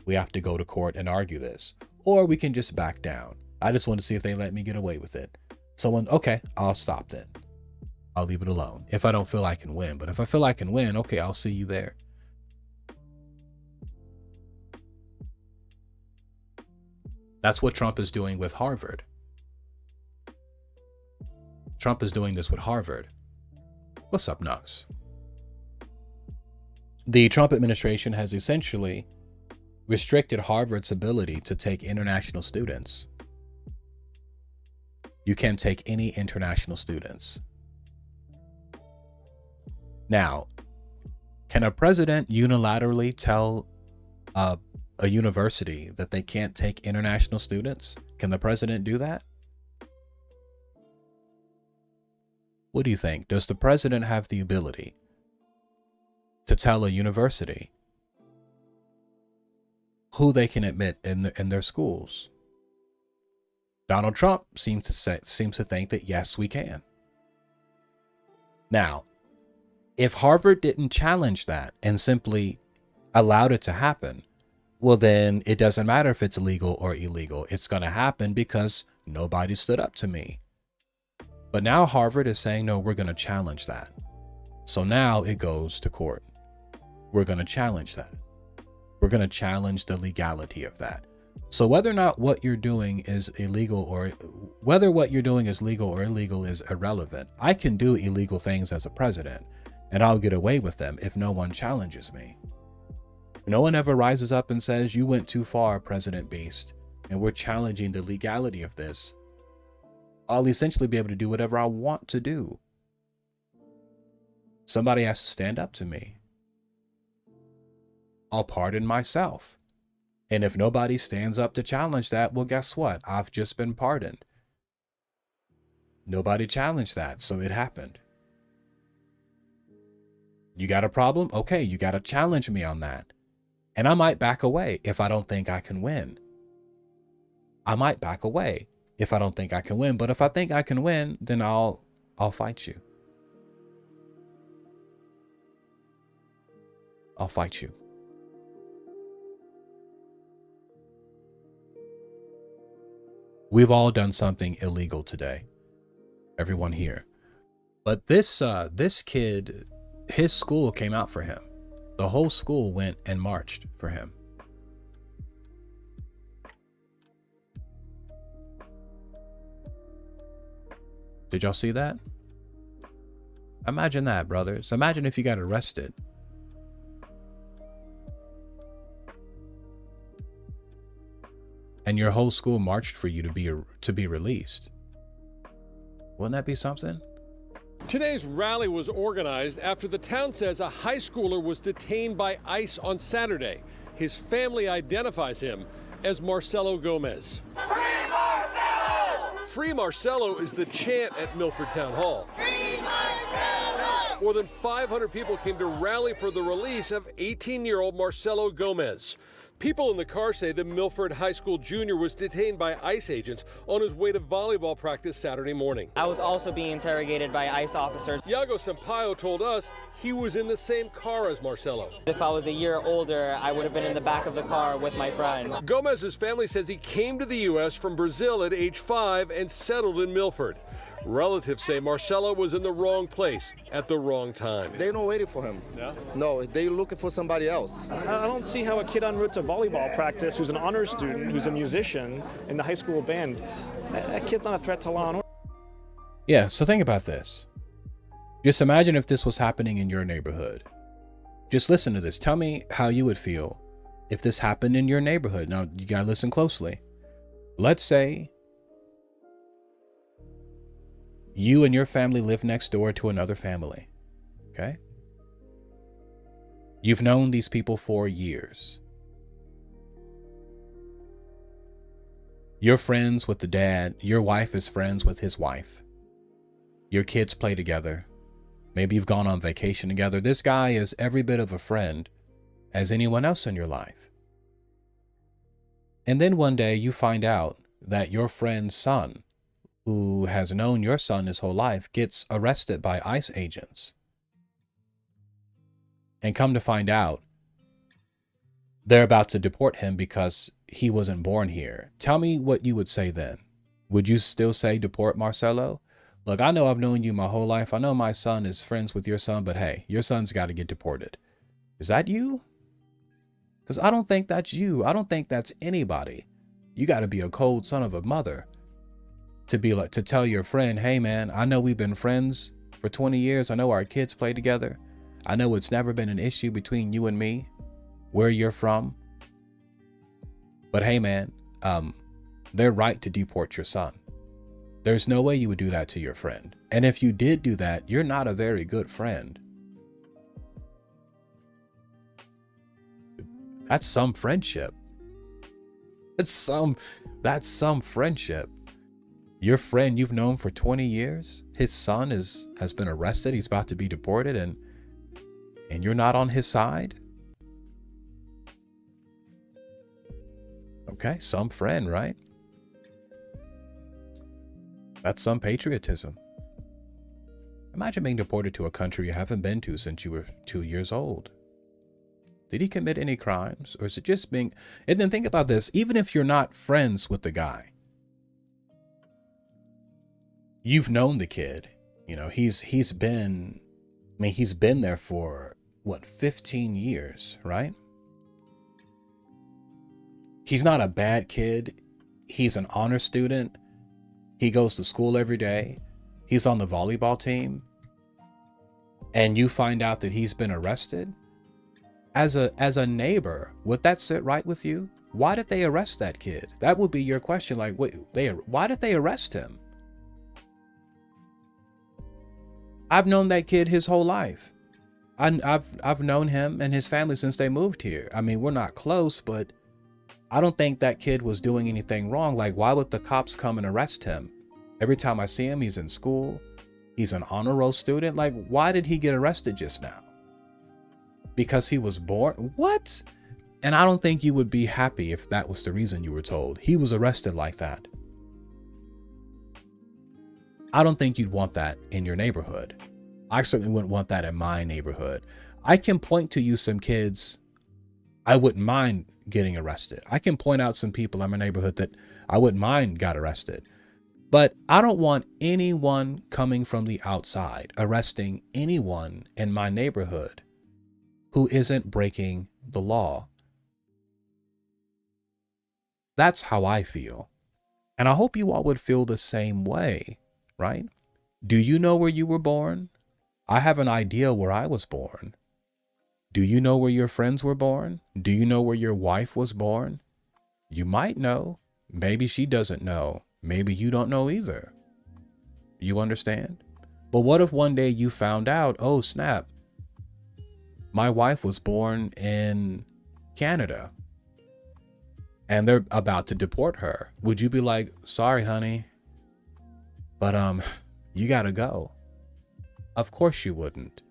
We have to go to court and argue this. Or we can just back down. I just want to see if they let me get away with it. Okay, I'll stop then. I'll leave it alone if I don't feel I can win. But if I feel I can win, okay, I'll see you there. That's what Trump is doing with Harvard. Trump is doing this with Harvard. What's up, Nux? The Trump administration has essentially restricted Harvard's ability to take international students. You can't take any international students. Now, can a president unilaterally tell a university that they can't take international students? Can the president do that? What do you think? Does the president have the ability to tell a university who they can admit in their schools? Donald Trump seems to think that yes, we can. Now, if Harvard didn't challenge that and simply allowed it to happen, well, then it doesn't matter if it's legal or illegal. It's going to happen because nobody stood up to me. But now Harvard is saying, no, we're going to challenge that. So now it goes to court. We're going to challenge that. We're going to challenge the legality of that. So whether or not what you're doing is illegal or whether what you're doing is legal or illegal is irrelevant. I can do illegal things as a president and I'll get away with them if no one challenges me. No one ever rises up and says, you went too far, President Beast, and we're challenging the legality of this. I'll essentially be able to do whatever I want to do. Somebody has to stand up to me. I'll pardon myself. And if nobody stands up to challenge that, well, guess what? I've just been pardoned. Nobody challenged that, so it happened. You got a problem? Okay, you got to challenge me on that. And I might back away if I don't think I can win. I might back away if I don't think I can win. But if I think I can win, then I'll fight you. I'll fight you. We've all done something illegal today. Everyone here. But this kid, his school came out for him. The whole school went and marched for him. Did y'all see that? Imagine that, brothers. Imagine if you got arrested. And your whole school marched for you to be released. Wouldn't that be something? Today's rally was organized after the town says a high schooler was detained by ICE on Saturday. His family identifies him as Marcelo Gomez. Free Marcelo! Free Marcelo is the chant at Milford Town Hall. Free Marcelo! More than 500 people came to rally for the release of 18-year-old Marcelo Gomez. People in the car say the Milford High School junior was detained by ICE agents on his way to volleyball practice Saturday morning. I was also being interrogated by ICE officers. Iago Sampaio told us he was in the same car as Marcelo. If I was a year older, I would have been in the back of the car with my friend. Gomez's family says he came to the U.S. from Brazil at age 5 and settled in Milford. Relatives say Marcelo was in the wrong place at the wrong time. They're not waiting for him. Yeah? No, they're looking for somebody else. I don't see how a kid en route to volleyball practice who's an honor student, who's a musician in the high school band, that kid's not a threat to law and order. Yeah, so think about this. Just imagine if this was happening in your neighborhood. Just listen to this. Tell me how you would feel if this happened in your neighborhood. Now, you gotta listen closely. Let's say you and your family live next door to another family, okay? You've known these people for years. You're friends with the dad. Your wife is friends with his wife. Your kids play together. Maybe you've gone on vacation together. This guy is every bit of a friend as anyone else in your life. And then one day you find out that your friend's son who has known your son his whole life gets arrested by ICE agents. And come to find out, they're about to deport him because he wasn't born here. Tell me what you would say then. Would you still say deport Marcelo? Look, I know I've known you my whole life. I know my son is friends with your son, but hey, your son's got to get deported. Is that you? Because I don't think that's you. I don't think that's anybody. You got to be a cold son of a mother to be like, to tell your friend, hey man, I know we've been friends for 20 years. I know our kids play together. I know it's never been an issue between you and me, where you're from. But hey man, they're right to deport your son. There's no way you would do that to your friend. And if you did do that, you're not a very good friend. That's some friendship. That's some friendship. Your friend you've known for 20 years, his son has been arrested. He's about to be deported and you're not on his side? Okay, some friend, right? That's some patriotism. Imagine being deported to a country you haven't been to since you were 2 years old. Did he commit any crimes? Or is it just being... And then think about this. Even if you're not friends with the guy, you've known the kid. You know, he's been there for, what, 15 years, right? He's not a bad kid. He's an honor student. He goes to school every day. He's on the volleyball team. And you find out that he's been arrested. As a neighbor, would that sit right with you? Why did they arrest that kid? That would be your question. Like, why did they arrest him? I've known that kid his whole life. I've known him and his family since they moved here. I mean, we're not close, but I don't think that kid was doing anything wrong. Like, why would the cops come and arrest him? Every time I see him, he's in school. He's an honor roll student. Like, why did he get arrested just now? Because he was born? What? And I don't think you would be happy if that was the reason you were told. He was arrested like that. I don't think you'd want that in your neighborhood. I certainly wouldn't want that in my neighborhood. I can point to you some kids I wouldn't mind getting arrested. I can point out some people in my neighborhood that I wouldn't mind got arrested. But I don't want anyone coming from the outside arresting anyone in my neighborhood who isn't breaking the law. That's how I feel. And I hope you all would feel the same way, right? Do you know where you were born? I have an idea where I was born. Do you know where your friends were born? Do you know where your wife was born? You might know. Maybe she doesn't know. Maybe you don't know either. You understand? But what if one day you found out, oh snap, my wife was born in Canada and they're about to deport her? Would you be like, sorry, honey, but you gotta go? Of course you wouldn't.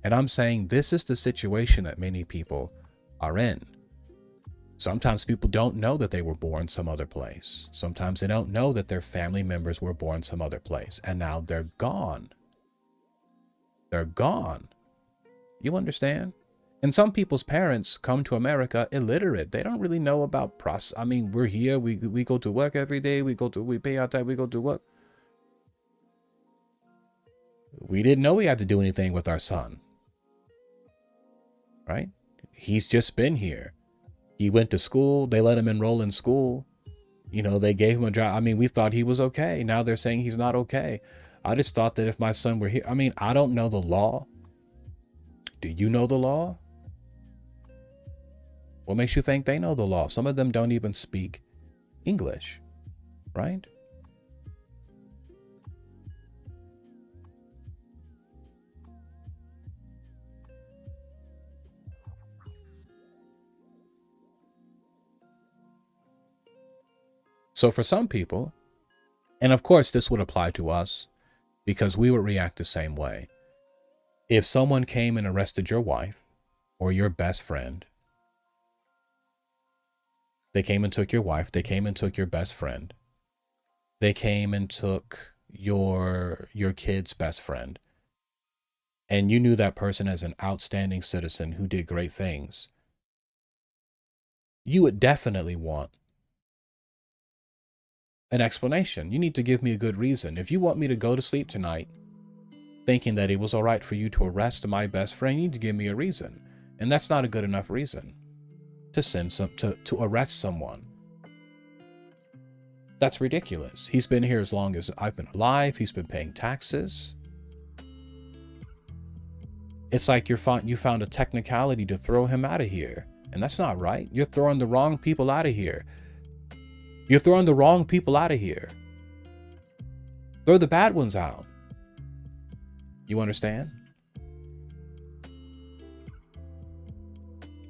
And I'm saying this is the situation that many people are in. Sometimes people don't know that they were born some other place. Sometimes they don't know that their family members were born some other place. And now they're gone. They're gone. You understand? And some people's parents come to America illiterate. They don't really know about I mean, we're here. We go to work every day. We pay our time. We go to work. We didn't know we had to do anything with our son. Right? He's just been here. He went to school. They let him enroll in school. You know, they gave him a job. I mean, we thought he was okay. Now they're saying he's not okay. I just thought that if my son were here, I mean, I don't know the law. Do you know the law? What makes you think they know the law? Some of them don't even speak English, right? So for some people, and of course this would apply to us because we would react the same way. If someone came and arrested your wife or your best friend, they came and took your wife, they came and took your best friend, they came and took your kid's best friend, and you knew that person as an outstanding citizen who did great things, you would definitely want an explanation. You need to give me a good reason. If you want me to go to sleep tonight thinking that it was all right for you to arrest my best friend, you need to give me a reason. And that's not a good enough reason to arrest someone. That's ridiculous. He's been here as long as I've been alive. He's been paying taxes. It's like you found a technicality to throw him out of here. And that's not right. You're throwing the wrong people out of here. You're throwing the wrong people out of here. Throw the bad ones out. You understand?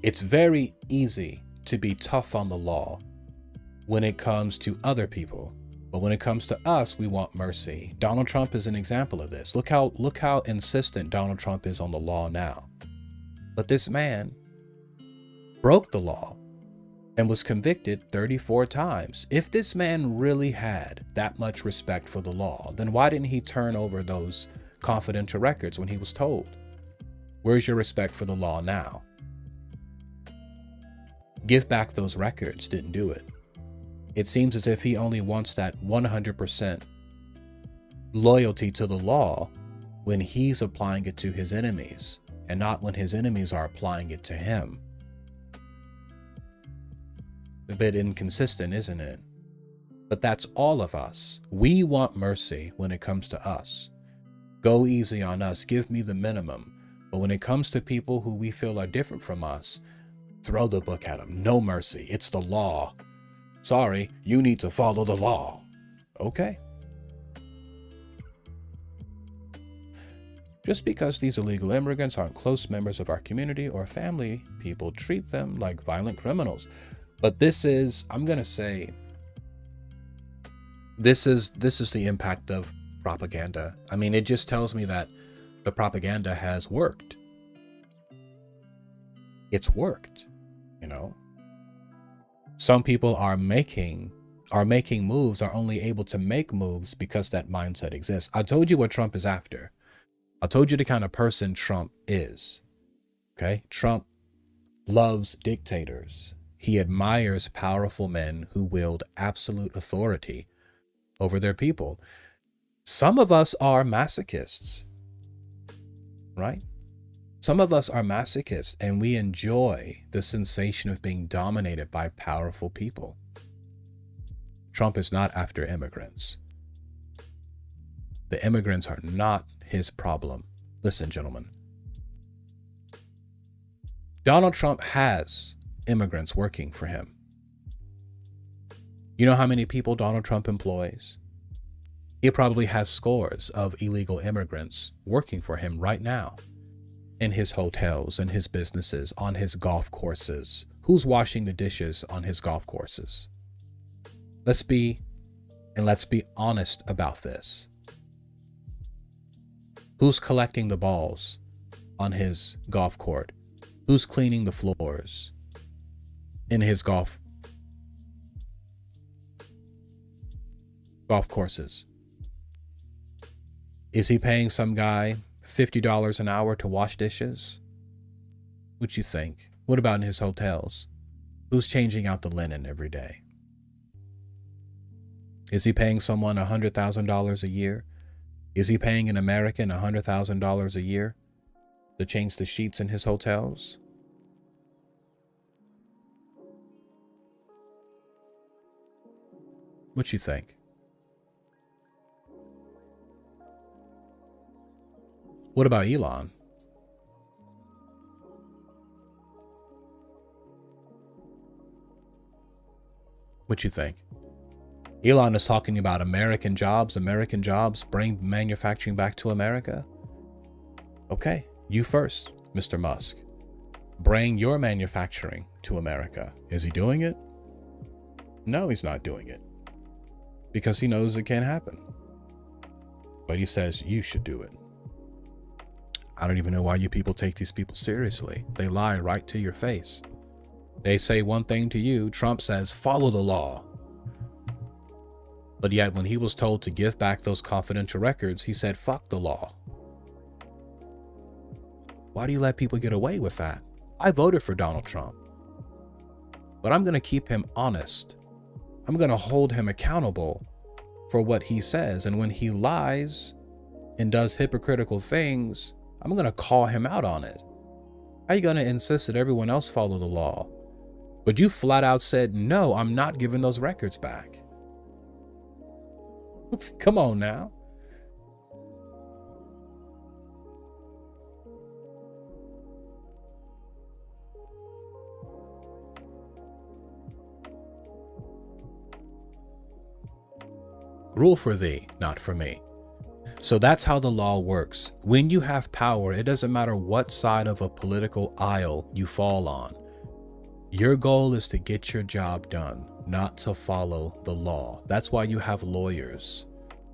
It's very easy to be tough on the law when it comes to other people. But when it comes to us, we want mercy. Donald Trump is an example of this. Look how insistent Donald Trump is on the law now. But this man broke the law and was convicted 34 times. If this man really had that much respect for the law, then why didn't he turn over those confidential records when he was told? Where's your respect for the law now? Give back those records. Didn't do it. It seems as if he only wants that 100% loyalty to the law when he's applying it to his enemies, and not when his enemies are applying it to him. A bit inconsistent, isn't it? But that's all of us. We want mercy when it comes to us. Go easy on us. Give me the minimum. But when it comes to people who we feel are different from us, throw the book at them. No mercy. It's the law. Sorry, you need to follow the law. Okay. Just because these illegal immigrants aren't close members of our community or family, people treat them like violent criminals. But this is, I'm going to say, this is the impact of propaganda. I mean, it just tells me that the propaganda has worked. It's worked, you know. Some people are making moves, are only able to make moves because that mindset exists. I told you what Trump is after. I told you the kind of person Trump is. Okay? Trump loves dictators. He admires powerful men who wield absolute authority over their people. Some of us are masochists, right? Some of us are masochists, and we enjoy the sensation of being dominated by powerful people. Trump is not after immigrants. The immigrants are not his problem. Listen, gentlemen. Donald Trump has immigrants working for him. You know how many people Donald Trump employs? He probably has scores of illegal immigrants working for him right now in his hotels and his businesses, on his golf courses. Who's washing the dishes on his golf courses? Let's be honest about this. Who's collecting the balls on his golf court? Who's cleaning the floors in his golf courses? Is he paying some guy $50 an hour to wash dishes? What you think? What about in his hotels? Who's changing out the linen every day? Is he paying someone $100,000 a year? Is he paying an American $100,000 a year to change the sheets in his hotels? What you think? What about Elon? What you think? Elon is talking about American jobs, bring manufacturing back to America. Okay, you first, Mr. Musk. Bring your manufacturing to America. Is he doing it? No, he's not doing it. Because he knows it can't happen. But he says you should do it. I don't even know why you people take these people seriously. They lie right to your face. They say one thing to you. Trump says, follow the law. But yet when he was told to give back those confidential records, he said, fuck the law. Why do you let people get away with that? I voted for Donald Trump, but I'm going to keep him honest. I'm going to hold him accountable for what he says. And when he lies and does hypocritical things, I'm going to call him out on it. How are you going to insist that everyone else follow the law? But you flat out said, no, I'm not giving those records back. Come on now. Rule for thee, not for me. So that's how the law works. When you have power, it doesn't matter what side of a political aisle you fall on. Your goal is to get your job done, not to follow the law. That's why you have lawyers,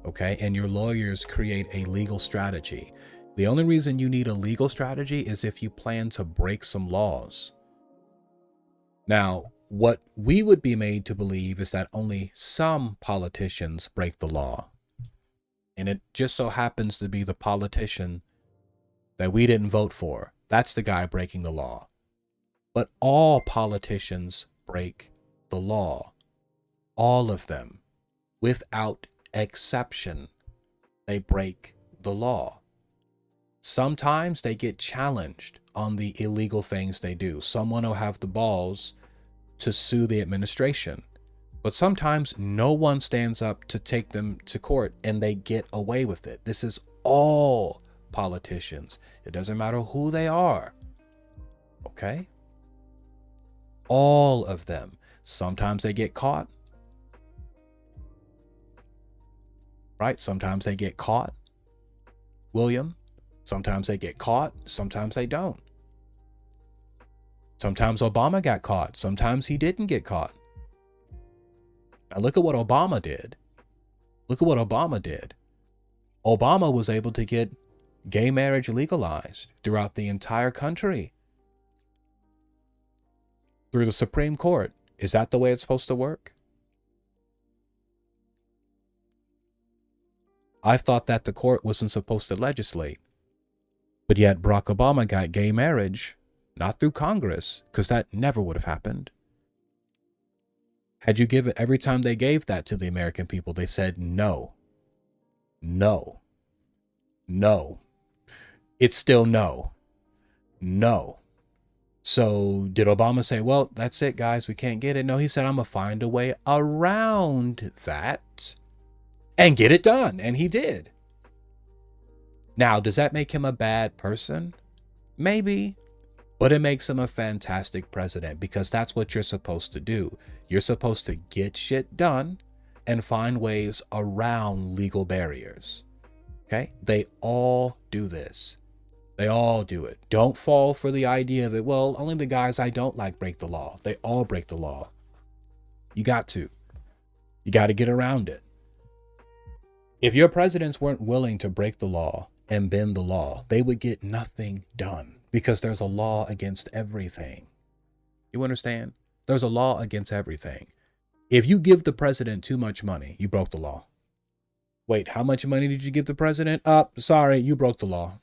okay? And your lawyers create a legal strategy. The only reason you need a legal strategy is if you plan to break some laws. Now, what we would be made to believe is that only some politicians break the law. And it just so happens to be the politician that we didn't vote for. That's the guy breaking the law. But all politicians break the law. All of them, without exception, they break the law. Sometimes they get challenged on the illegal things they do. Someone will have the balls to sue the administration. But sometimes no one stands up to take them to court and they get away with it. This is all politicians. It doesn't matter who they are. Okay? All of them. Sometimes they get caught. Right? Sometimes they get caught. William. Sometimes they get caught. Sometimes they don't. Sometimes Obama got caught. Sometimes he didn't get caught. Now look at what Obama did. Look at what Obama did. Obama was able to get gay marriage legalized throughout the entire country. Through the Supreme Court. Is that the way it's supposed to work? I thought that the court wasn't supposed to legislate. But yet Barack Obama got gay marriage, not through Congress, because that never would have happened. Had you given, every time they gave that to the American people, they said no. No. No. It's still no. No. So did Obama say, well, that's it, guys, we can't get it? No, he said, I'm going to find a way around that and get it done. And he did. Now, does that make him a bad person? Maybe. But it makes him a fantastic president because that's what you're supposed to do. You're supposed to get shit done and find ways around legal barriers. Okay? They all do this. They all do it. Don't fall for the idea that, well, only the guys I don't like break the law. They all break the law. You got to. You got to get around it. If your presidents weren't willing to break the law and bend the law, they would get nothing done because there's a law against everything. You understand? There's a law against everything. If you give the president too much money, you broke the law. Wait, how much money did you give the president? Sorry, you broke the law.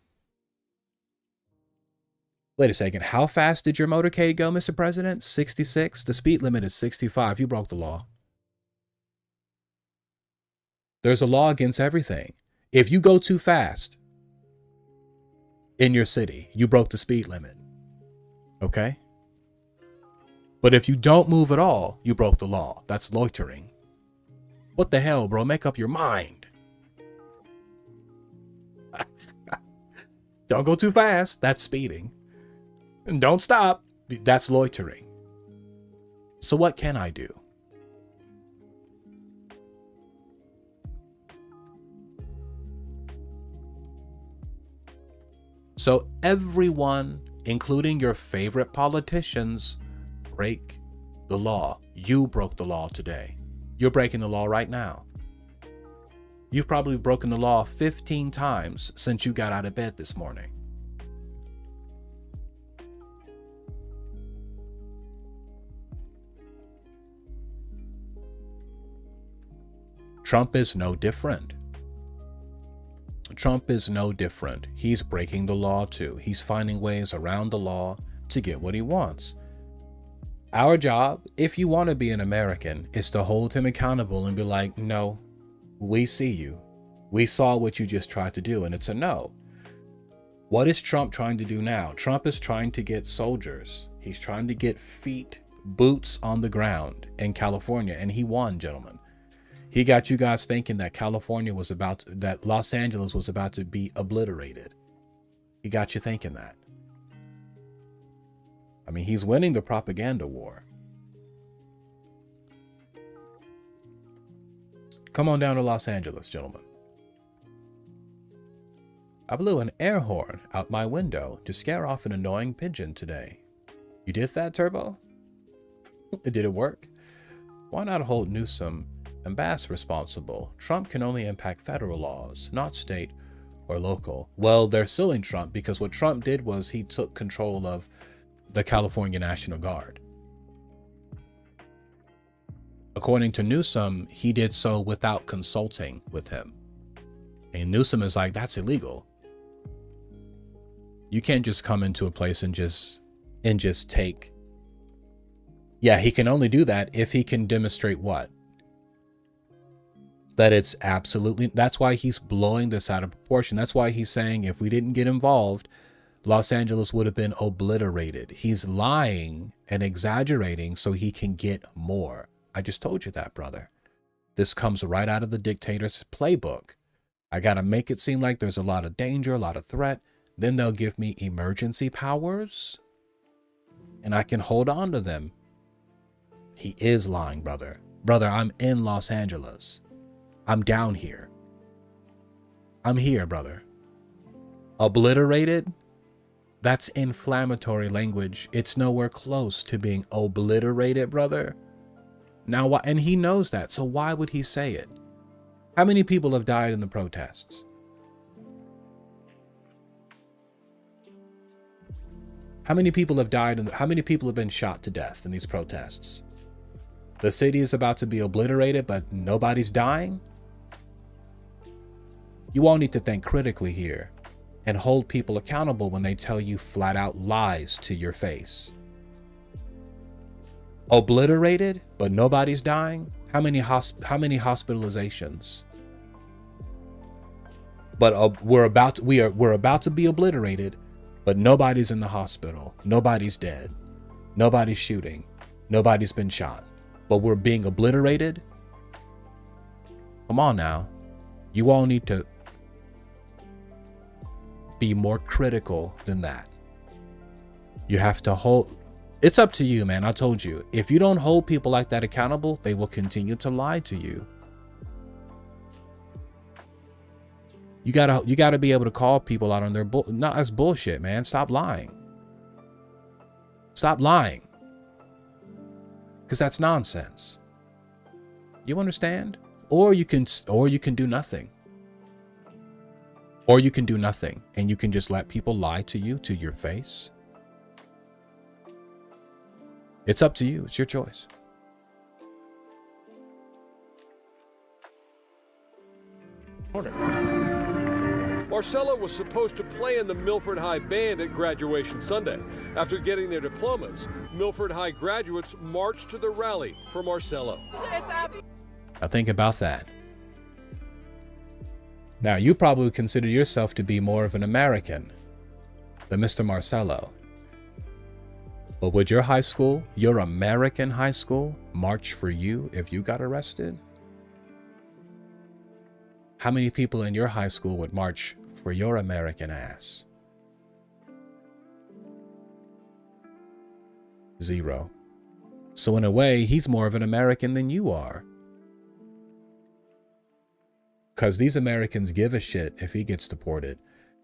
Wait a second. How fast did your motorcade go, Mr. President? 66? The speed limit is 65. You broke the law. There's a law against everything. If you go too fast in your city, you broke the speed limit. Okay? But if you don't move at all, you broke the law. That's loitering. What the hell, bro? Make up your mind. Don't go too fast. That's speeding. And don't stop. That's loitering. So what can I do? So everyone, including your favorite politicians, break the law. You broke the law today. You're breaking the law right now. You've probably broken the law 15 times since you got out of bed this morning. Trump is no different. Trump is no different. He's breaking the law too. He's finding ways around the law to get what he wants. Our job, if you want to be an American, is to hold him accountable and be like, no, we see you. We saw what you just tried to do, and it's a no. What is Trump trying to do now? Trump is trying to get soldiers. He's trying to get boots on the ground in California, and he won, gentlemen. He got you guys thinking that that Los Angeles was about to be obliterated. He got you thinking that. I mean, he's winning the propaganda war. Come on down to Los Angeles, gentlemen. I blew an air horn out my window to scare off an annoying pigeon today. You did that, Turbo? Did it work? Why not hold Newsom and Bass responsible? Trump can only impact federal laws, not state or local. Well, they're suing Trump because what Trump did was he took control of the California National Guard. According to Newsom, he did so without consulting with him. And Newsom is like, that's illegal. You can't just come into a place and just take. Yeah, he can only do that if he can demonstrate what? That it's absolutely, that's why he's blowing this out of proportion. That's why he's saying if we didn't get involved, Los Angeles would have been obliterated. He's lying and exaggerating so he can get more. I just told you that, brother. This comes right out of the dictator's playbook. I got to make it seem like there's a lot of danger, a lot of threat. Then they'll give me emergency powers and I can hold on to them. He is lying, brother. Brother, I'm in Los Angeles. I'm down here. I'm here, brother. Obliterated? That's inflammatory language. It's nowhere close to being obliterated, brother. Now, why? And he knows that. So why would he say it? How many people have died in the protests? How many people have died? How many people have been shot to death in these protests? The city is about to be obliterated, but nobody's dying? You all need to think critically here and hold people accountable when they tell you flat out lies to your face. Obliterated, but nobody's dying? How many hospitalizations? But we're about to be obliterated, but nobody's in the hospital. Nobody's dead. Nobody's shooting. Nobody's been shot. But we're being obliterated? Come on now. You all need to be more critical than that. You have to hold. It's up to you, man. I told you. If you don't hold people like that accountable, they will continue to lie to you. You gotta be able to call people out on their no, that's bullshit, man. Stop lying. Stop lying. Because that's nonsense. You understand? Or you can do nothing. Or you can do nothing and you can just let people lie to you to your face. It's up to you. It's your choice. Marcelo was supposed to play in the Milford High Band at graduation Sunday. After getting their diplomas, Milford High graduates marched to the rally for Marcelo. Now think about that. Now, you probably consider yourself to be more of an American than Mr. Marcelo. But would your high school, your American high school, march for you if you got arrested? How many people in your high school would march for your American ass? 0. So in a way, he's more of an American than you are. Because these Americans give a shit if he gets deported.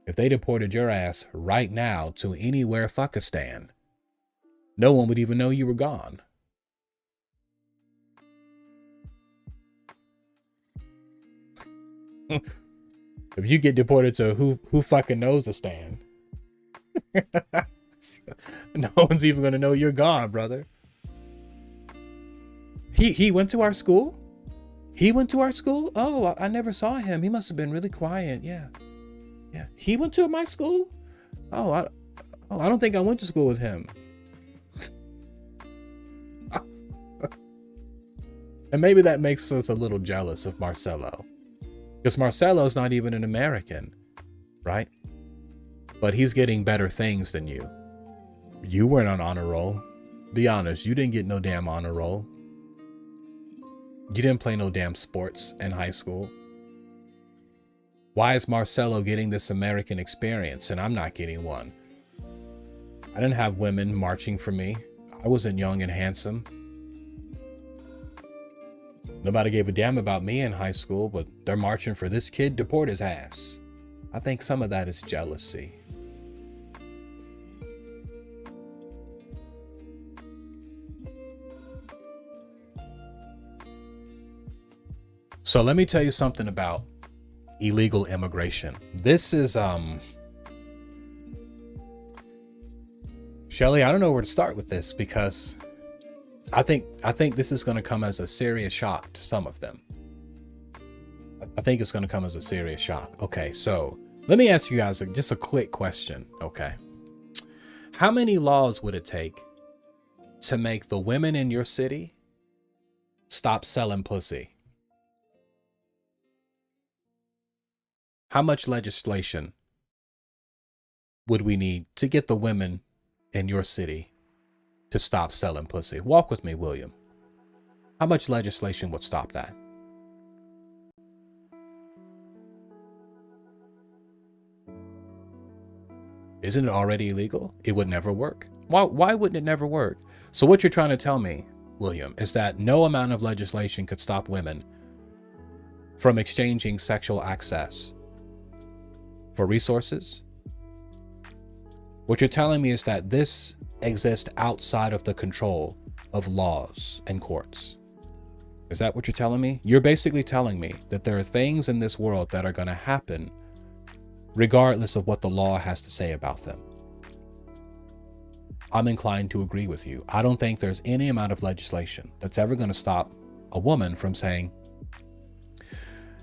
If they deported your ass right now to anywhere fuckistan, no one would even know you were gone. If you get deported to who fucking knows a stand, no one's even gonna know you're gone, brother. He went to our school. He went to our school? Oh, I never saw him. He must have been really quiet. Yeah. Yeah. He went to my school? Oh, I don't think I went to school with him. And maybe that makes us a little jealous of Marcelo. Because Marcelo's not even an American, right? But he's getting better things than you. You weren't on honor roll. Be honest, you didn't get no damn honor roll. You didn't play no damn sports in high school. Why is Marcelo getting this American experience and I'm not getting one? I didn't have women marching for me. I wasn't young and handsome. Nobody gave a damn about me in high school, but they're marching for this kid. Deport his ass. I think some of that is jealousy. So let me tell you something about illegal immigration. This is, Shelly, I don't know where to start with this because I think this is going to come as a serious shock to some of them. I think it's going to come as a serious shock. Okay, so let me ask you guys just a quick question, okay? How many laws would it take to make the women in your city stop selling pussy? How much legislation would we need to get the women in your city to stop selling pussy? Walk with me, William. How much legislation would stop that? Isn't it already illegal? It would never work. Why wouldn't it never work? So what you're trying to tell me, William, is that no amount of legislation could stop women from exchanging sexual access for resources? What you're telling me is that this exists outside of the control of laws and courts. Is that what you're telling me? You're basically telling me that there are things in this world that are going to happen regardless of what the law has to say about them. I'm inclined to agree with you. I don't think there's any amount of legislation that's ever going to stop a woman from saying,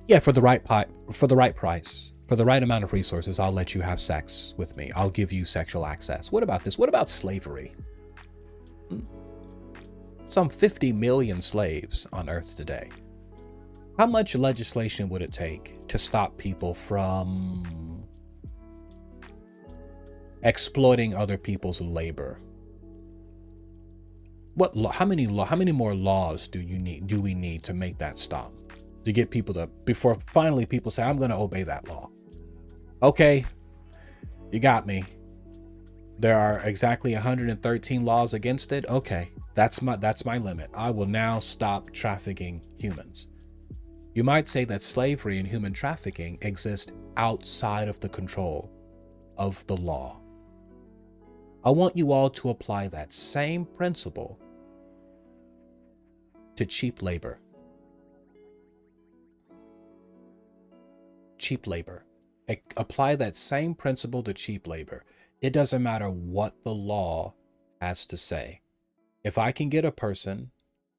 yeah, for the right price, for the right amount of resources, I'll let you have sex with me. I'll give you sexual access. What about this? What about slavery? Some 50 million slaves on Earth today. How much legislation would it take to stop people from exploiting other people's labor? How many more laws do we need to make that stop? To get people to, before finally people say, I'm going to obey that law. Okay, you got me. There are exactly 113 laws against it. Okay, that's my limit. I will now stop trafficking humans. You might say that slavery and human trafficking exist outside of the control of the law. I want you all to apply that same principle to cheap labor. Cheap labor. Apply that same principle to cheap labor. It doesn't matter what the law has to say. If I can get a person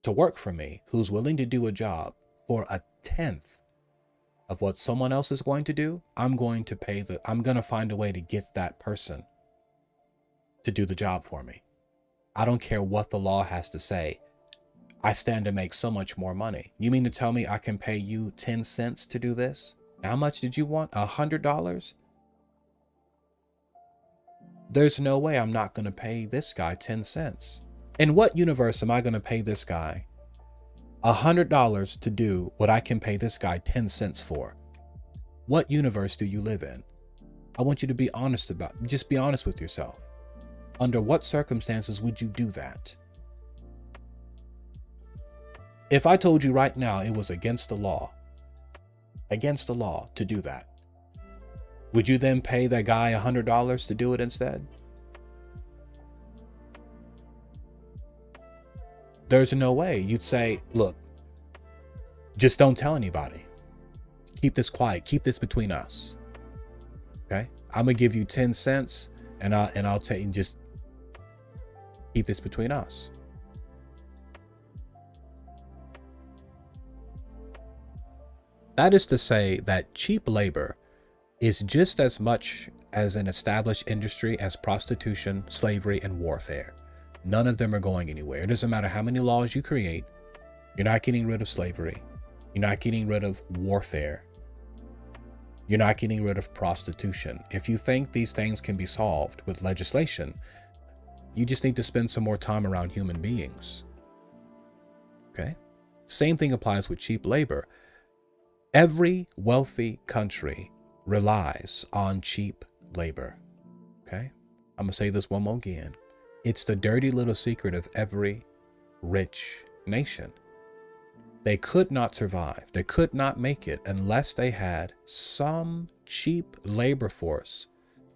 to work for me who's willing to do a job for 1/10 of what someone else is going to do, I'm going to find a way to get that person to do the job for me. I don't care what the law has to say. I stand to make so much more money. You mean to tell me I can pay you 10 cents to do this? How much did you want? $100? There's no way I'm not going to pay this guy 10 cents. In what universe am I going to pay this guy $100 to do what I can pay this guy 10 cents for? What universe do you live in? I want you to be honest just be honest with yourself. Under what circumstances would you do that? If I told you right now it was against the law to do that, would you then pay that guy $100 to do it instead? There's no way. You'd say, look, just don't tell anybody. Keep this quiet. Keep this between us. Okay? I'm going to give you 10 cents and I'll tell you, just keep this between us. That is to say that cheap labor is just as much as an established industry as prostitution, slavery, and warfare. None of them are going anywhere. It doesn't matter how many laws you create. You're not getting rid of slavery. You're not getting rid of warfare. You're not getting rid of prostitution. If you think these things can be solved with legislation, you just need to spend some more time around human beings. Okay? Same thing applies with cheap labor. Every wealthy country relies on cheap labor. Okay? I'm going to say this one more again. It's the dirty little secret of every rich nation. They could not survive. They could not make it unless they had some cheap labor force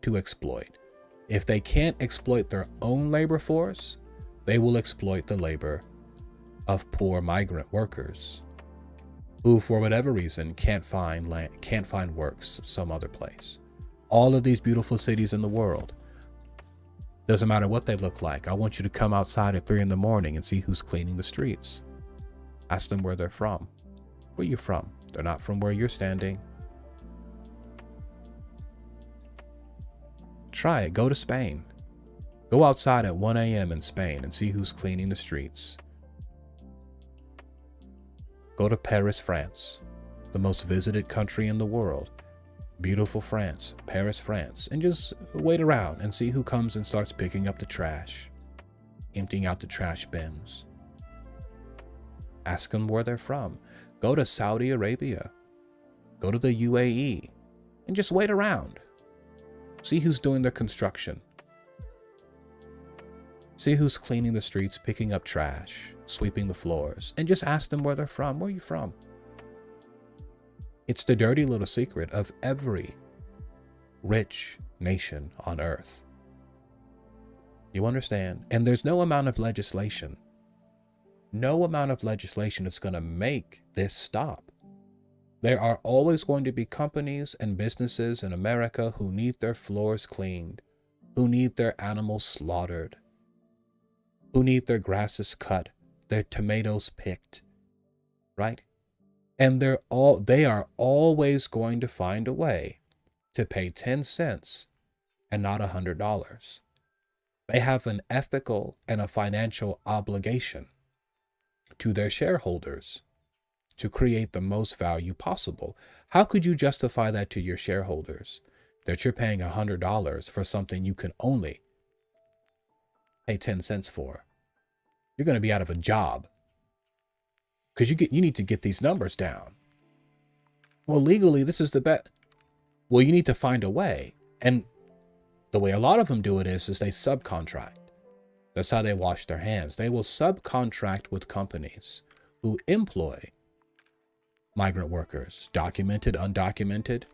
to exploit. If they can't exploit their own labor force, they will exploit the labor of poor migrant workers who, for whatever reason, can't find work some other place. All of these beautiful cities in the world, doesn't matter what they look like. I want you to come outside at 3 a.m. and see who's cleaning the streets. Ask them where they're from. Where you from? They're not from where you're standing. Try it. Go to Spain. Go outside at 1 a.m. in Spain and see who's cleaning the streets. Go to Paris, France, the most visited country in the world. Beautiful France, Paris, France, and just wait around and see who comes and starts picking up the trash, emptying out the trash bins. Ask them where they're from. Go to Saudi Arabia. Go to the UAE and just wait around. See who's doing their construction. See who's cleaning the streets, picking up trash, sweeping the floors, and just ask them where they're from. Where are you from? It's the dirty little secret of every rich nation on earth. You understand? And there's no amount of legislation. No amount of legislation is going to make this stop. There are always going to be companies and businesses in America who need their floors cleaned, who need their animals slaughtered, who need their grasses cut, their tomatoes picked, right? And they are always going to find a way to pay 10 cents and not $100. They have an ethical and a financial obligation to their shareholders to create the most value possible. How could you justify that to your shareholders, that you're paying $100 for something you can only pay 10 cents for? You're going to be out of a job because you need to get these numbers down. Well, legally, this is the bet. Well, you need to find a way. And the way a lot of them do it is they subcontract. That's how they wash their hands. They will subcontract with companies who employ migrant workers, documented, undocumented.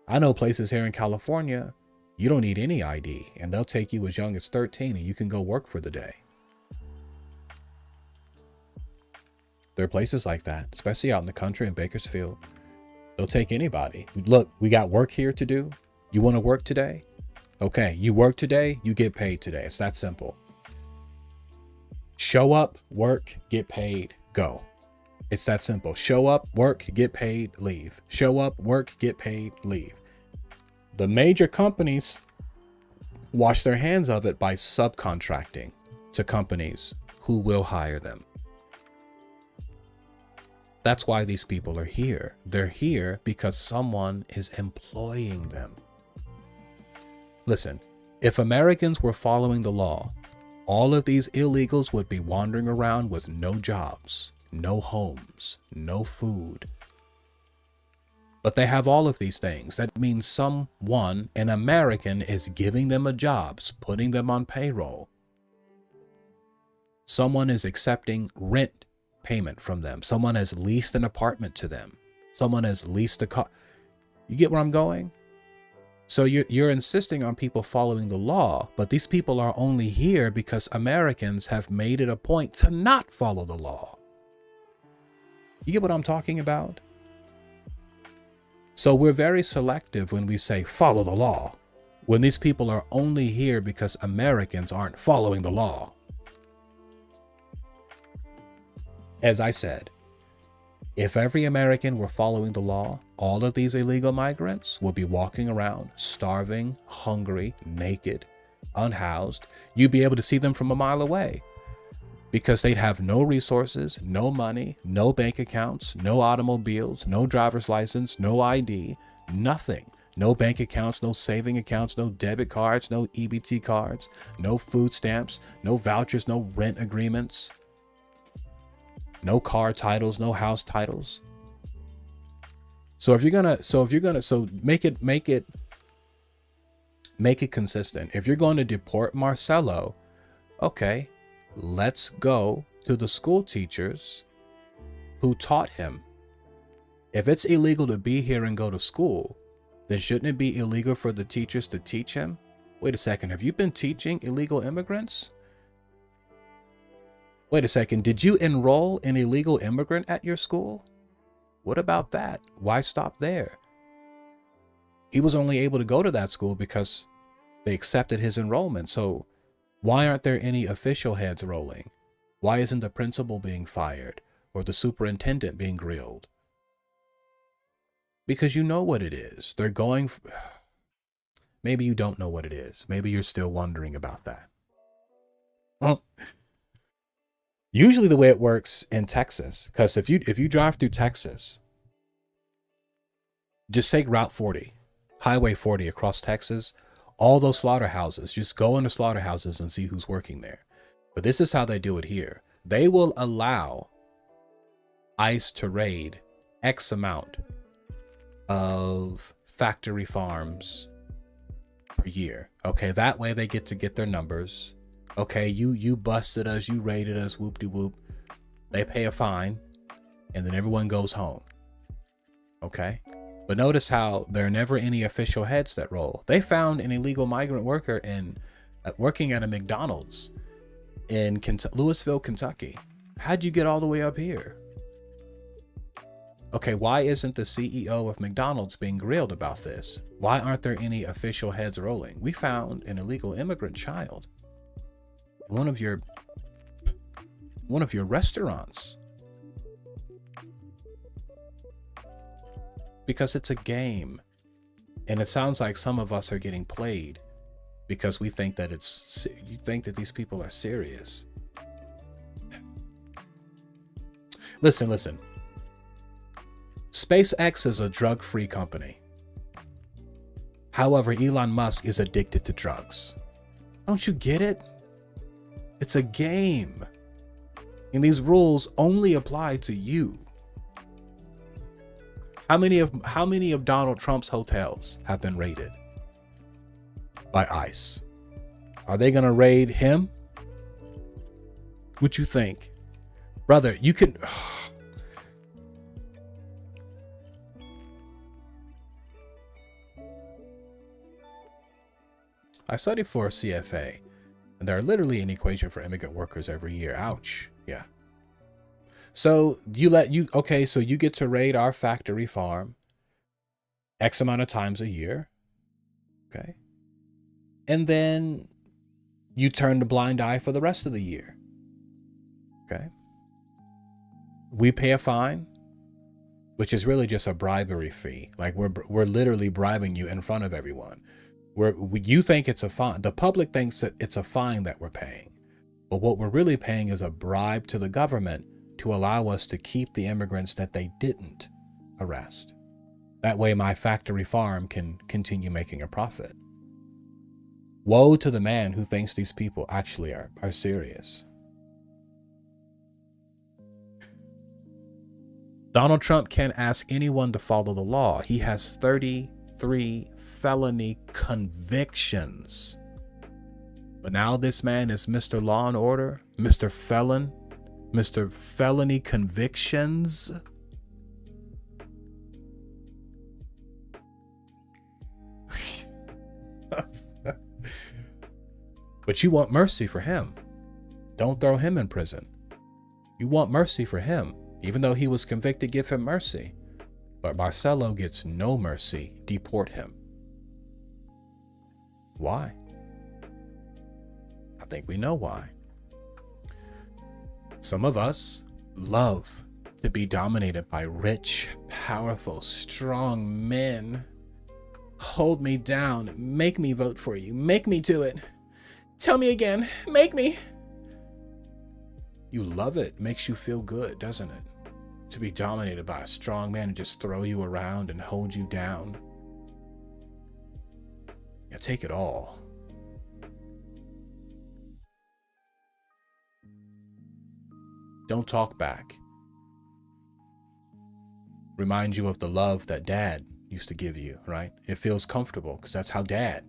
I know places here in California, you don't need any ID, and they'll take you as young as 13 and you can go work for the day. There are places like that, especially out in the country in Bakersfield. They'll take anybody. Look, we got work here to do. You want to work today? Okay, you work today, you get paid today. It's that simple. Show up, work, get paid, go. It's that simple. Show up, work, get paid, leave. Show up, work, get paid, leave. The major companies wash their hands of it by subcontracting to companies who will hire them. That's why these people are here. They're here because someone is employing them. Listen, if Americans were following the law, all of these illegals would be wandering around with no jobs, no homes, no food. But they have all of these things. That means someone, an American, is giving them a job, putting them on payroll. Someone is accepting rent payment from them. Someone has leased an apartment to them. Someone has leased a car. You get where I'm going? So you're insisting on people following the law, but these people are only here because Americans have made it a point to not follow the law. You get what I'm talking about? So we're very selective when we say follow the law, when these people are only here because Americans aren't following the law. As I said, If every American were following the law, all of these illegal migrants would be walking around starving, hungry, naked, unhoused. You'd be able to see them from a mile away because they'd have no resources, no money, no bank accounts, no automobiles, no driver's license, no ID, nothing. No bank accounts, no saving accounts, no debit cards, no EBT cards, no food stamps, no vouchers, no rent agreements, no car titles, no house titles. So make it consistent. If you're going to deport Marcelo, okay, let's go to the school teachers who taught him. If it's illegal to be here and go to school, then shouldn't it be illegal for the teachers to teach him? Wait a second, have you been teaching illegal immigrants? Wait a second, did you enroll an illegal immigrant at your school? What about that? Why stop there? He was only able to go to that school because they accepted his enrollment. So why aren't there any official heads rolling? Why isn't the principal being fired or the superintendent being grilled? Because you know what it is. They're going for... Maybe you don't know what it is. Maybe you're still wondering about that. Well, usually the way it works in Texas, because if you drive through Texas, just take Route 40, Highway 40 across Texas, all those slaughterhouses, just go into slaughterhouses and see who's working there. But this is how they do it here. They will allow ICE to raid X amount of factory farms per year. Okay, that way they get their numbers. Okay, you busted us, you raided us, whoop-de-whoop. They pay a fine, and then everyone goes home. Okay? But notice how there are never any official heads that roll. They found an illegal migrant worker working at a McDonald's in Louisville, Kentucky. How'd you get all the way up here? Okay, why isn't the CEO of McDonald's being grilled about this? Why aren't there any official heads rolling? We found an illegal immigrant child in one of your restaurants. Because it's a game. And it sounds like some of us are getting played because we think that you think that these people are serious. Listen. SpaceX is a drug-free company. However, Elon Musk is addicted to drugs. Don't you get it? It's a game. And these rules only apply to you. How many of Donald Trump's hotels have been raided by ICE? Are they going to raid him? What you think? Brother, you can... I studied for a CFA, and there are literally an equation for immigrant workers every year. Ouch. Yeah. So you get to raid our factory farm X amount of times a year. Okay. And then you turn the blind eye for the rest of the year. Okay. We pay a fine, which is really just a bribery fee. Like we're literally bribing you in front of everyone. You think it's a fine. The public thinks that it's a fine that we're paying. But what we're really paying is a bribe to the government to allow us to keep the immigrants that they didn't arrest. That way my factory farm can continue making a profit. Woe to the man who thinks these people actually are serious. Donald Trump can't ask anyone to follow the law. He has 33 felony convictions. But now this man is Mr. Law and Order, Mr. Felon, Mr. Felony Convictions. But you want mercy for him. Don't throw him in prison. You want mercy for him. Even though he was convicted, give him mercy. But Marcelo gets no mercy. Deport him. Why? I think we know why. Some of us love to be dominated by rich, powerful, strong men. Hold me down. Make me vote for you. Make me do it. Tell me again. Make me. You love it. Makes you feel good, doesn't it? To be dominated by a strong man and just throw you around and hold you down. Yeah, take it all. Don't talk back. Remind you of the love that Dad used to give you, right? It feels comfortable because that's how Dad.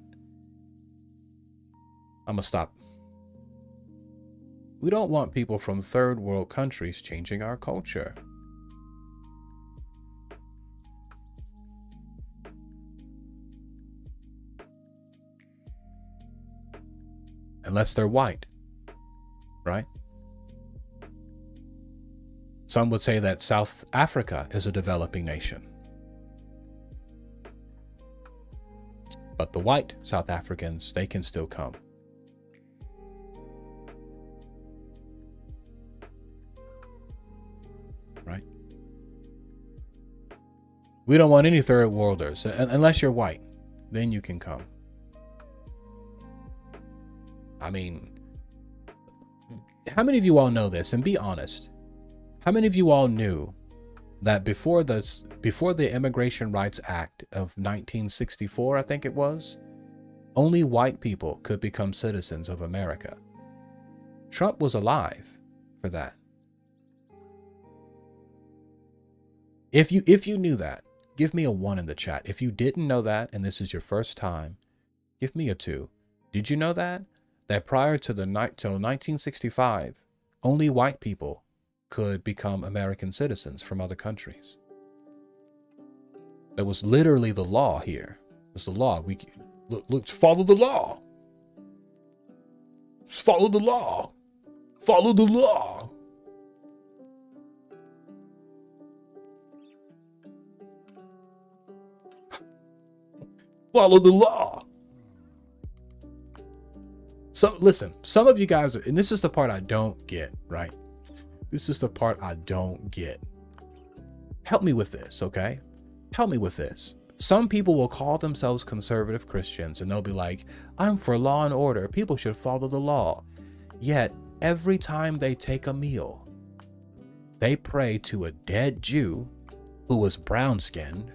I'm gonna stop. We don't want people from third world countries changing our culture. Unless they're white, right? Some would say that South Africa is a developing nation. But the white South Africans, they can still come. Right? We don't want any third worlders, unless you're white, then you can come. I mean, how many of you all know this? And be honest. How many of you all knew that before the Immigration Rights Act of 1964, I think it was, only white people could become citizens of America? Trump was alive for that. If you knew that, give me a 1 in the chat. If you didn't know that, and this is your first time, give me a 2. Did you know that? That prior to till 1965, only white people could become American citizens from other countries. That was literally the law here. It was the law. Look, follow the law. Follow the law. Follow the law. Follow the law. So listen, some of you guys are, and this is the part I don't get, right? This is the part I don't get. Help me with this, okay? Help me with this. Some people will call themselves conservative Christians and they'll be like, I'm for law and order. People should follow the law. Yet, every time they take a meal, they pray to a dead Jew who was brown-skinned.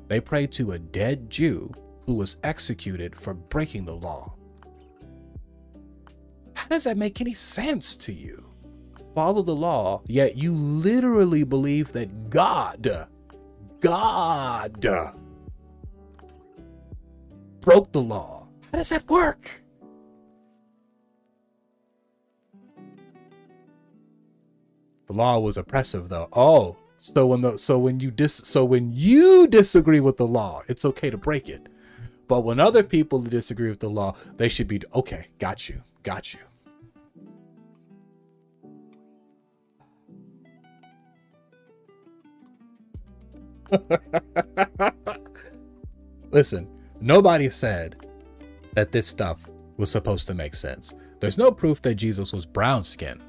They pray to a dead Jew who was executed for breaking the law. How does that make any sense to you? Follow the law, yet you literally believe that God broke the law. How does that work? The law was oppressive, though. Oh, so when you disagree with the law, it's okay to break it. But when other people disagree with the law, they should be okay. Got you. Listen, nobody said that this stuff was supposed to make sense. There's no proof that Jesus was brown skinned.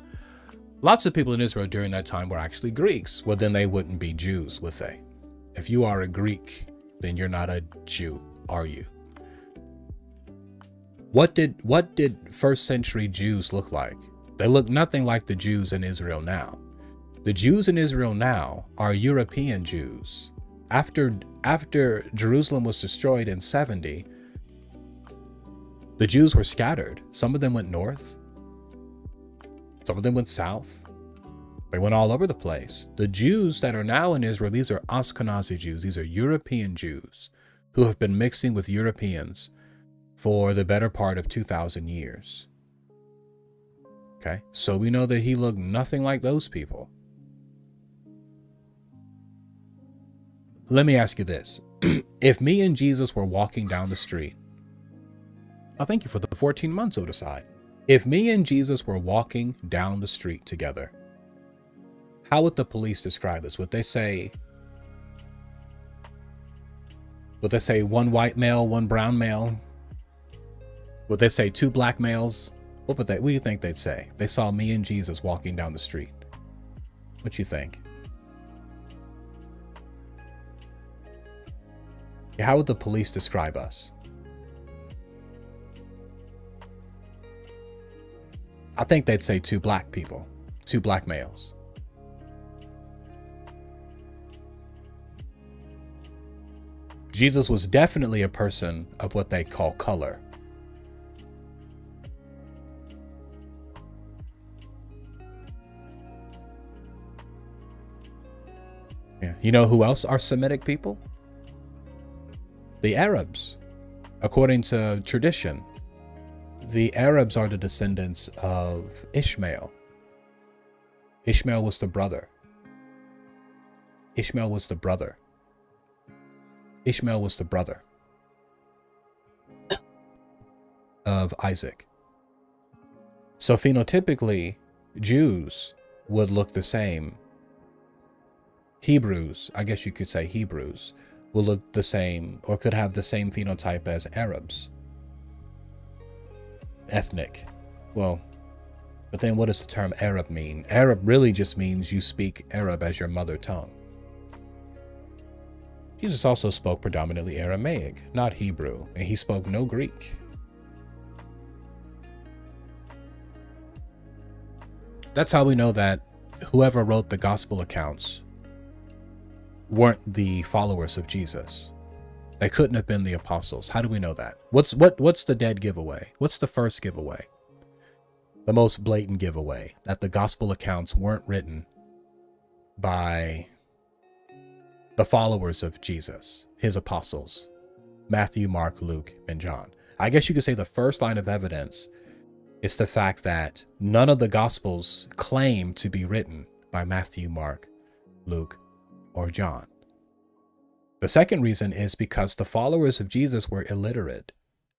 Lots of people in Israel during that time were actually Greeks. Well, then they wouldn't be Jews, would they? If you are a Greek, then you're not a Jew, are you? What did first century Jews look like? They look nothing like the Jews in Israel now. The Jews in Israel now are European Jews. After Jerusalem was destroyed in 70, the Jews were scattered. Some of them went north. Some of them went south. They went all over the place. The Jews that are now in Israel, these are Ashkenazi Jews. These are European Jews who have been mixing with Europeans for the better part of 2,000 years. Okay, so we know that he looked nothing like those people. Let me ask you this. If me and Jesus were walking down the street, oh, thank you for the 14 months, Odeside. If me and Jesus were walking down the street together, how would the police describe us? Would they say one white male, one brown male? Would they say two black males? What do you think they'd say? They saw me and Jesus walking down the street. What you think? How would the police describe us? I think they'd say two black people, two black males. Jesus was definitely a person of what they call color. Yeah. You know who else are Semitic people? The Arabs. According to tradition, the Arabs are the descendants of Ishmael. Ishmael was the brother. Ishmael was the brother. Ishmael was the brother of Isaac. So phenotypically, Jews would look the same. Hebrews, I guess you could say Hebrews, will look the same or could have the same phenotype as Arabs. Ethnic. Well, but then what does the term Arab mean? Arab really just means you speak Arab as your mother tongue. Jesus also spoke predominantly Aramaic, not Hebrew, and he spoke no Greek. That's how we know that whoever wrote the gospel accounts weren't the followers of Jesus. They couldn't have been the apostles. How do we know that? What's the dead giveaway? What's the first giveaway? The most blatant giveaway that the gospel accounts weren't written by the followers of Jesus, his apostles, Matthew, Mark, Luke, and John. I guess you could say the first line of evidence is the fact that none of the gospels claim to be written by Matthew, Mark, Luke, or John. The second reason is because the followers of Jesus were illiterate.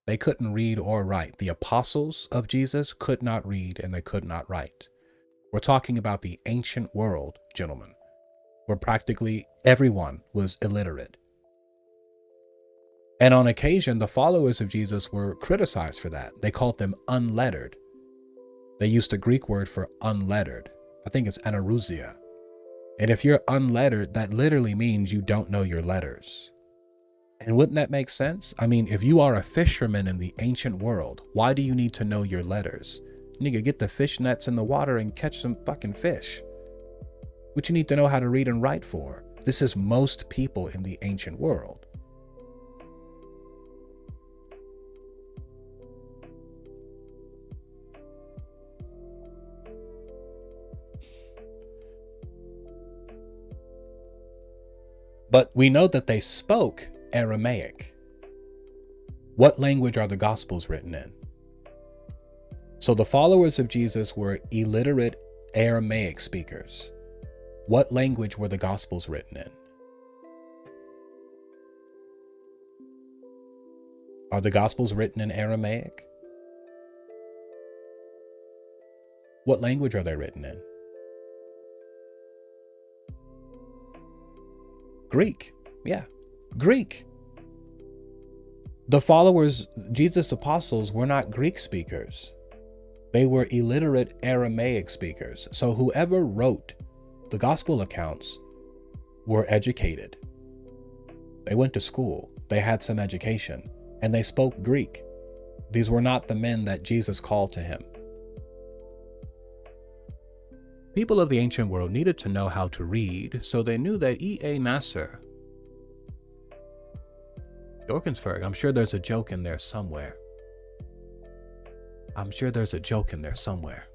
They couldn't read or write. The apostles of Jesus could not read and they could not write. We're talking about the ancient world, gentlemen, where practically everyone was illiterate. And on occasion, the followers of Jesus were criticized for that. They called them unlettered. They used the Greek word for unlettered. I think it's anarousia. And if you're unlettered, that literally means you don't know your letters. And wouldn't that make sense? I mean, if you are a fisherman in the ancient world, why do you need to know your letters? Nigga, get the fish nets in the water and catch some fucking fish. What you need to know how to read and write for? This is most people in the ancient world. But we know that they spoke Aramaic. What language are the Gospels written in? So the followers of Jesus were illiterate Aramaic speakers. What language were the Gospels written in? Are the Gospels written in Aramaic? What language are they written in? Greek. Yeah, Greek. The followers, Jesus' apostles, were not Greek speakers. They were illiterate Aramaic speakers. So whoever wrote the gospel accounts were educated. They went to school. They had some education. And they spoke Greek. These were not the men that Jesus called to him. People of the ancient world needed to know how to read, so they knew that E.A. Nasser, Jorkensberg, I'm sure there's a joke in there somewhere. I'm sure there's a joke in there somewhere.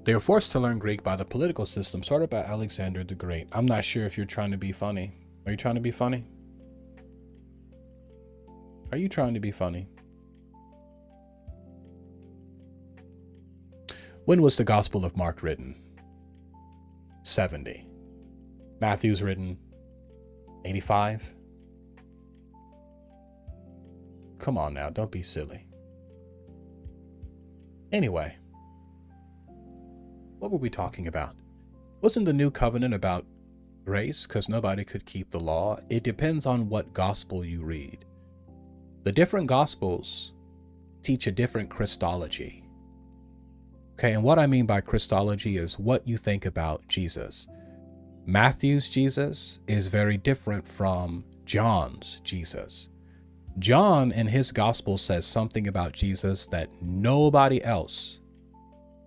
They were forced to learn Greek by the political system started by Alexander the Great. I'm not sure if you're trying to be funny. Are you trying to be funny? Are you trying to be funny? When was the Gospel of Mark written? 70. Matthew's written 85. Come on now, don't be silly. Anyway, what were we talking about? Wasn't the new covenant about grace because nobody could keep the law? It depends on what gospel you read. The different gospels teach a different Christology. Okay, and what I mean by Christology is what you think about Jesus. Matthew's Jesus is very different from John's Jesus. John in his gospel says something about Jesus that nobody else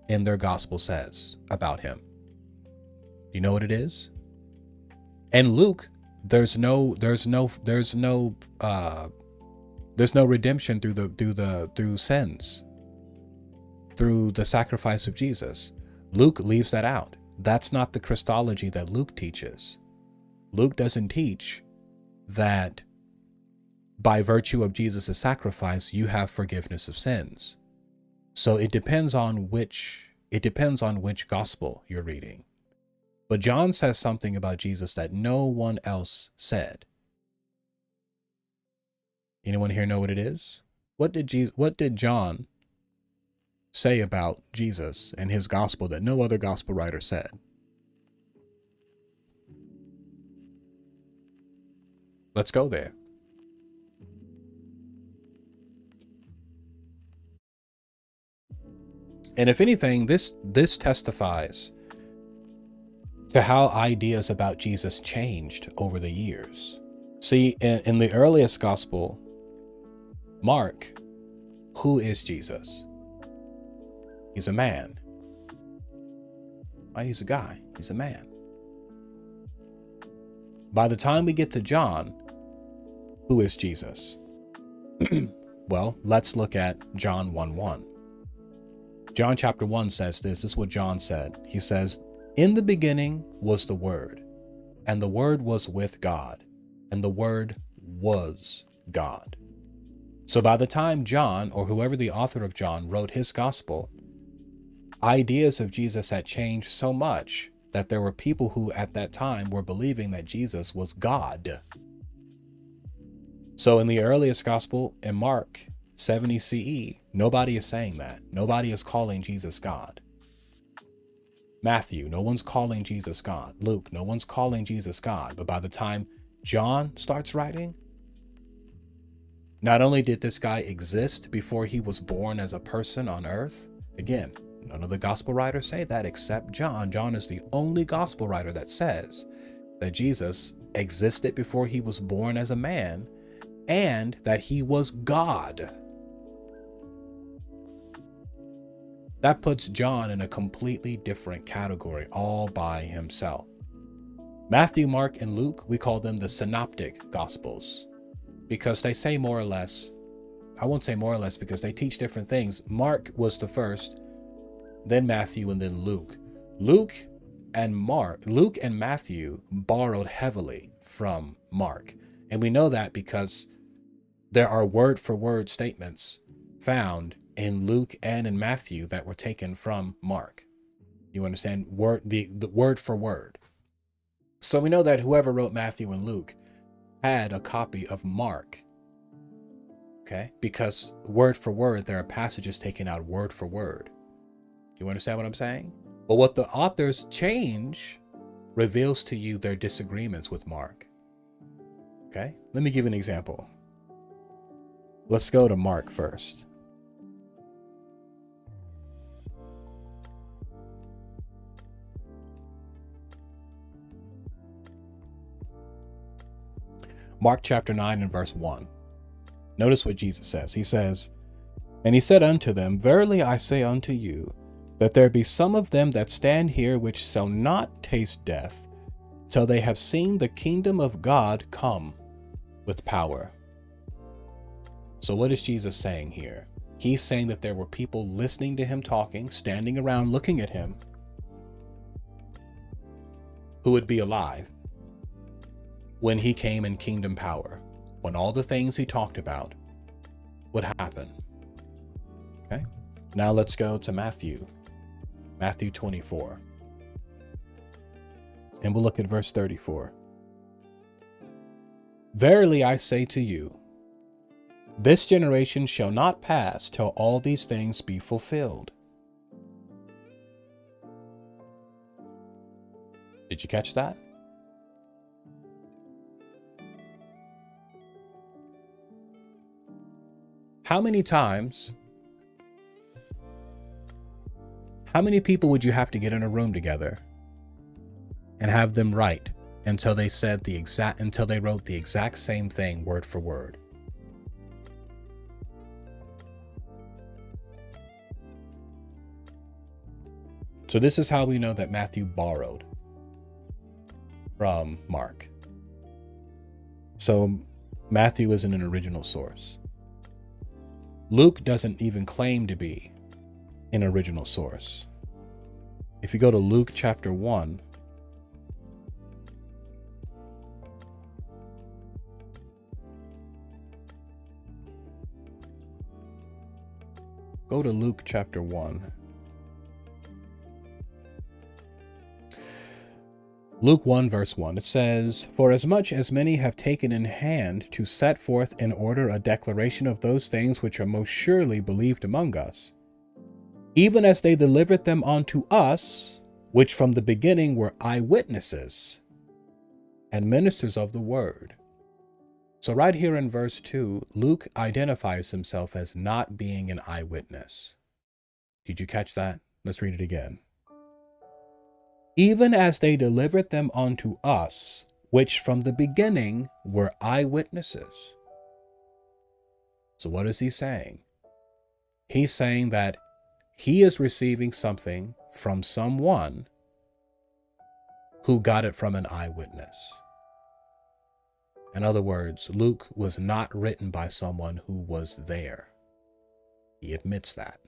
in their gospel says about him. Do you know what it is? And Luke, there's no redemption through sins, through the sacrifice of Jesus. Luke leaves that out. That's not the Christology that Luke teaches. Luke doesn't teach that by virtue of Jesus' sacrifice, you have forgiveness of sins. So it depends on which gospel you're reading. But John says something about Jesus that no one else said. Anyone here know what it is? What did John say about Jesus and his gospel that no other gospel writer said? Let's go there. And if anything, this testifies to how ideas about Jesus changed over the years. See, in the earliest gospel, Mark, who is Jesus? He's a man. Right? He's a guy. He's a man. By the time we get to John, who is Jesus? Well, let's look at John 1:1. John chapter 1 says this. This is what John said. He says, "In the beginning was the Word, and the Word was with God, and the Word was God." So by the time John, or whoever the author of John, wrote his gospel, ideas of Jesus had changed so much that there were people who at that time were believing that Jesus was God. So in the earliest gospel, in Mark 70 CE, nobody is saying that. Nobody is calling Jesus God. Matthew, no one's calling Jesus God. Luke, no one's calling Jesus God. But by the time John starts writing, not only did this guy exist before he was born as a person on earth, again, none of the gospel writers say that except John. John is the only gospel writer that says that Jesus existed before he was born as a man and that he was God. That puts John in a completely different category all by himself. Matthew, Mark, and Luke, we call them the synoptic gospels because they say more or less, I won't say more or less because they teach different things. Mark was the first, then Matthew, and then Luke. Luke and Matthew borrowed heavily from Mark. And we know that because there are word for word statements found in Luke and in Matthew that were taken from Mark. You understand? The word for word. So we know that whoever wrote Matthew and Luke had a copy of Mark. Okay? Because word for word, there are passages taken out word for word. You understand what I'm saying? But what the authors change reveals to you their disagreements with Mark. Okay? Let me give you an example. Let's go to Mark first. Mark chapter 9 and verse 1. Notice what Jesus says. He says, "And he said unto them, Verily I say unto you, that there be some of them that stand here which shall not taste death, till they have seen the kingdom of God come with power." So what is Jesus saying here? He's saying that there were people listening to him talking, standing around looking at him, who would be alive when he came in kingdom power, when all the things he talked about would happen. Okay, now let's go to Matthew 24. And we'll look at verse 34. Verily I say to you, this generation shall not pass till all these things be fulfilled. Did you catch that? How many people would you have to get in a room together and have them write until they wrote the exact same thing word for word? So this is how we know that Matthew borrowed from Mark. So Matthew isn't an original source. Luke doesn't even claim to be an original source. If you go to Luke chapter 1, go to Luke chapter 1. Luke 1 verse 1, it says, For as much as many have taken in hand to set forth in order a declaration of those things which are most surely believed among us, even as they delivered them unto us, which from the beginning were eyewitnesses and ministers of the word. So right here in verse 2, Luke identifies himself as not being an eyewitness. Did you catch that? Let's read it again. Even as they delivered them unto us, which from the beginning were eyewitnesses. So what is he saying? He's saying that he is receiving something from someone who got it from an eyewitness. In other words, Luke was not written by someone who was there. He admits that.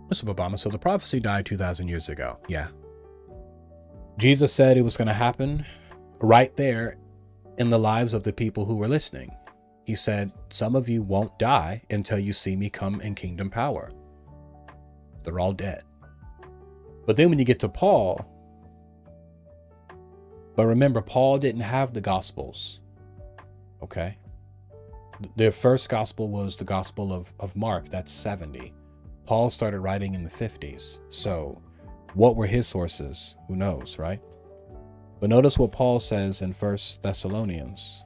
Mr. Obama, so the prophecy died 2,000 years ago. Yeah. Jesus said it was going to happen right there in the lives of the people who were listening. He said, some of you won't die until you see me come in kingdom power. They're all dead. But then when you get to Paul, but remember, Paul didn't have the Gospels. Okay? Their first gospel was the Gospel of Mark. That's 70. Paul started writing in the 50s. So what were his sources? Who knows, right? But notice what Paul says in 1 Thessalonians.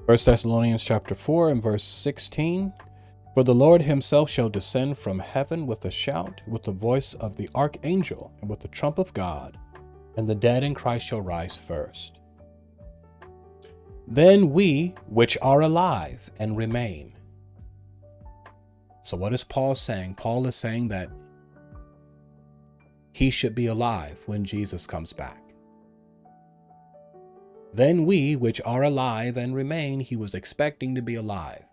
First Thessalonians chapter 4 and verse 16. For the Lord himself shall descend from heaven with a shout, with the voice of the archangel, and with the trump of God, and the dead in Christ shall rise first. Then we which are alive and remain. So what is Paul saying? Paul is saying that he should be alive when Jesus comes back. Then we which are alive and remain, he was expecting to be alive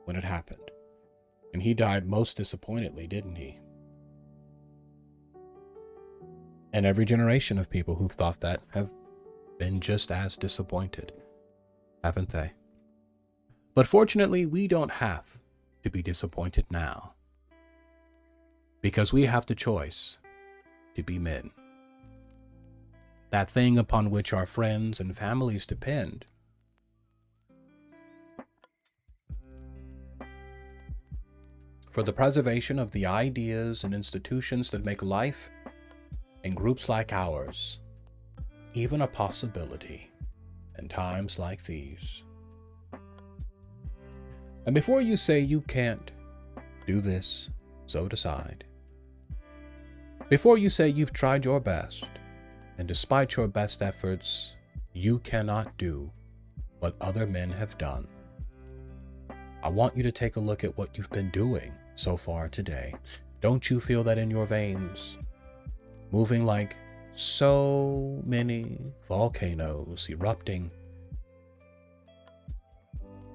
when it happened. And he died most disappointedly, didn't he? And every generation of people who thought that have been just as disappointed, haven't they? But fortunately, we don't have to be disappointed now, because we have the choice to be men. That thing upon which our friends and families depend. For the preservation of the ideas and institutions that make life in groups like ours even a possibility in times like these. And before you say you can't do this, so decide. Before you say you've tried your best, and despite your best efforts, you cannot do what other men have done, I want you to take a look at what you've been doing so far today. Don't you feel that in your veins, moving like so many volcanoes erupting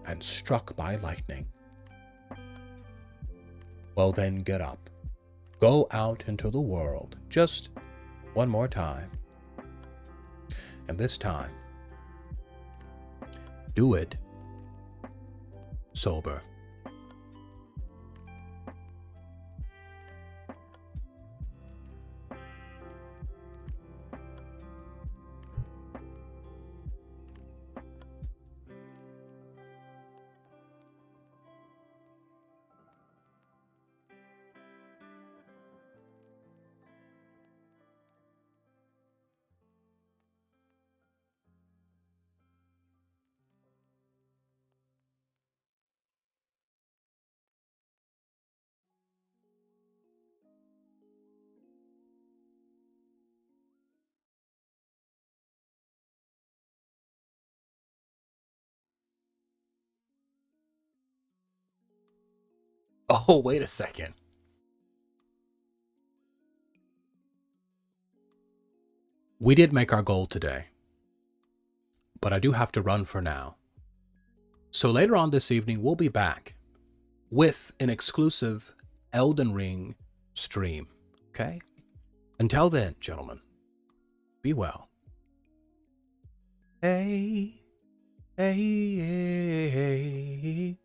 and struck by lightning? Well, then get up. Go out into the world just one more time. And this time, do it sober. Oh, wait a second. We did make our goal today, but I do have to run for now. So later on this evening, we'll be back with an exclusive Elden Ring stream, okay? Until then, gentlemen, be well. Hey, hey, hey, hey, hey.